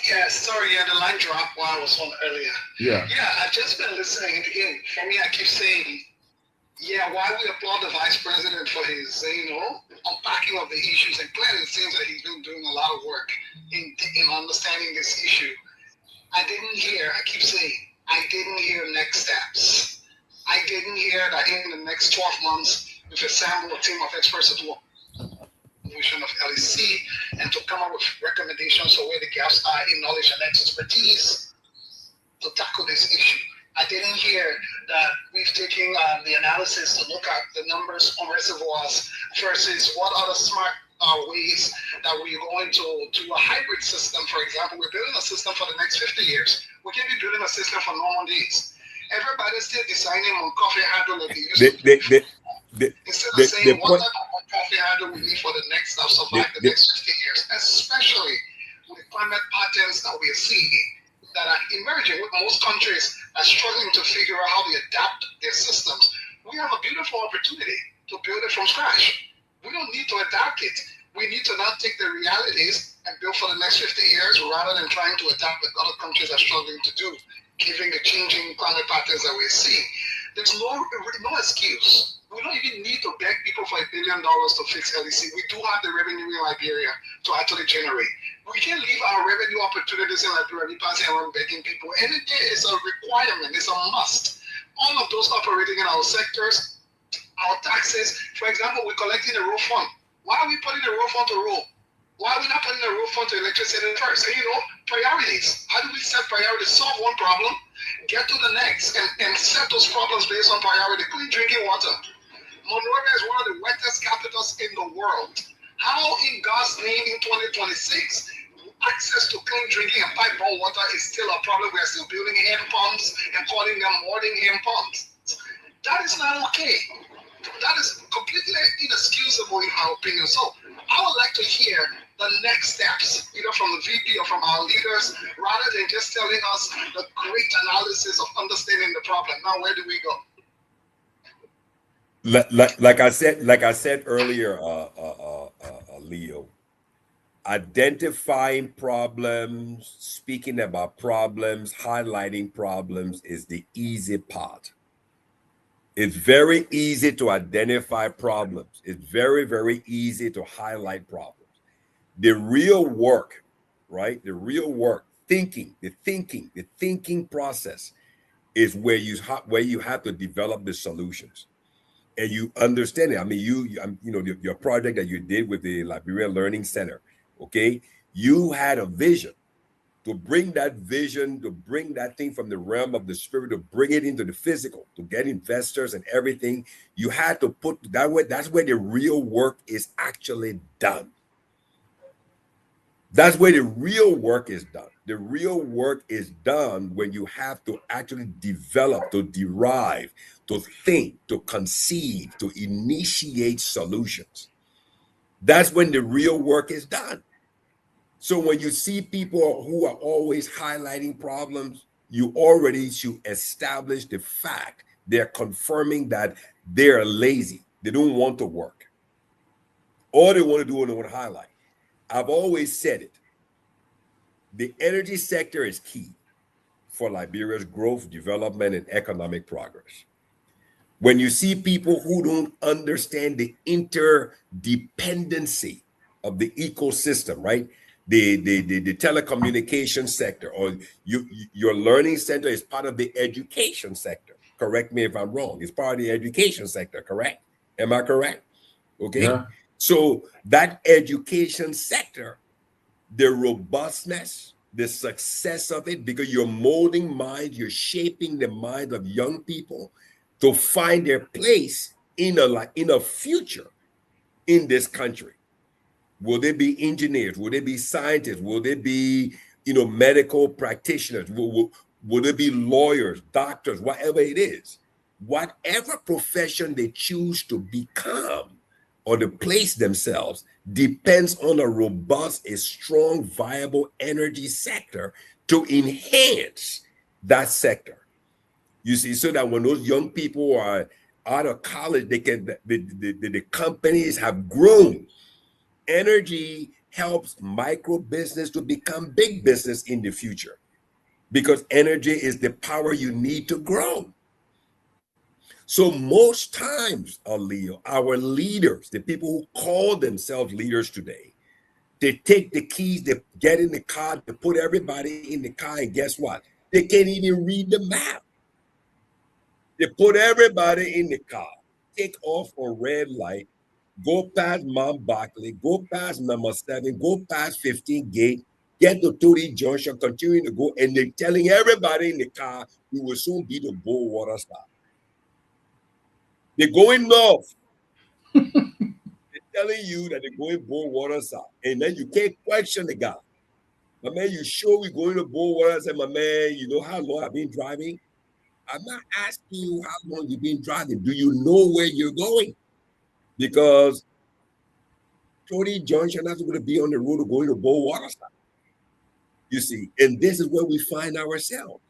Yeah, sorry, the line dropped while I was on earlier. Yeah, I've just been listening. And again, for me, I keep saying, why we applaud the vice president for his, unpacking of the issues. And clearly it seems that he's been doing a lot of work in understanding this issue. I didn't hear next steps. I didn't hear that in the next 12 months, we've assembled a team of experts to do a vision of LEC and to come up with recommendations of where the gaps are in knowledge and expertise to tackle this issue. I didn't hear that we've taken the analysis to look at the numbers on reservoirs versus what other smart ways that we're going to do a hybrid system. For example, we're building a system for the next 50 years. We can be building a system for normal days. Everybody's still designing on coffee hydro like they used to. Instead of saying what type of coffee hydro we need for the next the next 50 years, especially with climate patterns that we are seeing. that are emerging. Most countries are struggling to figure out how to adapt their systems. We have a beautiful opportunity to build it from scratch. We don't need to adapt it. We need to now take the realities and build for the next 50 years rather than trying to adapt what other countries are struggling to do, given the changing climate patterns that we see. There's no excuse. We don't even need to beg people for $1 billion to fix LEC. We do have the revenue in Liberia to actually generate. We can't leave our revenue opportunities in Liberia passing around begging people. And it is a requirement, it's a must. All of those operating in our sectors, our taxes, for example, we're collecting a road fund. Why are we putting the road fund to road? Why are we not putting the road fund to electricity first? And priorities. How do we set priorities? Solve one problem, get to the next, and set those problems based on priority. Clean drinking water. Monrovia is one of the wettest capitals in the world. How in God's name in 2026, access to clean drinking and pipe-borne water is still a problem? We are still building hand pumps and calling them modern hand pumps. That is not okay. That is completely inexcusable in our opinion. So I would like to hear the next steps, either from the VP or from our leaders, rather than just telling us the great analysis of understanding the problem. Now, where do we go? Like I said earlier, Leo, identifying problems, speaking about problems, highlighting problems is the easy part. It's very easy to identify problems. It's very, very easy to highlight problems. The real work, right? The real work, the thinking process is where you have to develop the solutions. And you understand it. I mean, your project that you did with the Liberia Learning Center, okay? You had a vision. To bring that vision, to bring that thing from the realm of the spirit, to bring it into the physical, to get investors and everything, you had to put that way. That's where the real work is actually done. That's where the real work is done. The real work is done when you have to actually develop, to derive, to think, to conceive, to initiate solutions. That's when the real work is done. So when you see people who are always highlighting problems, you already should establish the fact they're confirming that they're lazy. They don't want to work. All they want to do is they want to highlight. I've always said it. The energy sector is key for Liberia's growth, development, and economic progress. When you see people who don't understand the interdependency of the ecosystem, right? The telecommunication sector, or your learning center is part of the education sector. Correct me if I'm wrong. It's part of the education sector, correct? Am I correct? Okay. Yeah. So that education sector, the robustness, the success of it, because you're molding minds, you're shaping the mind of young people to find their place in a future in this country. Will they be engineers? Will they be scientists? Will they be, medical practitioners? Will they be lawyers, doctors, whatever it is? Whatever profession they choose to become or to place themselves depends on a robust, a strong, viable energy sector to enhance that sector. You see, so that when those young people are out of college, they can the companies have grown. Energy helps micro business to become big business in the future, because energy is the power you need to grow. So most times, Leo, our leaders, the people who call themselves leaders today, they take the keys, they get in the car, they put everybody in the car, and guess what? They can't even read the map. They put everybody in the car, take off a red light, go past Mount Barkley, go past number 7, go past 15 gate, get to 30 Junction, continue to go, and they're telling everybody in the car, we will soon be the Bullwater stop. They're going north. They're telling you that they're going Bullwater south, and then you can't question the guy. My man, you sure we're going to Bullwater? I said, my man, you know how long I've been driving? I'm not asking you how long you've been driving. Do you know where you're going? Because 30 Junction is going to be on the road of going to Bullwater stop. You see, and this is where we find ourselves.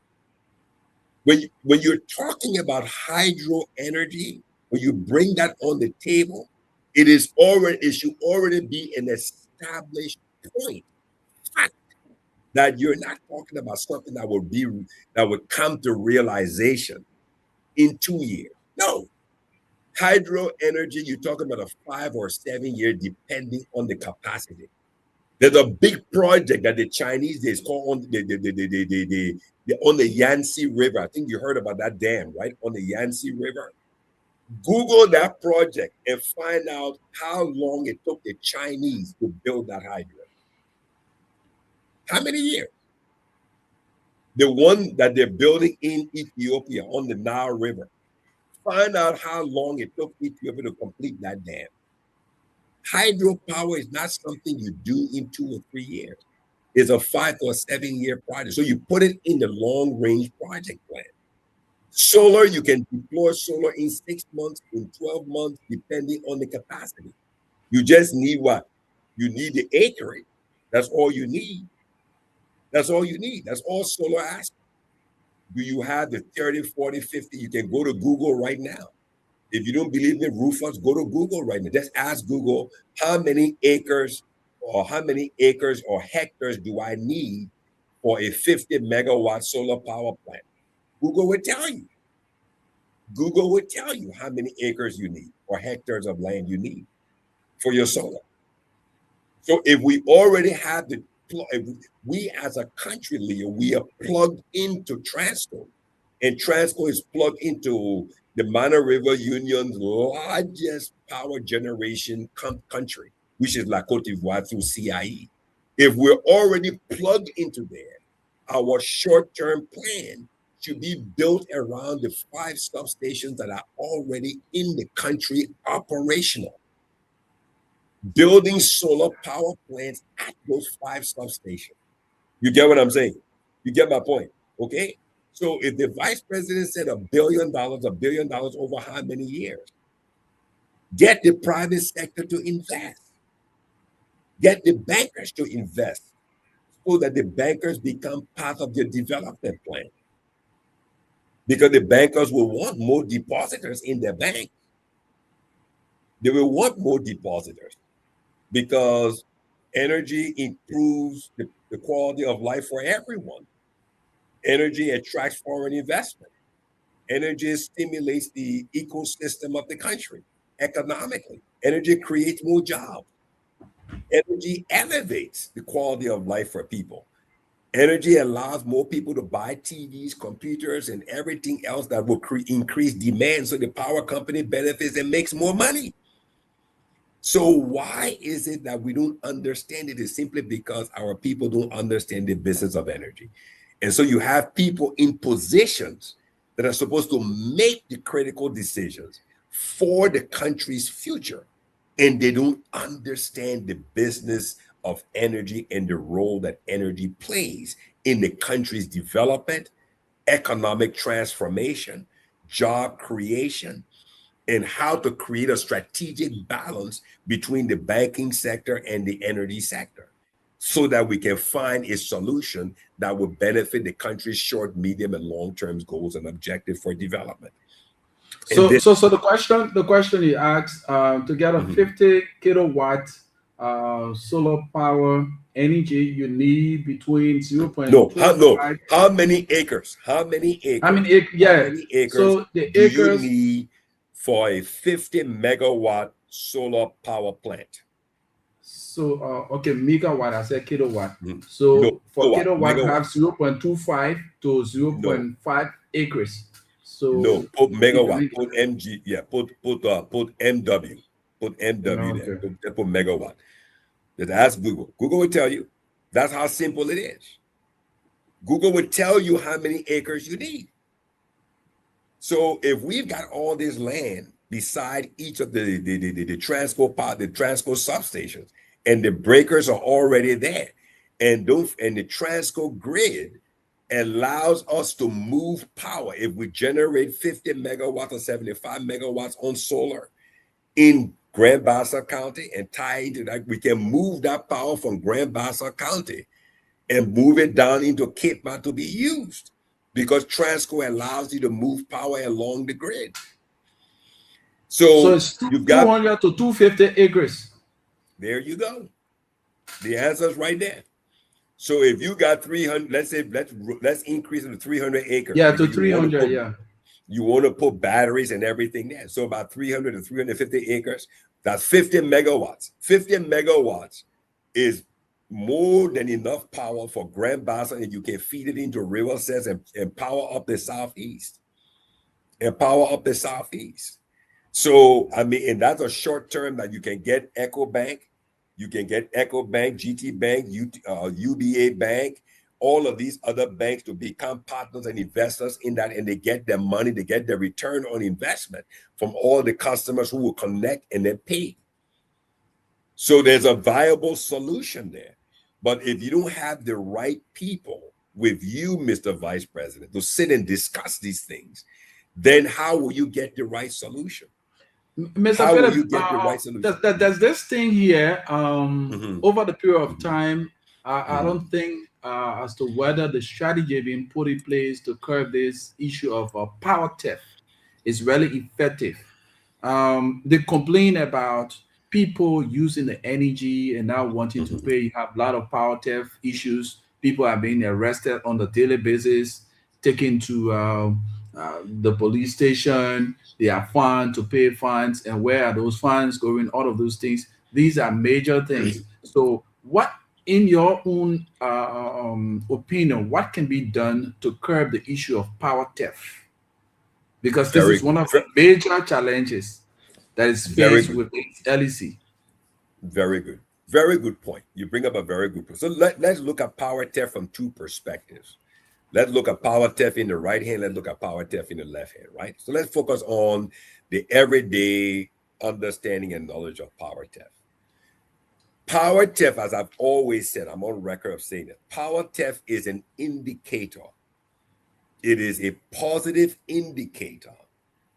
When you're talking about hydro energy, when you bring that on the table, it should already be an established point, fact, that you're not talking about something that would come to realization in 2 years. No. Hydro energy, you're talking about a 5 or 7 year, depending on the capacity. There's a big project that the Chinese is called on the Yangtze River. I think you heard about that dam, right? On the Yangtze River. Google that project and find out how long it took the Chinese to build that hydro. How many years? The one that they're building in Ethiopia on the Nile River. Find out how long it took Ethiopia to complete that dam. Hydropower is not something you do in 2 or 3 years. It's a 5 or 7 year project. So you put it in the long range project plan. Solar, you can deploy solar in 6 months, in 12 months, depending on the capacity. You just need what? You need the acreage. That's all you need. That's all you need. That's all solar asks. Do you have the 30, 40, 50? You can go to Google right now. If you don't believe me, Rufus, go to Google right now. Just ask Google, how many acres or hectares do I need for a 50 megawatt solar power plant? Google will tell you. Google will tell you how many acres you need or hectares of land you need for your solar. So if we already have we as a country, Leo, we are plugged into Transco, and Transco is plugged into the Mana River Union's largest power generation country, which is La Cote d'Ivoire through CIE. If we're already plugged into there, our short-term plan should be built around the 5 substations that are already in the country operational. Building solar power plants at those 5 substations. You get what I'm saying? You get my point, okay? So if the vice president said $1 billion over how many years? Get the private sector to invest. Get the bankers to invest so that the bankers become part of the development plan. Because the bankers will want more depositors in their bank. They will want more depositors because energy improves the quality of life for everyone. Energy attracts foreign investment. Energy stimulates the ecosystem of the country economically. Energy creates more jobs. Energy elevates the quality of life for people. Energy allows more people to buy TVs, computers, and everything else that will increase demand, so the power company benefits and makes more money. So why is it that we don't understand it? It's simply because our people don't understand the business of energy. And so you have people in positions that are supposed to make the critical decisions for the country's future, and they don't understand the business of energy and the role that energy plays in the country's development, economic transformation, job creation, and how to create a strategic balance between the banking sector and the energy sector so that we can find a solution that will benefit the country's short, medium, and long-term goals and objectives for development. So the question you asked, to get a 50 kilowatt solar power energy, you need between 0.25. How many acres? How many acres? So the acres you need for a 50 megawatt solar power plant? So okay, megawatt, I said kilowatt. So for kilowatt, have 0.25 to 0.5 acres. So put megawatt, put mg, put mw, put mw there. Put megawatt. Just ask Google. Google will tell you. That's how simple it is. Google will tell you how many acres you need. So if we've got all this land beside each of the Transco substations, and the breakers are already there, and the Transco grid allows us to move power. If we generate 50 megawatts or 75 megawatts on solar in Grand Bassa County and tie into that, we can move that power from Grand Bassa County and move it down into Cape Mount to be used, because Transco allows you to move power along the grid. So So it's you've got, 200 to 250 acres. there you go. The answer's right there. So if you got 300, let's say let's increase it to 300 acres. Yeah, to because you want to 300. put, Yeah. you want to put batteries and everything there. So about 300 to 350 acres, that's 50 megawatts. 50 megawatts is more than enough power for Grand Bassa, and you can feed it into river sets and power up the southeast. And power up the southeast. So, I mean, and that's a short term that you can get Echo Bank. You can get Echo Bank, GT Bank, UBA Bank, all of these other banks to become partners and investors in that, and they get their money, they get their return on investment from all the customers who will connect and then pay. So there's a viable solution there. But if you don't have the right people with you, Mr. Vice President, to sit and discuss these things, then how will you get the right solution? Mr. How will Philip, you get the right solution? there's this thing here. Over the period of Mhm. time, I don't think as to whether the strategy being put in place to curb this issue of power theft is really effective. They complain about people using the energy and now wanting to pay. You have a lot of power theft issues. People are being arrested on a daily basis, taken to the police station. They are fined to pay fines, and where are those fines going? All of those things. These are major things. So, what, in your own opinion, what can be done to curb the issue of power theft? Because this Very, is one of the major challenges that is very faced good. with LEC. Very good. Very good point. You bring up a very good point. So let's look at power theft from two perspectives. Let's look at power theft in the right hand. Let's look at power theft in the left hand, right? So let's focus on the everyday understanding and knowledge of power theft. Power theft, as I've always said, I'm on record of saying it, power theft is an indicator. It is a positive indicator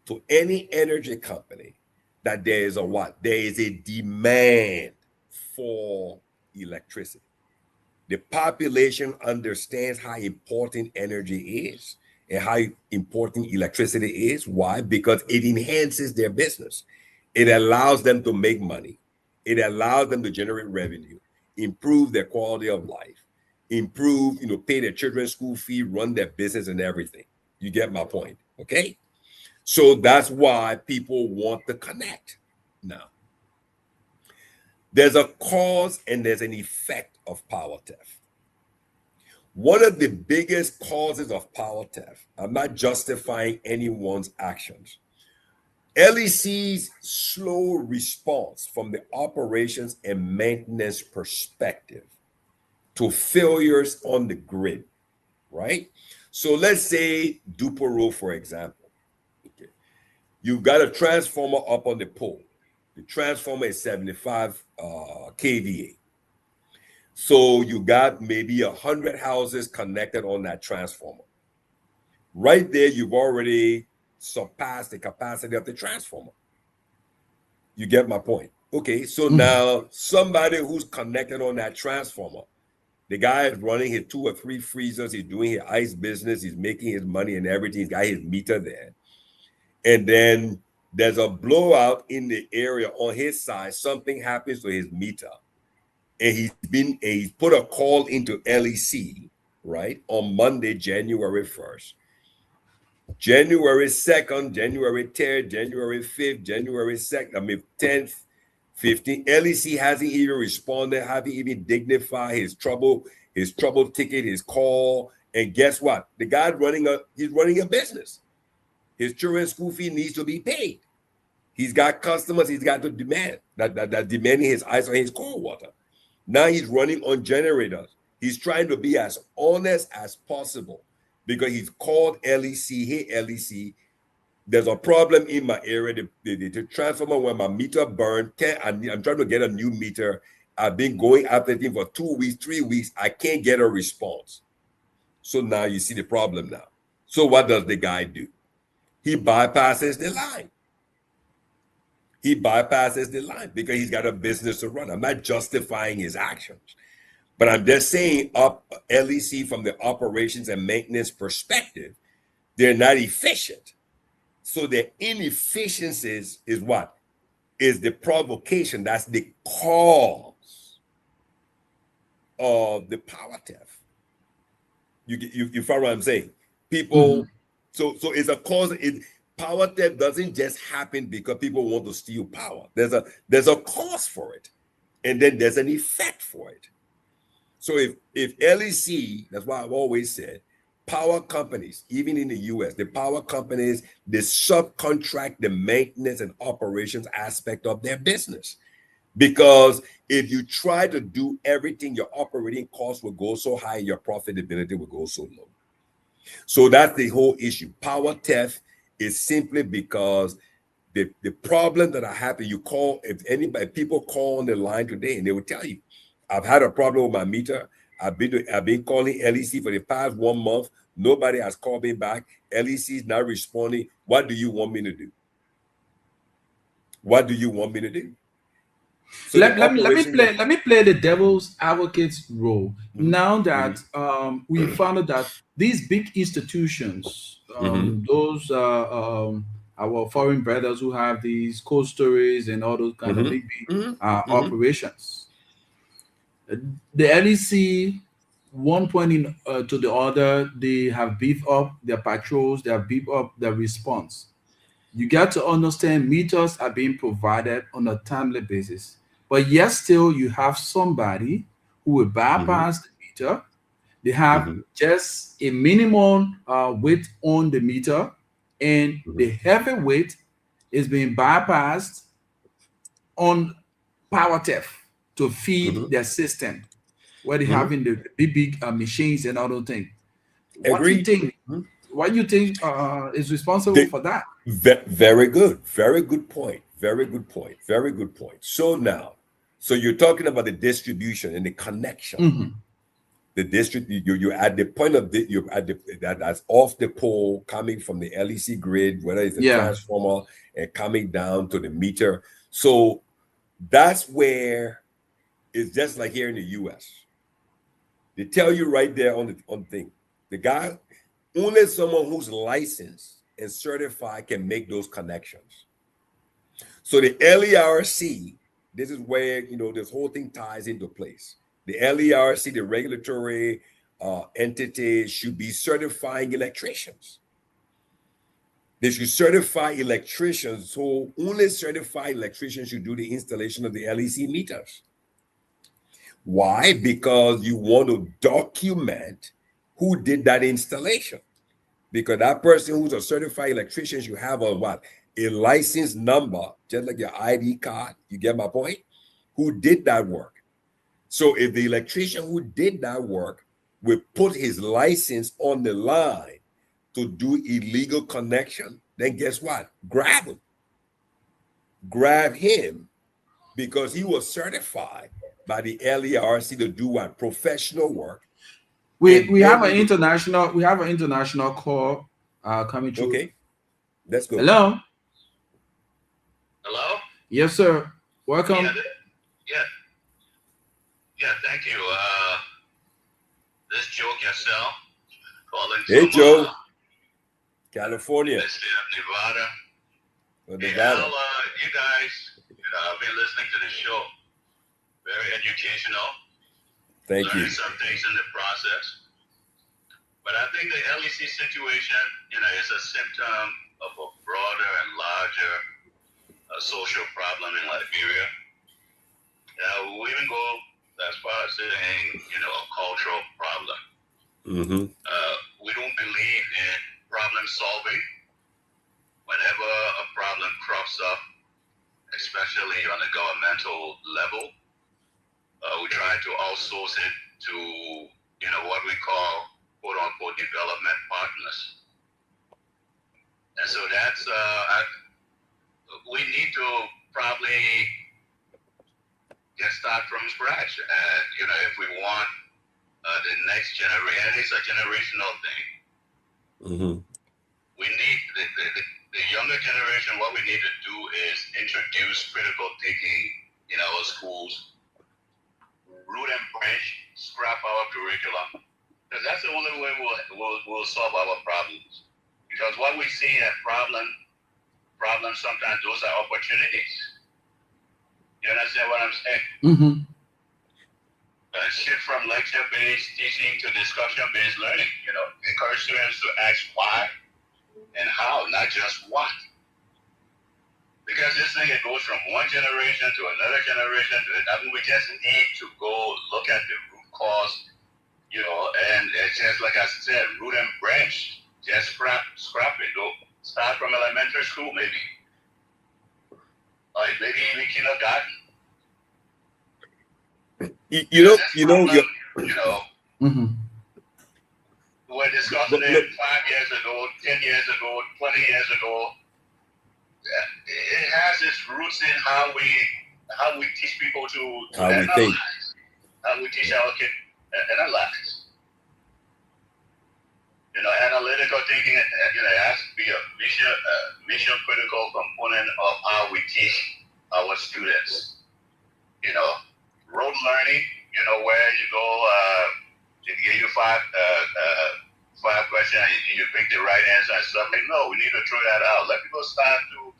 to any energy company that there is a what? There is a demand for electricity. The population understands how important energy is and how important electricity is. Why? Because it enhances their business. It allows them to make money. It allows them to generate revenue, improve their quality of life, improve, pay their children's school fee, run their business and everything. You get my point, okay? So that's why people want to connect. Now, there's a cause and there's an effect of power theft. One of the biggest causes of power theft, I'm not justifying anyone's actions. LEC's slow response from the operations and maintenance perspective to failures on the grid, right? So let's say Dupero, for example. Okay. You've got a transformer up on the pole. The transformer is 75 kVA. So you got maybe 100 houses connected on that transformer. Right there, you've already surpassed the capacity of the transformer. You get my point? Okay, so now somebody who's connected on that transformer, the guy is running his 2 or 3 freezers, he's doing his ice business, he's making his money and everything, he's got his meter there. And then there's a blowout in the area on his side, something happens to his meter. And he's put a call into LEC, right, on Monday, January 1st. January 2nd, January 3rd, January 5th, January 2nd, 10th, 15th. LEC hasn't even responded, haven't even dignified his trouble ticket, his call. And guess what? The guy he's running a business. His children's school fee needs to be paid. He's got customers, he's got to demand that demanding his ice or his cold water. Now he's running on generators. He's trying to be as honest as possible because he's called LEC. Hey, LEC, there's a problem in my area. The transformer when my meter burned, I'm trying to get a new meter. I've been going after it for 2 weeks, 3 weeks. I can't get a response. So now you see the problem now. So what does the guy do? He bypasses the line. He bypasses the line because he's got a business to run. I'm not justifying his actions. But I'm just saying, LEC from the operations and maintenance perspective, they're not efficient. So the inefficiencies is what? Is the provocation. That's the cause of the power theft. You follow what I'm saying? People, so it's a cause. Power theft doesn't just happen because people want to steal power. There's a cause for it, and then there's an effect for it. So if LEC, that's why I've always said, power companies, even in the US, the power companies, they subcontract the maintenance and operations aspect of their business. Because if you try to do everything, your operating costs will go so high, your profitability will go so low. So that's the whole issue. Power theft is simply because the problem that I happen, you call, if people call on the line today and they will tell you, I've had a problem with my meter. I've been calling LEC for the past 1 month. Nobody has called me back. LEC is not responding. What do you want me to do? What do you want me to do? So let me play the devil's advocate's role. Now that we found out that these big institutions, those our foreign brothers who have these cold stories and all those kind of big operations, the LEC, one point to the other, they have beefed up their patrols, they have beefed up their response. You got to understand meters are being provided on a timely basis, but yet still you have somebody who will bypass the meter. They have just a minimum weight on the meter, and the heavy weight is being bypassed on power theft to feed their system, where they having the big machines and all those things. What do you think? What do you think is responsible for that? Very good. Very good point. Very good point. Very good point. So now, so you're talking about the distribution and the connection. The district, you're at the point of you're at that's off the pole, coming from the LEC grid, whether it's a transformer, and coming down to the meter. So that's where it's just like here in the US. They tell you right there on the thing, the guy, only someone who's licensed and certified can make those connections. So the LERC, this is where this whole thing ties into place. The LERC, the regulatory entity, should be certifying electricians. They should certify electricians. So only certified electricians should do the installation of the LEC meters. Why? Because you want to document who did that installation. Because that person who's a certified electrician should have a license number, just like your ID card. You get my point? Who did that work? So if the electrician who did that work will put his license on the line to do illegal connection, then guess what? Grab him. Grab him, because he was certified by the LERC to do what? Professional work. We have an international call coming through. Okay, let's go. Hello. Hello. Yes, sir. Welcome. Yeah, thank you. This Joe Cassell calling. Hey, Joe. California. The state of Nevada. Nevada. You guys, I've been listening to the show. Very educational. Thank you. Learning some things in the process. But I think the LEC situation, is a symptom of a broader and larger social problem in Liberia. We even go as far as saying, a cultural problem. We don't believe in problem solving. Whenever a problem crops up, especially on a governmental level, we try to outsource it to, what we call, quote unquote, development partners. And so that's, we need to probably start from scratch. If we want the next generation, it's a generational thing. We need the younger generation. What we need to do is introduce critical thinking in our schools, root and branch scrap our curriculum, because that's the only way we'll solve our problems. Because what we see as problems sometimes those are opportunities. You understand what I'm saying? Mm-hmm. Shift from lecture-based teaching to discussion-based learning. Encourage students to ask why and how, not just what. Because this thing, it goes from one generation to another generation. We just need to go look at the root cause, and it's just like I said, root and branch. Just scrap it. Go start from elementary school, maybe. Or maybe even kindergarten. Mm-hmm. We're discussing it 5 years ago, 10 years ago, 20 years ago. It has its roots in how we teach people to analyze. How we teach our kids analyze. Analytical thinking, has to be a mission critical component of how we teach our students. Rote learning, where you go, they give you five questions and you pick the right answer and stuff. No, we need to throw that out. Let people start to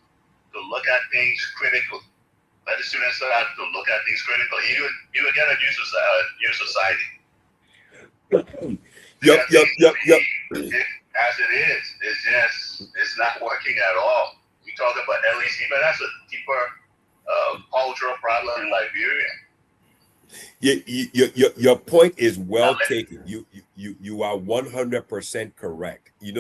look at things critically. Let the students start to look at things critically. You will get a new society. Yep. As it is, it's not working at all. We talk about LEC, but that's a deeper cultural problem in Liberia. Your point is well taken. You are 100% correct. We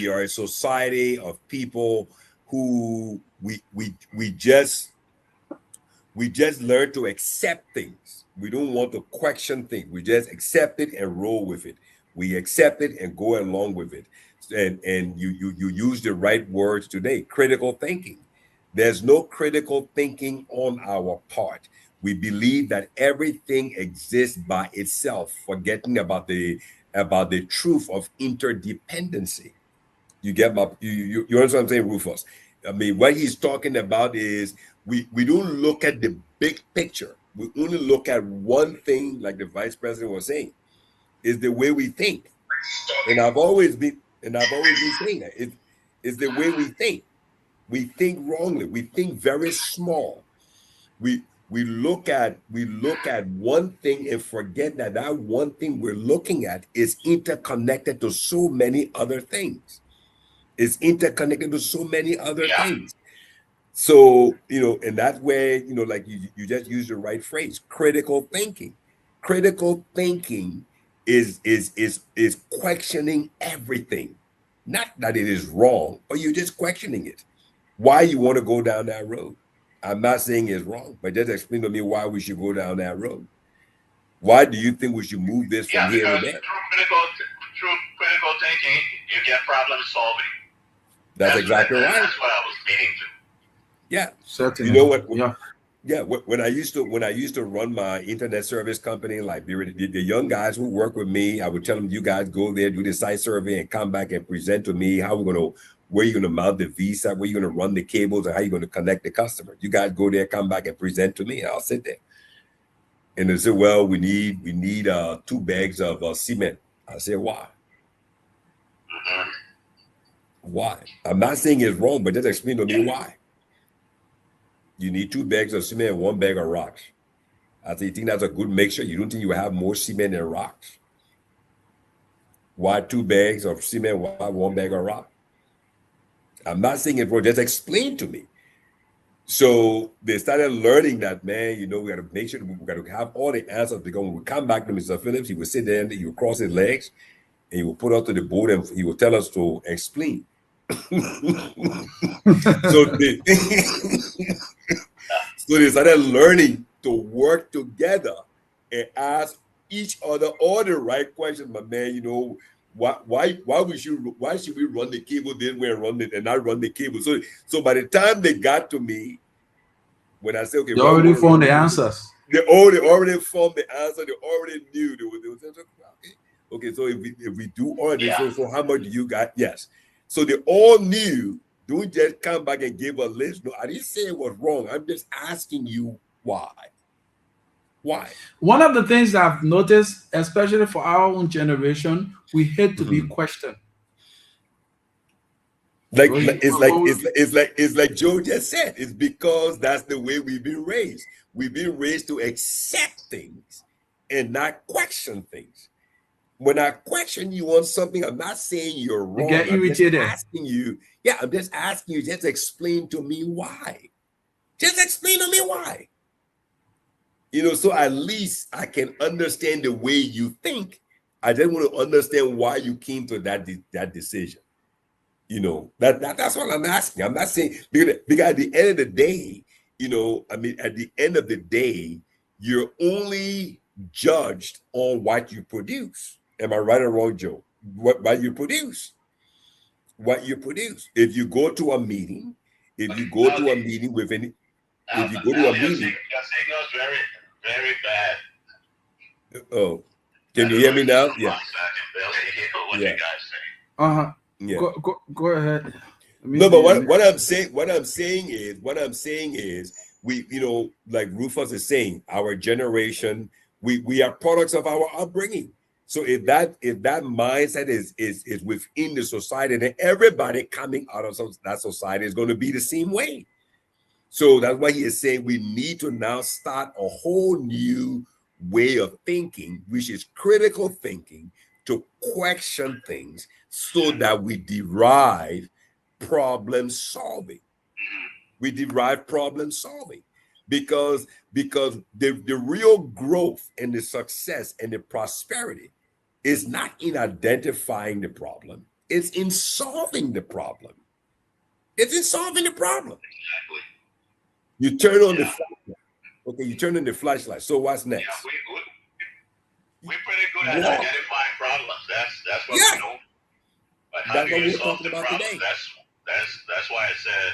are a society of people who we just learn to accept things. We don't want to question things. We just accept it and roll with it. We accept it and go along with it. And you use the right words today. Critical thinking. There's no critical thinking on our part. We believe that everything exists by itself, forgetting about the truth of interdependency. You get you understand what I'm saying, Rufus? I mean, what he's talking about is we don't look at the big picture. We only look at one thing, like the vice president was saying, is the way we think. And I've always been saying that it's the way we think. We think wrongly. We think very small. We look at one thing and forget that one thing we're looking at is interconnected to so many other things. It's interconnected to so many other things. So, and that's where, like you just used the right phrase, critical thinking. Critical thinking is questioning everything. Not that it is wrong, but you're just questioning it. Why you want to go down that road? I'm not saying it's wrong, but just explain to me why we should go down that road. Why do you think we should move this from here to there? Through critical thinking, you get problem solving. That's exactly right. That's what I was meaning to. Yeah. Certainly. You know what? Yeah. When I used to run my internet service company in Liberia, the young guys who work with me, I would tell them, you guys go there, do the site survey, and come back and present to me where you're gonna mount the visa, where you're gonna run the cables, and how you're gonna connect the customer. You guys go there, come back and present to me, and I'll sit there. And they say, well, we need 2 bags of cement. I say, why? Mm-hmm. Why? I'm not saying it's wrong, but just explain to me why. You need 2 bags of cement and 1 bag of rocks. I say, you think that's a good mixture? You don't think you have more cement than rocks? Why 2 bags of cement? Why 1 bag of rock? I'm not saying it wrong. Just explain to me. So they started learning that, man, we got to make sure we got to have all the answers, because when we come back to Mr. Phillips, he would sit there and he would cross his legs and he would put us to the board and he would tell us to explain. So they started learning to work together and ask each other all the right questions. But man, why should we run the cable this way and run it and not run the cable? So by the time they got to me, when I said, okay, they already found the answers. They already found the answer. They already knew. They were okay. So if we do all this, so how much do you got? Yes. So they all knew. Don't just come back and give a list. No, I didn't say it was wrong. I'm just asking you Why? Why? One of the things I've noticed, especially for our own generation, we hate to be questioned. It's like Joe just said. It's because that's the way we've been raised. We've been raised to accept things and not question things. When I question you on something, I'm not saying you're wrong. You get irritated. I'm just asking you. Yeah, I'm just asking you. Just explain to me why. Just explain to me why. So at least I can understand the way you think. I just want to understand why you came to that decision. That's what I'm asking. I'm not saying because at the end of the day, at the end of the day, you're only judged on what you produce. Am I right or wrong, Joe? What you produce. What you produce. If you go to a meeting, with any, if you go to a meeting, your signal's very, very bad. Oh, can you hear me now? Yeah. What you guys say? Yeah. Go ahead. No, but what I'm saying is we, like Rufus is saying, our generation, we are products of our upbringing. So if that mindset is within the society, then everybody coming out of that society is going to be the same way. So that's why he is saying we need to now start a whole new way of thinking, which is critical thinking, to question things so that we derive problem solving. We derive problem solving because the real growth and the success and the prosperity is not in identifying the problem. It's in solving the problem. It's in solving the problem. Exactly. You turn on the flashlight. Okay, you turn on the flashlight. So what's next? Yeah, we're pretty good at identifying problems. That's what we know. But how do you solve the problem? That's why I said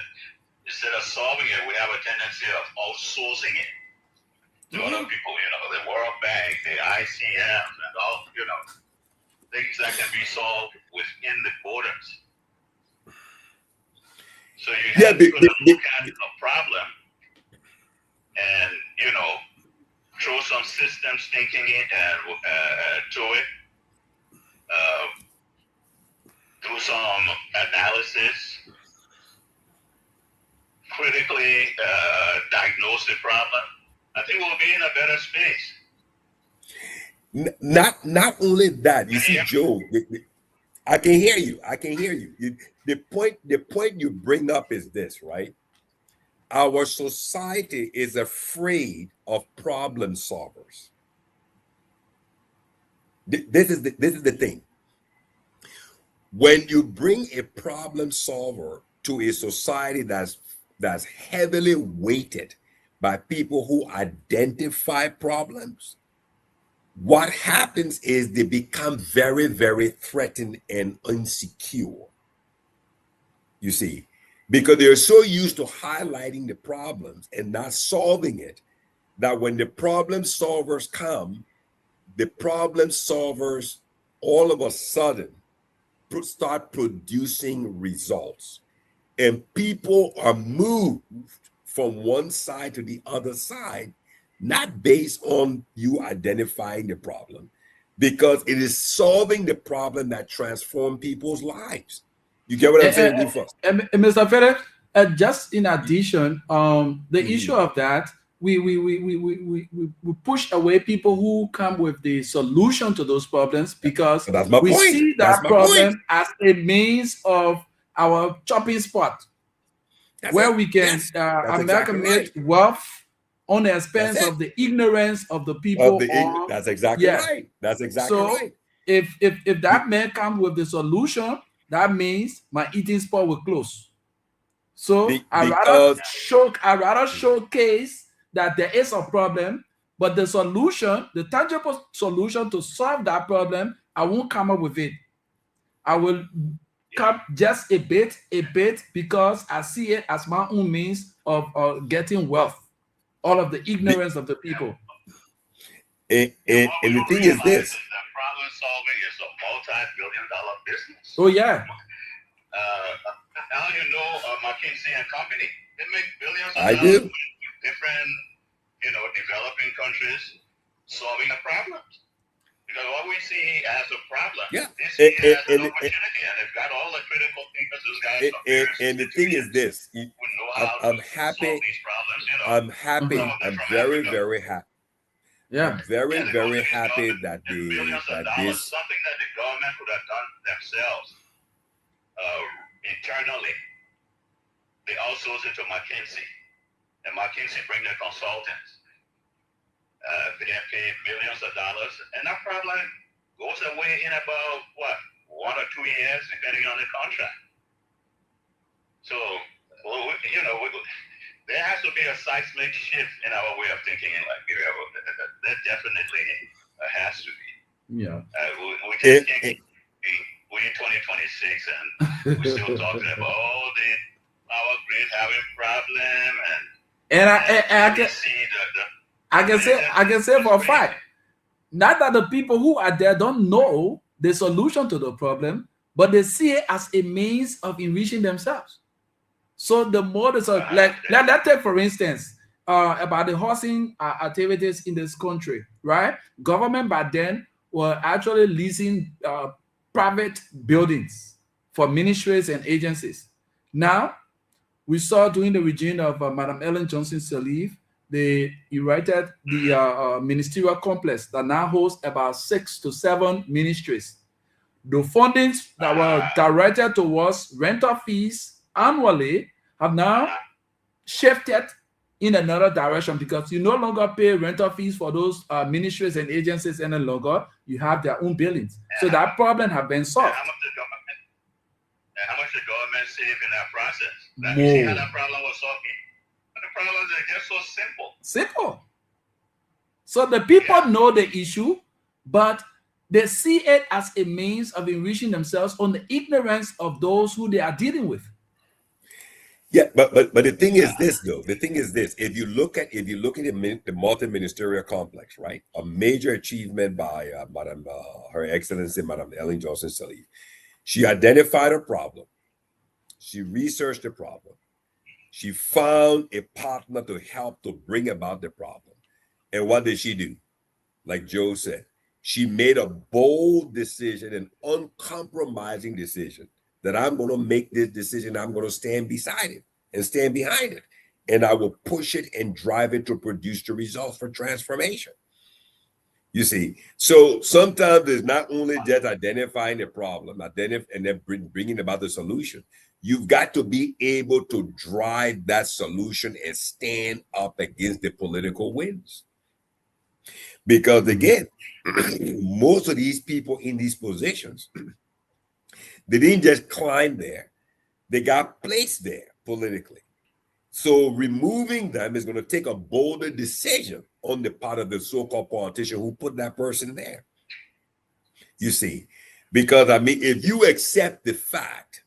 instead of solving it, we have a tendency of outsourcing it to other people. The World Bank, the ICM, and all things that can be solved within the borders. So you have to look at a problem and throw some systems thinking to it, do some analysis, critically diagnose the problem. I think we'll be in a better space. Not only that, you see, Joe, I can hear you. The point you bring up is this, right? Our society is afraid of problem solvers. This is the thing. When you bring a problem solver to a society that's heavily weighted by people who identify problems, what happens is they become very, very threatened and insecure. You see, because they're so used to highlighting the problems and not solving it, that when the problem solvers come, the problem solvers all of a sudden start producing results. And people are moved from one side to the other side, not based on you identifying the problem, because it is solving the problem that transforms people's lives. You get what I'm saying, Rufus? Mr. Ferrer, just in addition, the issue of that, we push away people who come with the solution to those problems because we see that problem as a means of our chopping spot, where we can amalgamate wealth on the expense of the ignorance of the people. That's exactly right. That's exactly right. If that man comes with the solution, that means my eating spot will close. So I rather showcase that there is a problem, but the solution, the tangible solution to solve that problem, I won't come up with it. I will cut just a bit, because I see it as my own means of getting wealth. All of the ignorance of the people. And the thing is this: that problem solving is a multi-billion-dollar business. Oh yeah. Now McKinsey and Company, they make billions of dollars with different, developing countries solving the problems. Because what we see as a problem, they see it as an opportunity, and they've got all the critical thinkers. Those guys are and the thing is this, who know how I'm to happy. solve these problems. You know, I'm happy. some of them I'm from very, Africa. very happy. Yeah. I'm very, Yeah, they very go to the happy government that and billions of dollars, this. something that the government could have done themselves internally. They outsource it to McKinsey, and McKinsey bring their consultants. They get paid millions of dollars, and that problem goes away in about 1 or 2 years, depending on the contract. So, there has to be a seismic shift in our way of thinking in Liberia. That definitely has to be. Yeah. We just can't keep we're in 2026 and we're still talking about the power grid having problem I can say for a fact, not that the people who are there don't know the solution to the problem, but they see it as a means of enriching themselves. So the more let's take for instance about the housing activities in this country, right? Government back then were actually leasing private buildings for ministries and agencies. Now, we saw during the regime of Madam Ellen Johnson Sirleaf, they erected the ministerial complex that now hosts about 6 to 7 ministries. The fundings that were directed towards rental fees annually have now shifted in another direction, because you no longer pay rental fees for those ministries and agencies any longer. You have their own buildings. So that problem has been solved. How much the government saved in that process? Let me see how that problem was solved. The problems are just so simple. Simple. So the people know the issue, but they see it as a means of enriching themselves on the ignorance of those who they are dealing with. Yeah, but the thing is this, though. The thing is this: if you look at the multi-ministerial complex, right, a major achievement by Her Excellency Madam Ellen Johnson Sirleaf. She identified a problem. She researched the problem. She found a partner to help to bring about the problem. And what did she do? Like Joe said, she made a bold decision, an uncompromising decision, that I'm going to make this decision. I'm going to stand beside it and stand behind it. And I will push it and drive it to produce the results for transformation. You see, so sometimes it's not only just identifying the problem, and then bringing about the solution. You've got to be able to drive that solution and stand up against the political winds. Because again, most of these people in these positions, they didn't just climb there, they got placed there politically. So removing them is going to take a bolder decision on the part of the so-called politician who put that person there. You see, because I mean, if you accept the fact,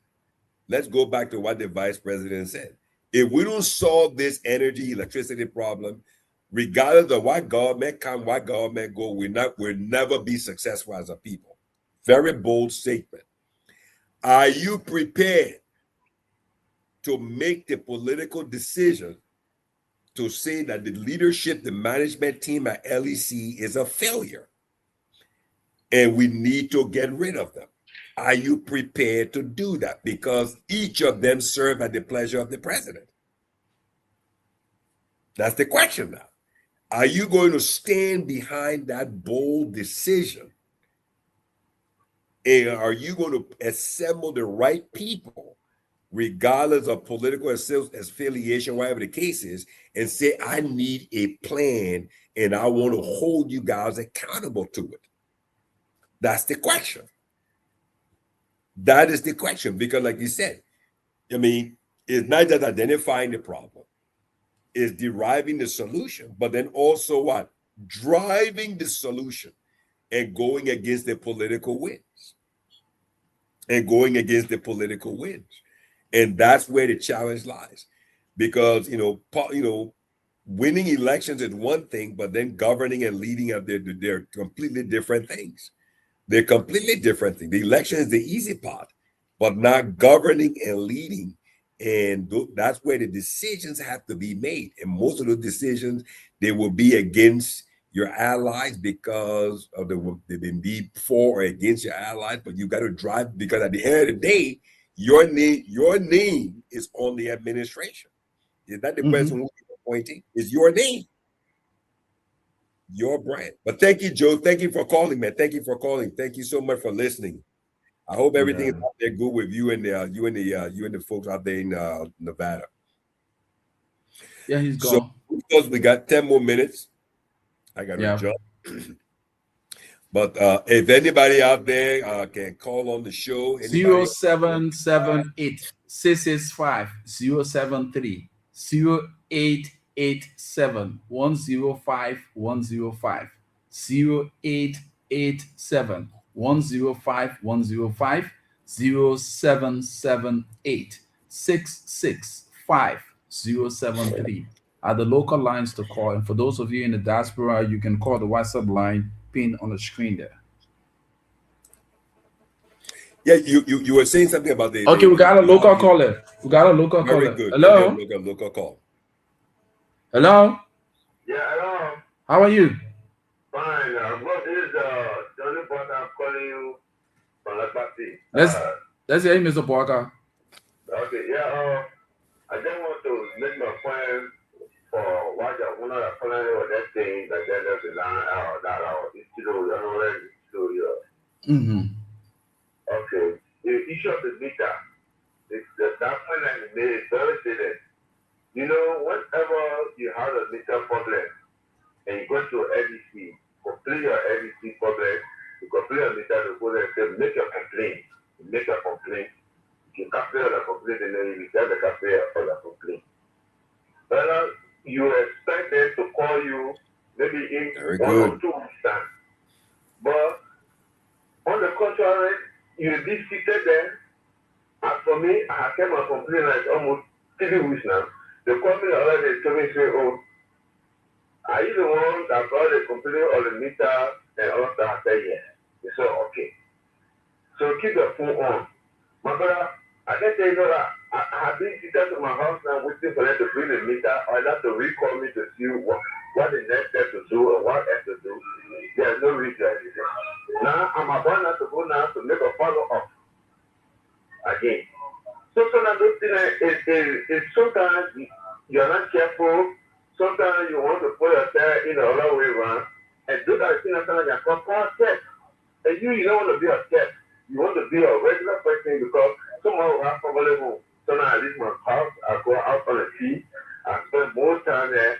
let's go back to what the vice president said. If we don't solve this electricity problem, regardless of what government come, what government go, we'll never be successful as a people. Very bold statement. Are you prepared to make the political decision to say that the leadership, the management team at LEC is a failure and we need to get rid of them? Are you prepared to do that? Because each of them serve at the pleasure of the president. That's the question now. Are you going to stand behind that bold decision? And are you going to assemble the right people, regardless of political affiliation, whatever the case is, and say, I need a plan and I want to hold you guys accountable to it? That's the question. That is the question, because like you said, I mean, it's not just identifying the problem, it's deriving the solution, but then also what? Driving the solution and going against the political winds. And that's where the challenge lies, because winning elections is one thing, but then governing and leading up, they're completely different things. They're completely different things. The election is the easy part, but not governing and leading And that's where the decisions have to be made. And most of the decisions, they will be against your allies because of they can be for or against your allies, but you got to drive, because at the end of the day, your name is on the administration. Is that the person who you're appointing? Is your name, your brand. But thank you, Joe. Thank you for calling, man. Thank you for calling. Thank you so much for listening. I hope everything is out there good with you and the folks out there in Nevada. Yeah, he's gone. So because we got 10 more minutes, I got to jump. But if anybody out there can call on the show, 0778 665 073 0887 105 105 0887 105 105 0778 665 073 are the local lines to call. And for those of you in the diaspora, you can call the WhatsApp line pinned on the screen there. Yeah, you were saying something about the. Okay, we got a local caller. We got a local caller. Very good. Hello. Local call. Hello. Yeah, hello. How are you? Fine. What is Johnny Potter? I'm calling you from the party. Let's hear you, Mr. Parker. Okay, yeah. I just want to make my point for what you want to follow or that thing that there's a line out that it's still Okay. The issue of the meter, that point I made is very serious. You know, whenever you have a meter problem and you go to LDC, complete your LDC problem, you complete your meter to go there and say, make a complaint. You make a complaint. You capture the complaint and then you return the capture for the complaint. But you expect them to call you maybe in 1 or 2 weeks' time. But on the contrary, you defeated them. As for me, I came and complained like almost 3 weeks now. They called me already and told me, say, oh, are you the one that brought the complaint on the meter and all that? I said, yes. They said, okay. So keep the phone on. My brother, I can tell you that I have been seated to my house now waiting for them to bring the meter, or they have to recall me to see what the next step to do or what else to do. There's no reason. Now I'm about now to go now to make a follow-up again. So some of those things is sometimes you're not careful. Sometimes you want to put yourself in the other way around, and do that thing after you come test. And you don't want to be a test. You want to be a regular person because someone will have problem. So now I leave my house, I go out on the sea, I spend more time there.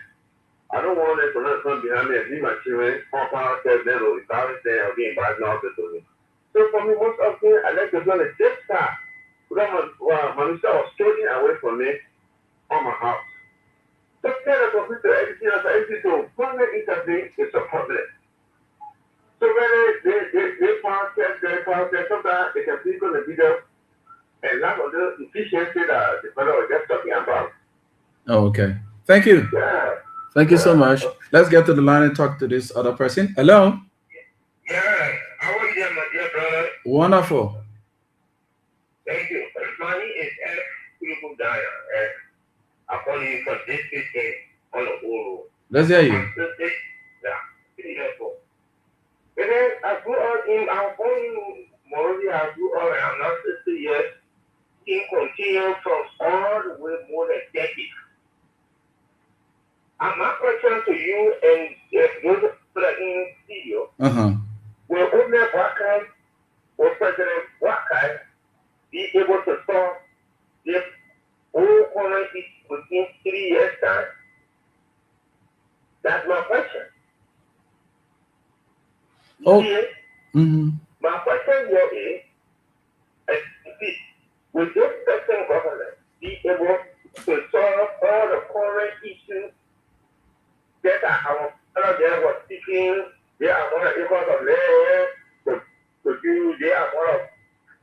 I don't want them to not come behind me and be my children, on power test, then if I was there, I'll be invited now to do it. So for me, most of the time, I like to be on the safe side. Because my minister was strolling away from me on my house. So tell the computer everything else, everything to permanent intervene is a problem. So whether they power test, sometimes they can click on the video and not on the efficiency that the fellow was just talking about. Oh, okay. Thank you. Yeah. Thank you so much. Let's get to the line and talk to this other person. Hello. Yeah. How are you doing, my dear brother? Wonderful. Thank you. My name is F. Kulubu Daya, and I'm calling you from this weekend on the whole. Let's hear you. Yeah. And then I grew up in, I'm calling Morally, I grew up, and I'm not 60 years. He continued from all the way more than decades. And my question to you and those people in studio, will President Wakai or President Wakai be able to solve this whole community within 3 years' time? That's my question. Oh. My question here is, will this present government be able to solve all the current issues that our fellow there was speaking? They are one of the equals of land to do, they are one of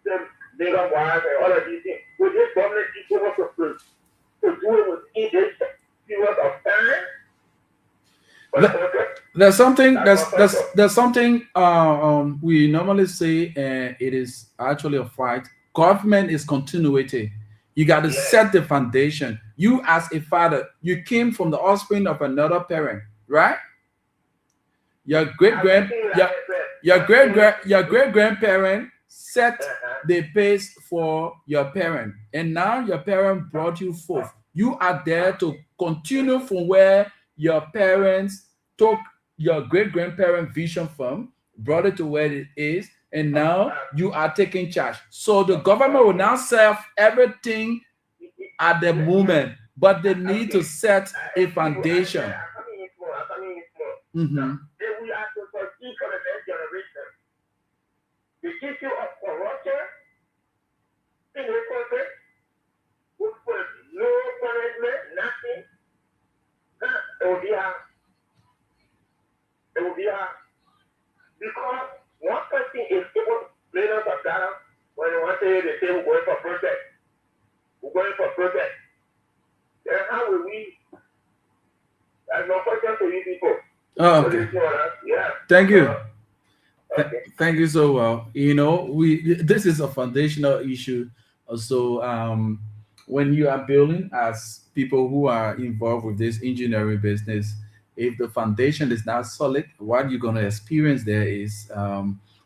the bigger ones and all of these things. Will this government be able to do it within this period of time? There's something we normally say, it is actually a fight. Government is continuity. You got to set the foundation. You as a father, you came from the offspring of another parent, right? Your great grandparent set the pace for your parent, and now your parent brought you forth. You are there to continue from where your parents took your great grandparent vision from, brought it to where it is, and now you are taking charge. So the government will now serve everything at the moment, but they need to set a foundation. Mm-hmm. Then we have to proceed for the next generation. The issue of corruption in the country, we put no punishment, nothing. It will be hard. It will be hard. Because one person is able to blame us of Ghana when one day they say we're going for protest. We're going for protest. Then how will we? There's no question to you people. Oh, okay. Yeah. Thank you. Thank you so well. You know, this is a foundational issue. So when you are building, as people who are involved with this engineering business, if the foundation is not solid, what you're going to experience there is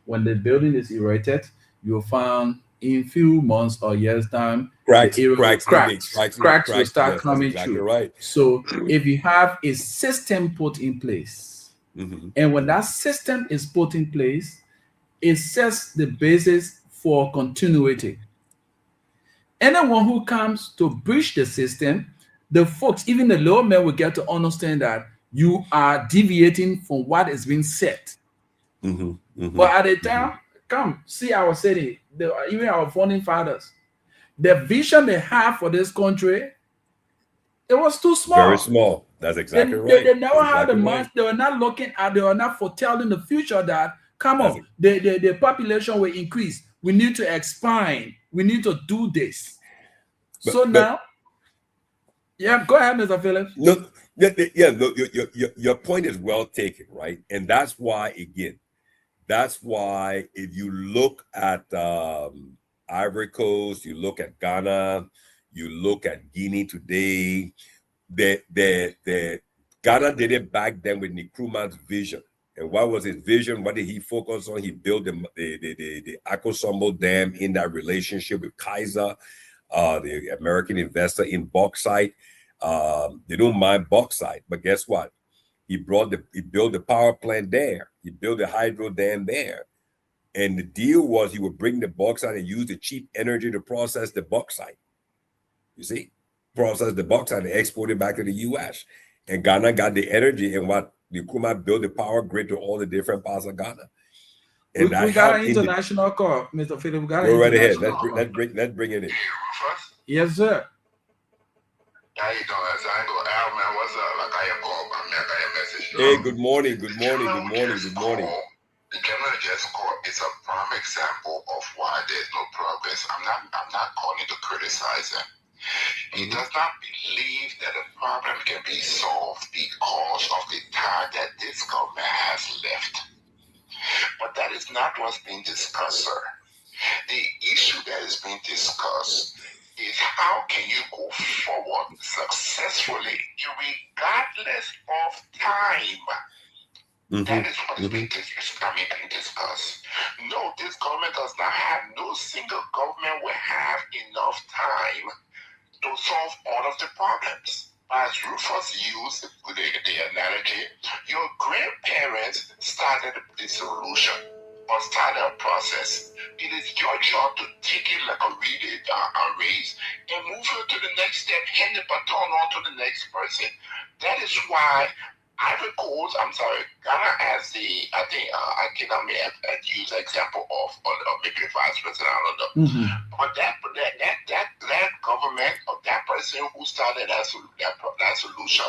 when the building is erected, you'll find in few months or years time, cracks will start coming through. Right. So if you have a system put in place, and when that system is put in place, it sets the basis for continuity. Anyone who comes to breach the system, the folks, even the lower men, will get to understand that you are deviating from what is being set. But at the time, come see our city, even our founding fathers, the vision they have for this country, it was too small. Very small. That's exactly right. They never had the money. They were not looking at. They were not foretelling the future that the population will increase. We need to expand. We need to do this. Now, yeah, go ahead, Mr. Phillips. No, your point is well taken, right? And that's why, again, if you look at Ivory Coast, you look at Ghana, you look at Guinea today, the Ghana did it back then with Nkrumah's vision. And what was his vision? What did he focus on? He built the Akosombo Dam in that relationship with Kaiser, the American investor in bauxite. They don't mind bauxite, but guess what? He built the power plant there. He built the hydro dam there. And the deal was he would bring the bauxite and use the cheap energy to process the bauxite. You see? Process the bauxite and export it back to the U.S. And Ghana got the energy, and what Nkrumah built the power grid to all the different parts of Ghana. And we got an international call, Mr. Philip. Go right ahead. Let's bring it in. Yes, sir. How you doing? I ain't gonna Al, man. What's up? Like I call, I got your message. Hey, good morning. The general just called. It's a prime example of why there's no progress. I'm not calling to criticize him. He does not believe that the problem can be solved because of the time that this government has left. But that is not what's being discussed, sir. The issue that is being discussed is how can you go forward successfully regardless of time. That is what is being discussed. No, this government does not have, no single government will have enough time to solve all of the problems. As Rufus used the analogy, your grandparents started the solution or started a process. It is your job to take it like a race and move it to the next step, hand the baton on to the next person. That is why Ghana has I may have used the example of maybe the vice president, I don't know. But that government or that person who started that solution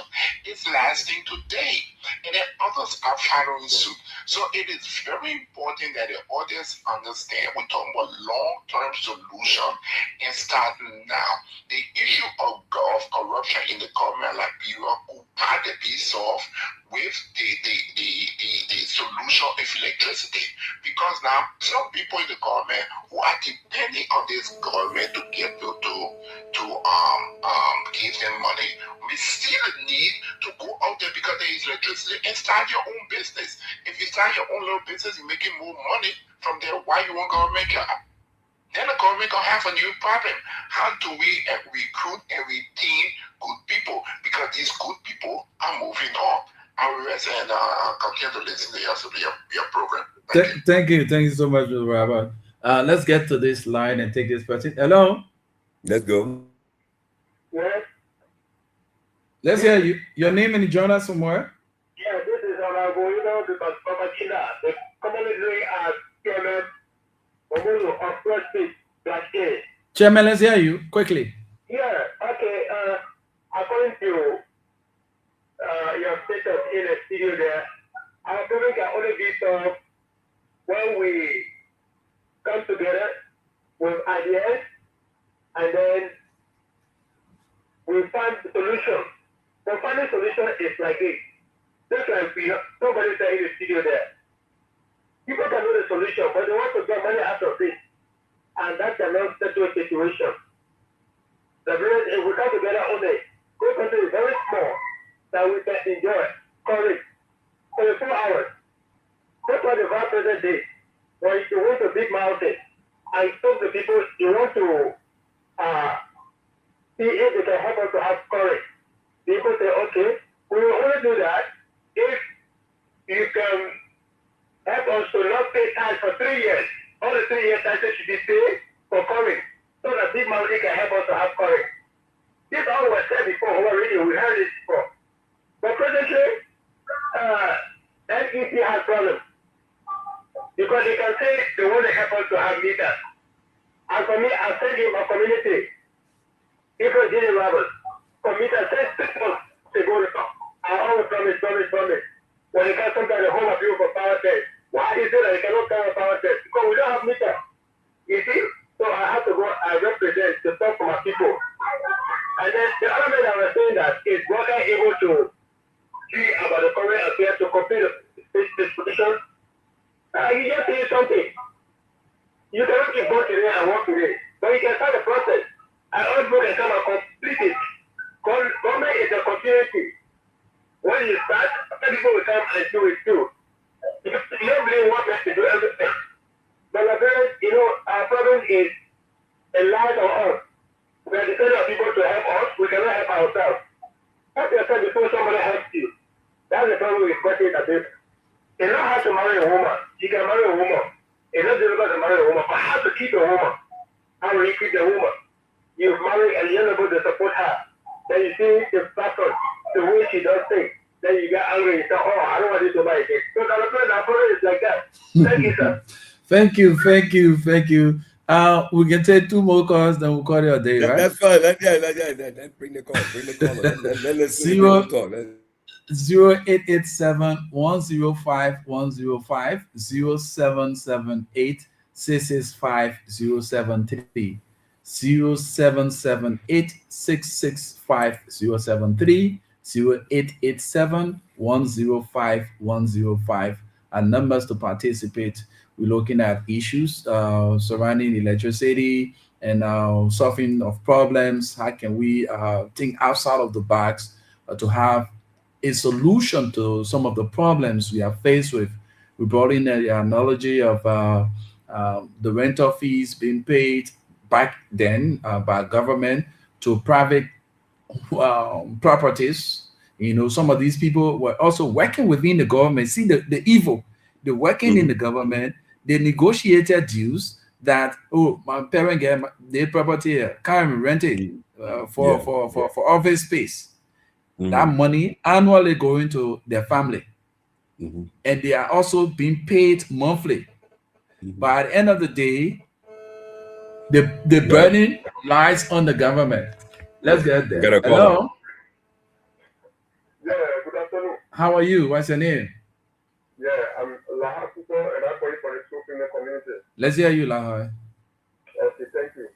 is lasting today. And then others are following suit. So it is very important that the audience understand we're talking about long-term solution and starting now. The issue of corruption in the government like Liberia could partly be solved with the solution of electricity. Because now some people in the government who are depending on this government to get to to give them money. We still need to go out there because there is electricity and start your own business. If you start your own little business, you're making more money from there. Why you want government job? Then the government gonna have a new problem. How do we recruit and retain good people? Because these good people are moving on. I will rest and continue to listen to your program. Thank you so much, Mr. Robert. Let's get to this line and take this person. Hello. Let's go. Yes. Let's hear you. Your name and join us somewhere. Yeah, this is Honorable, because Papa China, the commonly known as Chairman Omono of First State, Black A. Chairman, let's hear you quickly. Yeah, okay. According to your status in the studio there, our government can only be solved when we come together with ideas and then we find the solution. So finding solution is like this. Just like somebody said in the studio there. People can know the solution, but they want to get money out of it. And that cannot settle a situation. The village, if we come together only, this country is very small that we can enjoy. Correct. 24 hours. That's what the vice president did. When you went to big mountain and told the people you want to see if they can help us to have courage. People say, okay, we will only do that if you can help us to not pay tax for 3 years. All the 3 years taxes should be paid for courage, so that big mountain can help us to have courage. This all was said before, already, we heard it before. But presently, NEC has problems. Because they can say they want to help us to have meters. And for me, I send him a community. People didn't robbers. Committee said 6 months ago, I always promise. When they can sometimes the home of you for power test. Why is it that they cannot carry a power test? Because we don't have meter. You see? So I have to go and represent to talk to my people. And then the other man that was saying that is worker able to see about the current affairs to complete the position. You just say something. You cannot keep going today and work today. But you can start the process. And also can come and complete it. Government is a continuity. When you start, other people will come and do it too. You don't blame one man to do everything. But our problem is a lie on us. We are depending on people to help us. We cannot help ourselves. Help yourself before somebody helps you. That's the problem with budget at this. You don't have to marry a woman. You can marry a woman. It's not difficult to marry a woman, but how to keep a woman? How will you keep the woman? You've married and you're not able to support her. Then you see the person, the way she does things. Then you get angry and say, oh, I don't want this to buy again. So the problem is like that. Thank you, sir. Thank you. We can take 2 more calls, then we'll call it a day, right? That's fine. Let's bring the call. Let's talk. 0887 105 105 0778 665 073 0778 665 073 0887 105 105 and numbers to participate. We're looking at issues surrounding electricity and solving of problems. How can we think outside of the box to have a solution to some of the problems we are faced with? We brought in the analogy of the rental fees being paid back then by government to private properties. Some of these people were also working within the government. See the evil. They're working in the government. They negotiated deals that, my parent get their property here, can't rent it for office space. That money annually going to their family. And they are also being paid monthly. But at the end of the day, the burden lies on the government. Let's get there. Hello. Yeah, good afternoon. How are you? What's your name? Yeah, I'm Laha Kuko, and I'm calling for the school in the community. Let's hear you, Laha. Okay, thank you.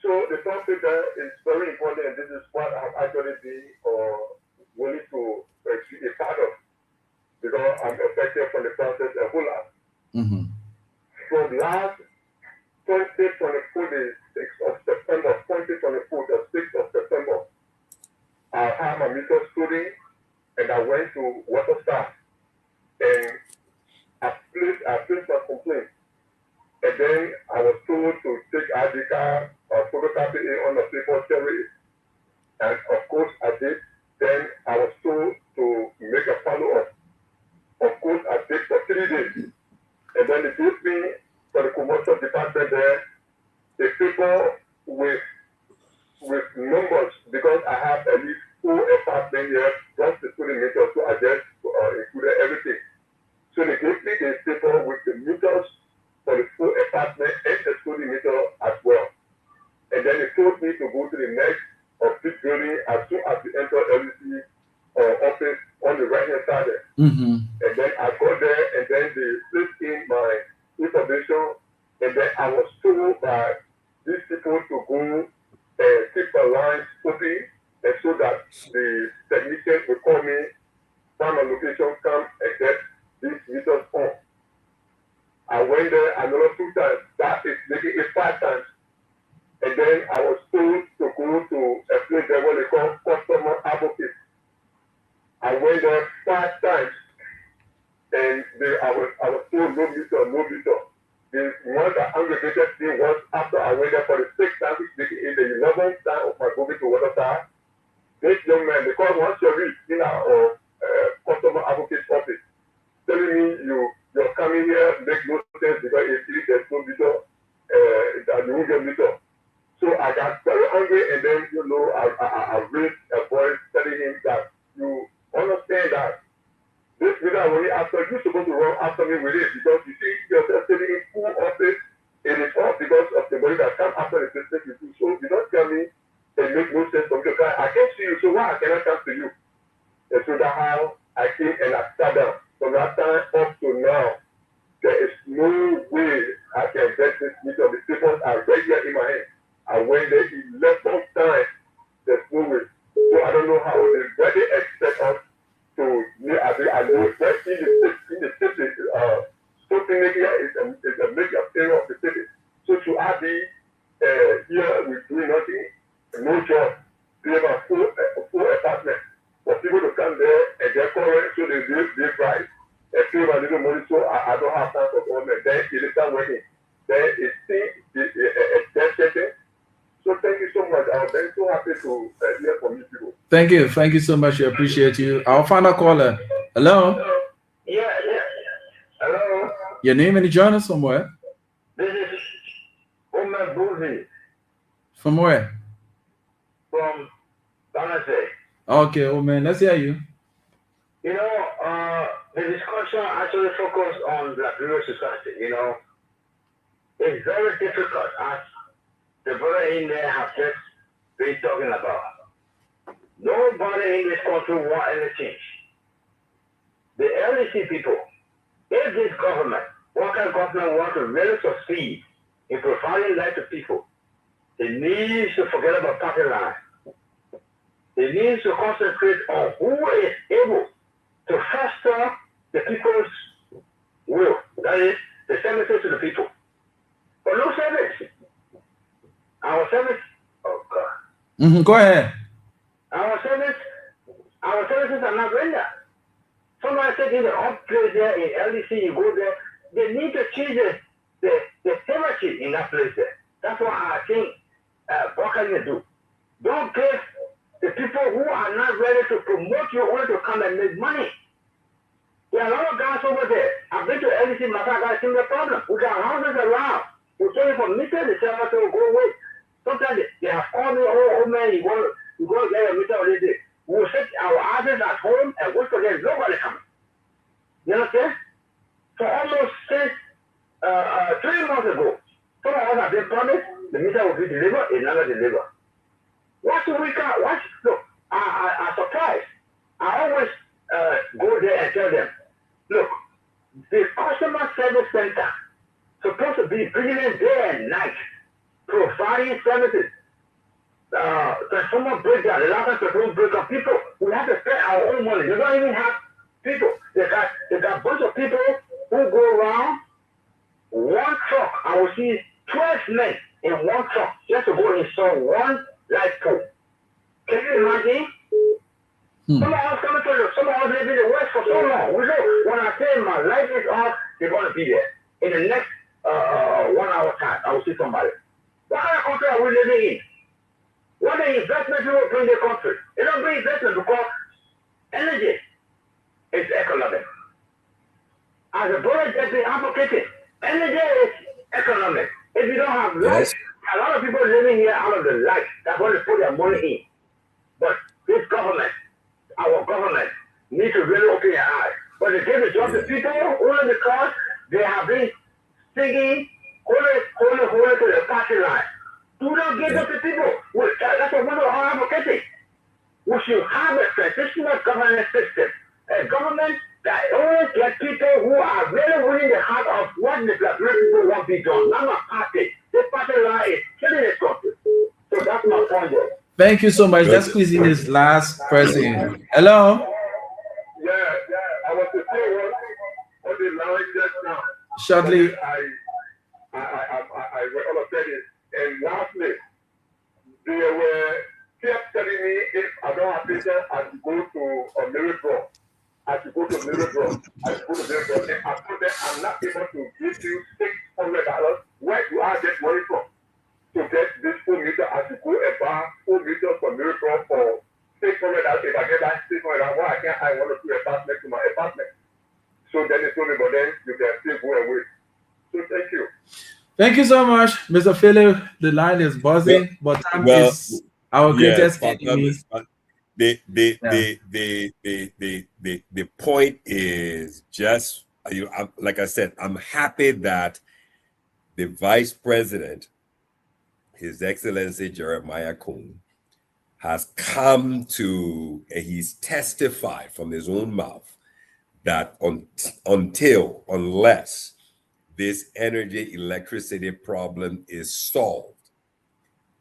So the topic there is very important, and this is what I've actually been willing to be a part of, because I'm affected from the process a whole lot. From last 2024, the 6th of September 2024, the 6th to water staff, and I placed my complaint. And then I was told to take ID card or photocopy it on the paper, carry it. And of course I did. Then I was told to make a follow-up. Of course I did for 3 days. And then they gave me, for the commercial department there, a paper with numbers, because I have at least 4 apartments here, plus the 20 meters, so I just included everything. So they gave me the paper with the meters for the 4 apartment and the 20 meter as well. And then they told me to go to the next big building as soon as we enter LEC office on the right hand side there. And then I got there, and then they placed in my information, and then I was told by these people to go and keep the lines open, and so that the technician will call me, find my location, come and get these meters on. I went there another 2 times. That is making it 5 times. And then I was told to go to a place there what they call customer advocate. I went there 5 times, and I was told no meter. The one that aggravated me was after I went there for the 6th time, which making it the 11th time of my going to water. This young man, because once you reach in our customer advocate office, telling me you're coming here make no sense because if there's no meter, you won't get meter. So I got very angry, and then I raised a voice telling him that you understand that this meter only after you're supposed to run after me with it, because you see yourself sitting in full office, it is all because of the money that comes after the business you do. So you don't tell me it makes no sense from your I can't see you, so why can I come to you? And so that's how I came and I sat down. From that time up to now, there is no way I can get this meter. The papers are right here in my hand. I went there 11 times. There's no way. So I don't know how they expect us to. I know that in the city, something like here is a major area of the city. So should I be here with doing nothing, no job, they have a full apartment for people to come there and they're current, so they price and pay my little money, so I don't have time for government. Then it start working. Then it's death setting. So thank you so much. I'm very so happy to hear from you people. Thank you so much. I appreciate you. Our final caller. Hello. Yeah. Hello. Your name and you join us from where? This is Omar Bouzi. From where? From Tennessee. Okay, oh man, let's hear you. You know, the discussion actually focused on the Liberia society. It's very difficult, as the brother in there has just been talking about. Nobody in this country wants any change. The LDC people, if this government, what kind of government wants to really succeed in providing life to people, it needs to forget about party line. It needs to concentrate on who is able to foster the people's will. That is, the services to the people. But no service. Our service, oh God. Go ahead. Our services are not rendered. Somebody said in the place there in LDC, you go there, they need to change the hierarchy in that place there. That's what I think what can you do? Don't pay the people who are not ready to promote you only to come and make money. There are a lot of guys over there. I've been to LDC, my guys, similar problem. We got houses around. We tell you for meter, they tell us to go away. Sometimes they have called me, oh man, you go get a meter already. We'll set our asses at home and wait for them. Nobody coming. You understand? For almost since 3 months ago, some of us have been promised the meter will be delivered, it never delivered. Look, I'm surprised. I always go there and tell them, look, the customer service center supposed to be brilliant day and night, providing services. Transformer breakdown, the last petrol breakdown, people, we have to spend our own money. They don't even have people. They got a bunch of people who go around one truck. I will see 12 men in one truck just to go install one light pole. Can you imagine? Somebody else coming to the, somebody else living in the West for so long. We know when I say my light is off, they're going to be there. In the next 1 hour time, I will see somebody. What kind of country are we living in? What the investment will bring the country? It don't bring investment because energy is economic. As a brother has been advocating, energy is economic. If you don't have light, a lot of people living here out of the light, that's going to put their money in. But this government, our government, needs to really open their eyes. But they give the job to people only because they have been singing holy to the party line. Do not give it to people. That's what we are advocating. We should have a transitional governance system. A government that only gets people who are really winning the heart of what the black people want to be done. Not a party. This party line is killing this country. So that's my point there. Thank you so much. Let's squeeze in this last person. Hello? Yeah, I was to say what the line just now. Shortly. I all of that is, and lastly, they were kept telling me if I don't have patience, I should go to a miracle. I should go to miracle. I should go to miracle. And I told them I'm not able to give you $600. Where do I get money from? To get this 4 meter, I should go and buy 4 meters for miracle for $600. If I get that $600, why I can't I want to do a apartment to my apartment? So then they told me, but then you can still go and wait. So thank you. Thank you so much, Mr. Philip. The line is buzzing, but time is our greatest enemy. The point is just, like I said, I'm happy that the Vice President, His Excellency Jeremiah Kuhn, has come to, and he's testified from his own mouth that unless this energy electricity problem is solved,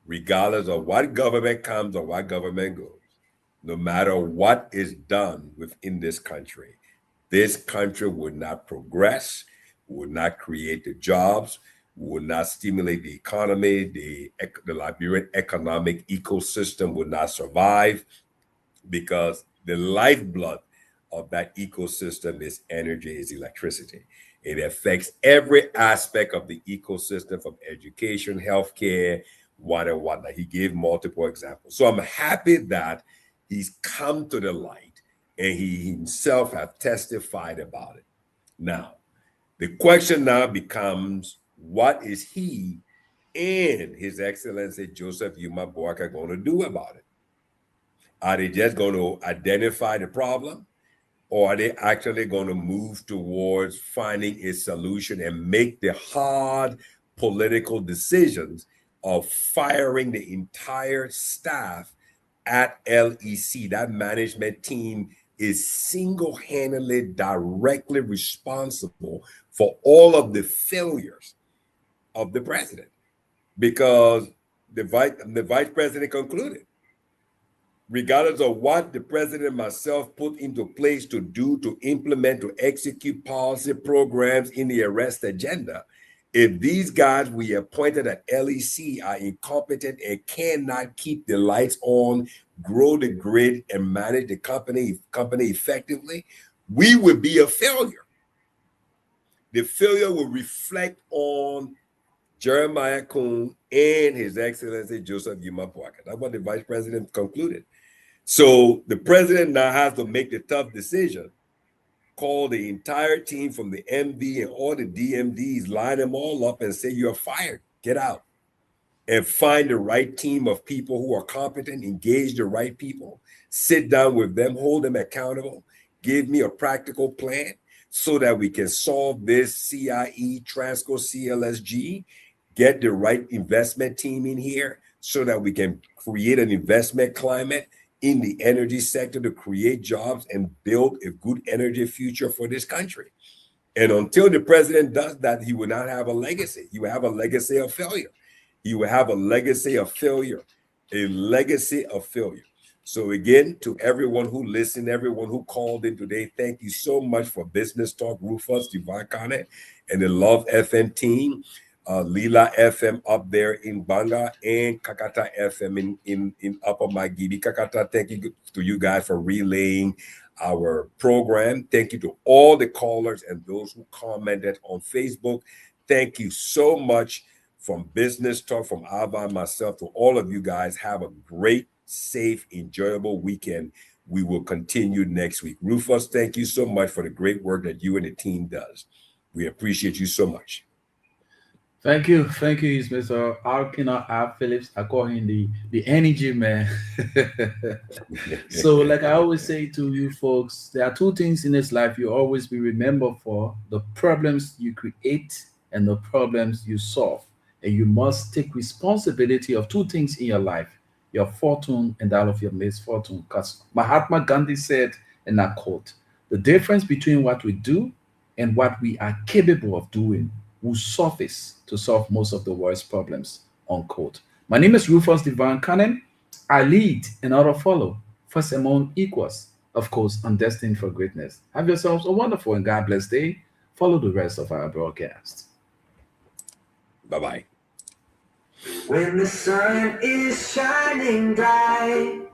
regardless of what government comes or what government goes, no matter what is done within this country would not progress, would not create the jobs, would not stimulate the economy, the Liberian economic ecosystem would not survive, because the lifeblood of that ecosystem is energy, is electricity. It affects every aspect of the ecosystem, from education, healthcare, water, whatnot. He gave multiple examples. So I'm happy that he's come to the light and he himself has testified about it. Now, the question now becomes, what is he and His Excellency Joseph Yuma Boaka going to do about it? Are they just going to identify the problem? Or are they actually going to move towards finding a solution and make the hard political decisions of firing the entire staff at LEC? That management team is single-handedly, directly responsible for all of the failures of the president, because the vice president concluded, regardless of what the president myself put into place to do, to implement, to execute policy programs in the arrest agenda, if these guys we appointed at LEC are incompetent and cannot keep the lights on, grow the grid, and manage the company effectively, we would be a failure. The failure will reflect on Jeremiah Kuhn and His Excellency Joseph Yuma Boaka. That's what the vice president concluded. So the president now has to make the tough decision, call the entire team from the MD and all the DMDs, line them all up and say, you're fired, get out. And find the right team of people who are competent, engage the right people, sit down with them, hold them accountable, give me a practical plan so that we can solve this CIE, Transco, CLSG, get the right investment team in here so that we can create an investment climate in the energy sector to create jobs and build a good energy future for this country. And until the president does that, he will not have a legacy. He will have a legacy of failure. He will have a legacy of failure, a legacy of failure. So again, to everyone who listened, everyone who called in today, thank you so much for Business Talk, Rufus, Divine Connect, and the Love FM team. Lila FM up there in Banga, and Kakata FM in Upper Magidi. Kakata, thank you to you guys for relaying our program. Thank you to all the callers and those who commented on Facebook. Thank you so much from Business Talk, from Ava and myself, to all of you guys. Have a great, safe, enjoyable weekend. We will continue next week. Rufus, thank you so much for the great work that you and the team does. We appreciate you so much. Thank you, is Mr. Arkina R. Phillips. I call him the energy man. So, like I always say to you folks, there are two things in this life you always be remembered for: the problems you create and the problems you solve. And you must take responsibility of two things in your life: your fortune and that of your misfortune. Because Mahatma Gandhi said, and I quote, "The difference between what we do and what we are capable of doing will surface to solve most of the world's problems," unquote. My name is Rufus Divine Cannon. I lead and others follow, first among equals. Of course, I'm destined for greatness. Have yourselves a wonderful and God bless day. Follow the rest of our broadcast. Bye-bye. When the sun is shining bright